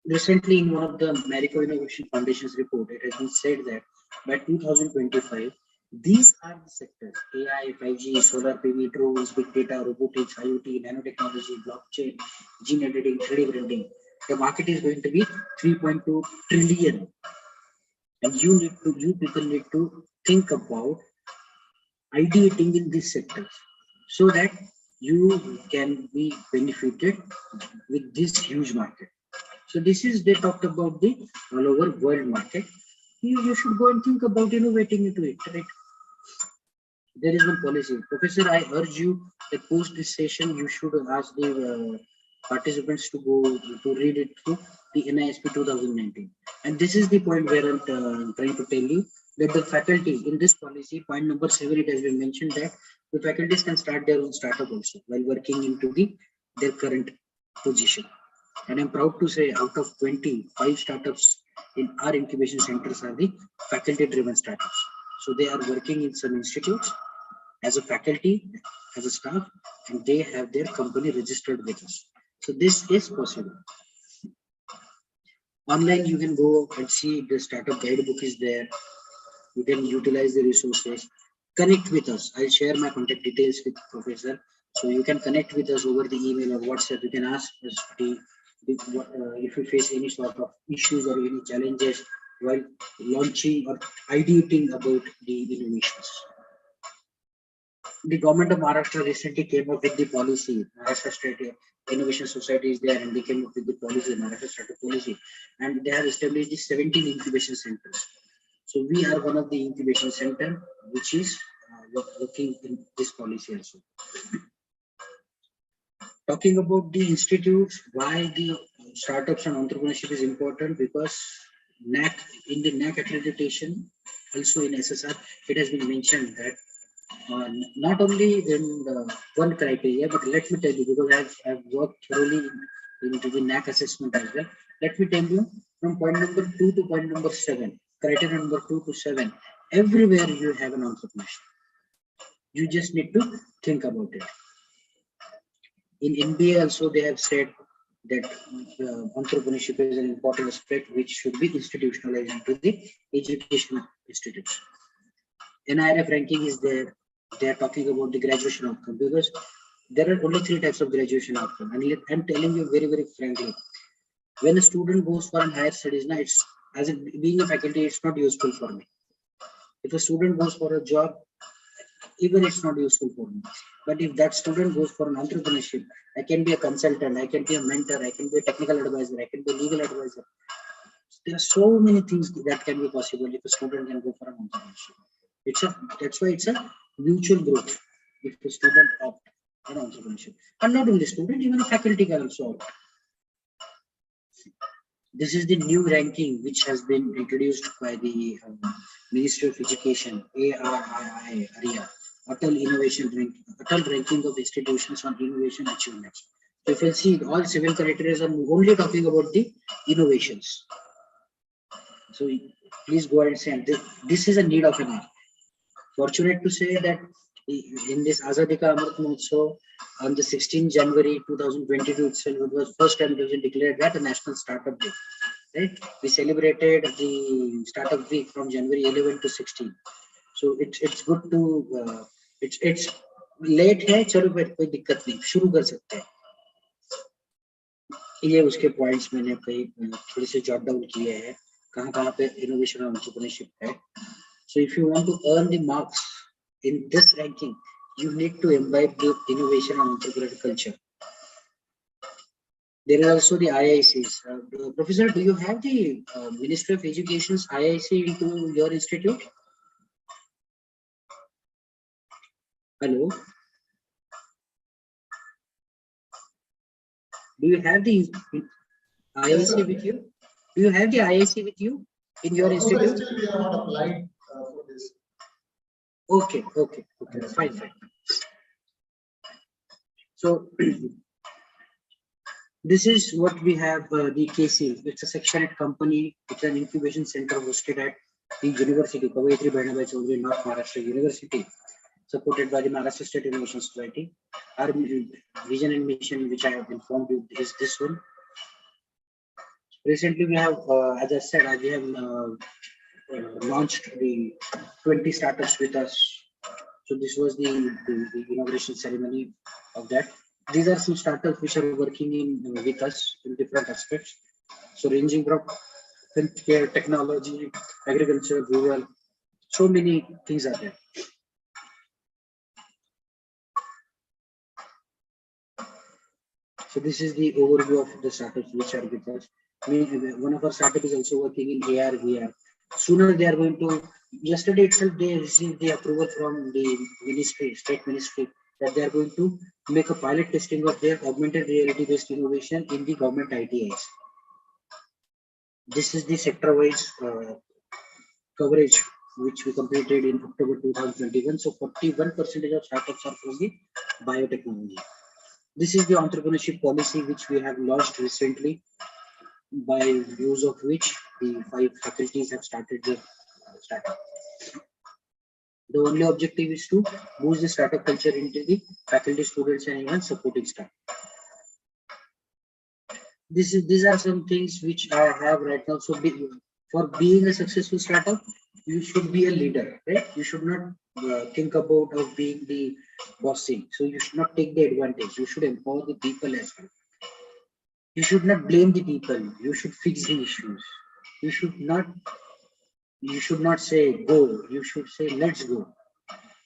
recently in one of the Malegaon Innovation Foundation's report, it has been said that by 2025, these are the sectors: AI, 5G, solar PV, drones, big data, robotics, IoT, nanotechnology, blockchain, gene editing, 3D printing. The market is going to be 3.2 trillion. And you people need to think about ideating in these sectors so that you can be benefited with this huge market. So this is, they talked about the all over world market. You should go and think about innovating into it, right? There is one policy. Professor, I urge you that post this session, you should ask the participants to go to read it through the NISP 2019. And this is the point where I'm trying to tell you that the faculty in this policy, point number 7, it has been mentioned that the faculties can start their own startup also while working into their current position. And I'm proud to say, out of 25 startups in our incubation centers are the faculty-driven startups. So they are working in some institutes as a faculty, as a staff, and they have their company registered with us. So this is possible. Online, you can go and see the startup guidebook is there. You can utilize the resources. Connect with us. I'll share my contact details with Professor. So you can connect with us over the email or WhatsApp. You can ask us if you face any sort of issues or any challenges while launching or ideating about the innovations. The government of Maharashtra recently came up with the policy. Maharashtra State Innovation Society is there, and they came up with the policy, Maharashtra State policy, and they have established the 17 incubation centers. So we are one of the incubation center which is working in this policy also. Talking about the institutes, why the startups and entrepreneurship is important, because NAC, in the NAC accreditation, also in SSR, it has been mentioned that not only in one criteria, but let me tell you, because I've worked thoroughly into the NAC assessment as well. Let me tell you, from point number 2 to point number 7, criteria number 2 to 7, everywhere you have an entrepreneurship. You just need to think about it. In NBA also they have said that entrepreneurship is an important aspect which should be institutionalized into the educational institutes. NIRF ranking is there. They are talking about the graduation outcome because there are only 3 types of graduation outcome. And I'm telling you very, very frankly, when a student goes for a higher studies, now it's as being a faculty, it's not useful for me. If a student goes for a job, even it's not useful for me. But if that student goes for an entrepreneurship, I can be a consultant, I can be a mentor, I can be a technical advisor, I can be a legal advisor. There are so many things that can be possible if a student can go for an entrepreneurship. That's why it's a mutual growth if a student opt for entrepreneurship. And not only student, even a faculty can also opt. This is the new ranking which has been introduced by the Ministry of Education, ARIA, Atal ranking of institutions on innovation achievements. So if you see, all civil collectors are only talking about the innovations. So please go ahead and say, this is a need of an hour. Fortunate to say that in this Azadi Ka Amrit Mahotsav on the 16th January 2022 itself, it was first time it was declared that a national startup day. Right? We celebrated the startup week from January 11 to 16. So it's good to it's late है चलो फिर कोई दिक्कत नहीं शुरू कर सकते हैं ये उसके पॉइंट्स मैंने कई थोड़े से जॉट डाउन किए हैं कहाँ पे इनोवेशन और एंटरप्रेन्योरशिप है. So if you want to earn the marks in this ranking, you need to imbibe the innovation and entrepreneurial culture. There are also the IICs. Professor, do you have the Ministry of Education's IIC into your institute? Hello? Do you have the IIC with you? Do you have the IIC with you in your institute? Still we are not applied for this. Okay, fine. So this is what we have the KC. It's a Section 8 company. It's an incubation center hosted at the University, Kavitri Bhainabai Chaudhary, North Maharashtra University, supported by the Maharashtra State Innovation Society. Our vision and mission, which I have informed you, is this one. Recently, we have, as I said, we have launched the 20 startups with us. So this was the inauguration ceremony of that. These are some startups which are working in with us in different aspects. So ranging from healthcare, technology, agriculture, rural, so many things are there. So this is the overview of the startups which are with us. One of our startups is also working in AR, VR. Sooner they are going to, yesterday itself they received the approval from the ministry, state ministry, that they are going to make a pilot testing of their augmented reality based innovation in the government ITIs. This is the sector-wise coverage which we completed in October 2021. So 41% of startups are from the biotechnology. This is the entrepreneurship policy which we have launched recently, by use of which the 5 faculties have started their startup. The only objective is to boost the startup culture into the faculty, students, and even supporting staff. These are some things which I have right now. So for being a successful startup, you should be a leader, right? You should not think about of being the bossing. So you should not take the advantage. You should empower the people as well. You should not blame the people. You should fix the issues. You should not say go. You should say let's go.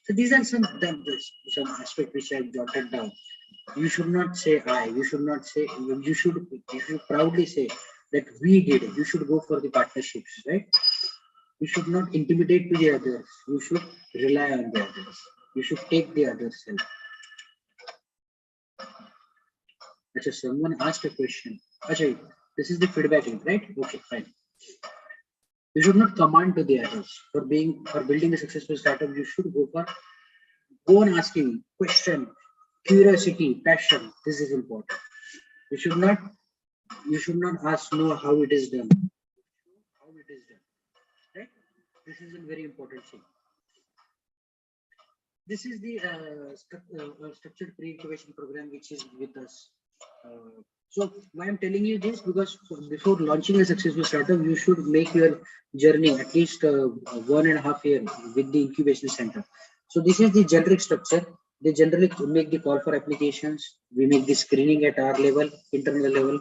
So these are some aspects which I have jotted down. You should not say I. You should not say you should proudly say that we did it. You should go for the partnerships, right? You should not intimidate to the others. You should rely on the others. You should take the others' help. Achha, someone asked a question. Achha, this is the feedback link, right? Okay, fine. You should not command to the others. For building a successful startup, you should go on asking, question, curiosity, passion. This is important. You should not ask know how it is done. How it is done. Right? This is a very important thing. this is the structured pre-incubation program which is with us. So why I'm telling you this, because before launching a successful startup, you should make your journey at least 1.5 years with the incubation center. So this is the generic structure. They generally make the call for applications. We make the screening at our level, internal level.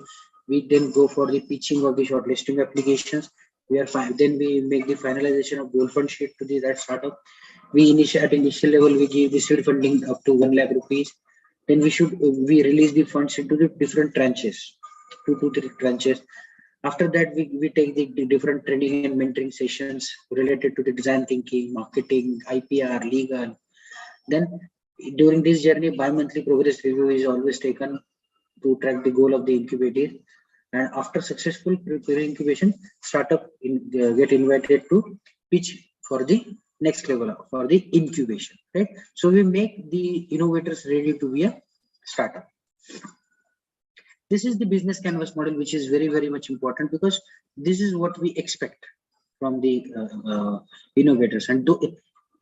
We then go for the pitching of the shortlisting applications. We are fine. Then we make the finalization of goal fund sheet to the that startup. We initiate at initial level, we give the seed funding up to 1 lakh rupees. Then we release the funds into the different tranches, 2 to 3 tranches. After that, we take the different training and mentoring sessions related to the design thinking, marketing, IPR, legal. Then during this journey, bi-monthly progress review is always taken to track the goal of the incubator. And after successful incubation, startup get invited to pitch for the next level for the incubation, right? So we make the innovators ready to be a startup. This is the business canvas model, which is very, very much important because this is what we expect from the innovators. And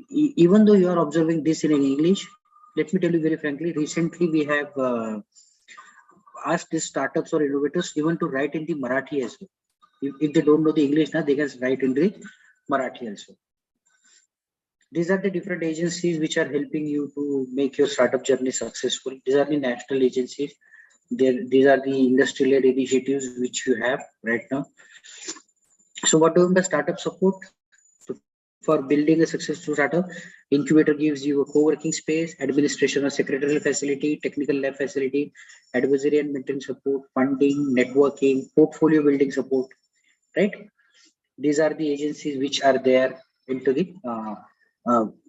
even though you are observing this in English, let me tell you very frankly, recently we have asked the startups or innovators even to write in the Marathi as well. If they don't know the English now, they can write in the Marathi also. These are the different agencies which are helping you to make your startup journey successful. These are the national agencies. These are the industry-led initiatives which you have right now. So what do the startup support? So for building a successful startup, incubator gives you a co-working space, administration or secretarial facility, technical lab facility, advisory and mentoring support, funding, networking, portfolio building support, right? These are the agencies which are there into the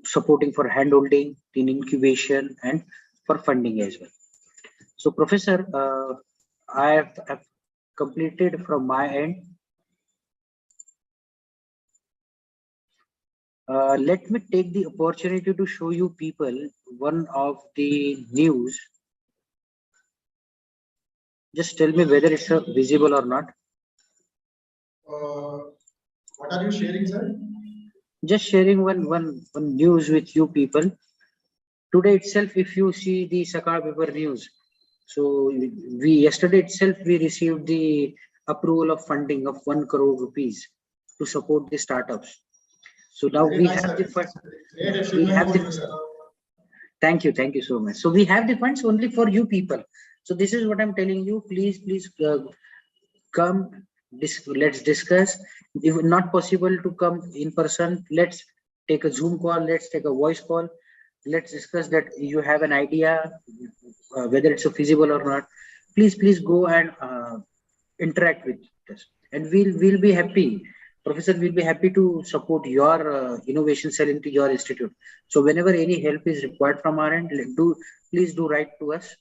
supporting for handholding in incubation and for funding as well. So Professor, I have completed from my end. Let me take the opportunity to show you people one of the news. Just tell me whether it's visible or not. What are you sharing, sir? Just sharing one news with you people. Today itself, if you see the Sakar paper news, so yesterday itself we received the approval of funding of 1 crore rupees to support the startups. So now Very we nice, have sir. the funds. Great We achievement have for the you, sir. thank you so much. So we have the funds only for you people. So this is what I'm telling you. Please come. Let's discuss. If not possible to come in person, let's take a Zoom call. Let's take a voice call. Let's discuss that you have an idea, whether it's feasible or not. Please go and interact with us, and we'll be happy. Professor will be happy to support your innovation cell into your institute. So whenever any help is required from our end, please do write to us.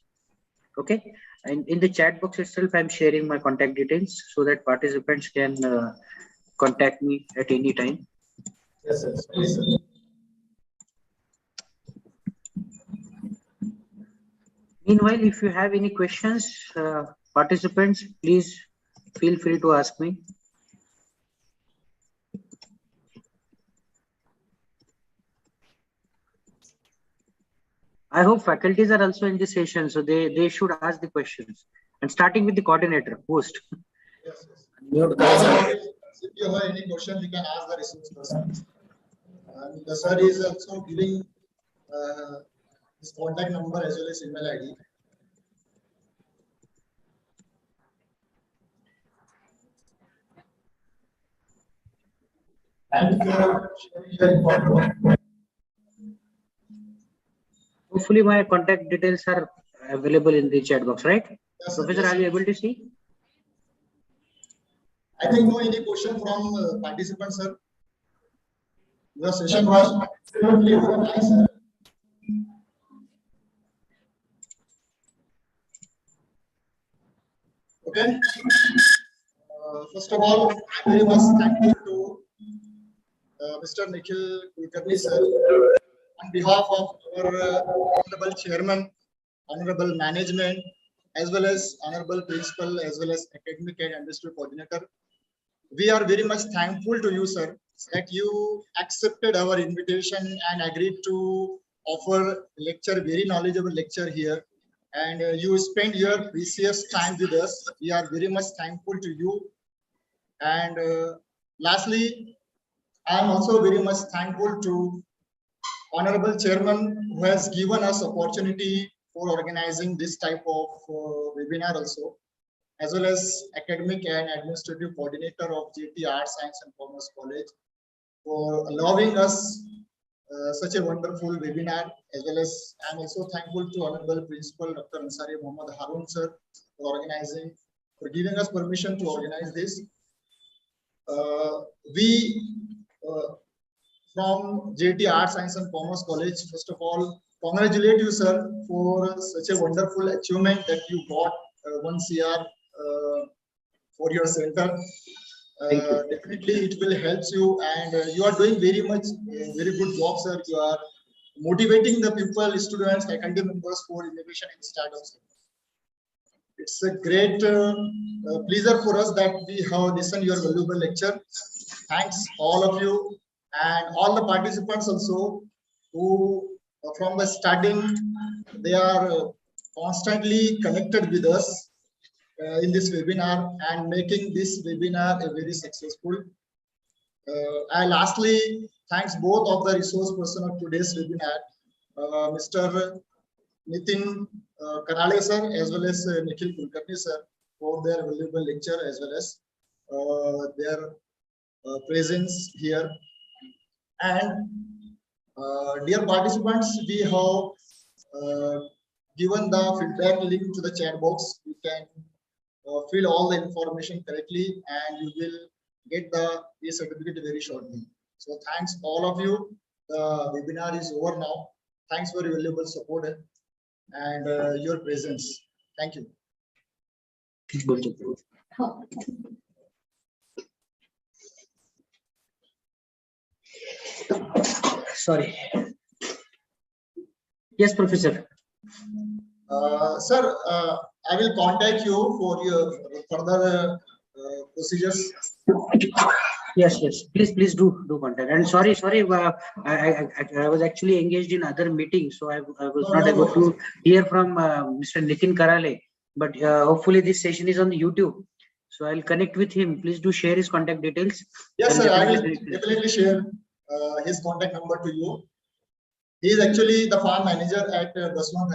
Okay, and in the chat box itself, I'm sharing my contact details so that participants can contact me at any time. Yes, sir. Please, sir. Meanwhile, if you have any questions, participants, please feel free to ask me. I hope faculties are also in this session, so they should ask the questions. And starting with the coordinator, host. Yes, yes. If you have any question, you can ask the resource person. And the sir is also giving his contact number as well as email ID. Thank you for sharing your information. Hopefully, my contact details are available in the chat box, right? Yes, sir. Professor, Yes, are you sir. able to see? I think no any question from participants, sir. Your session was absolutely very nice, sir. Okay. First of all, I'm very much thankful to Mr. Nikhil Kulkarni, sir, on behalf of our honorable chairman, honorable management, as well as honorable principal, as well as academic and industry coordinator. We are very much thankful to you, sir, that you accepted our invitation and agreed to offer lecture, very knowledgeable lecture here. And you spend your precious time with us. We are very much thankful to you. And lastly, I am also very much thankful to Honorable Chairman who has given us opportunity for organizing this type of webinar also, as well as academic and administrative coordinator of J.A.T Arts, Science and Commerce College for allowing us such a wonderful webinar, as well as I am also thankful to Honorable Principal Dr. Ansari Mohammad Harun sir for giving us permission to organize this. We from J.A.T Arts, Science and Commerce College, first of all, congratulate you, sir, for such a wonderful achievement that you got 1 CR for your center. Definitely, it will help you, and you are doing very good job, sir. You are motivating the people, students, faculty members for innovation in startups. It's a great pleasure for us that we have listened your valuable lecture. Thanks all of you and all the participants also who from the starting they are constantly connected with us in this webinar and making this webinar a very successful. And lastly, thanks both of the resource person of today's webinar, Mr. Nitin Karale sir, as well as Nikhil Kulkarni sir, for their valuable lecture as well as their presence here. And dear participants, we have given the feedback link to the chat box. You can fill all the information correctly and you will get the certificate very shortly. So thanks all of you. The webinar is over now. Thanks for your valuable support and your presence. Thank you. Sorry. Yes, Professor. Sir, I will contact you for your further procedures. Yes, please do contact. And sorry, I was actually engaged in other meetings, so I was not able to hear from Mr. Nitin Karale. But hopefully this session is on the YouTube, so I'll connect with him. Please do share his contact details. Yes, sir. I will definitely share his contact number to you. He is actually the farm manager at Baswan.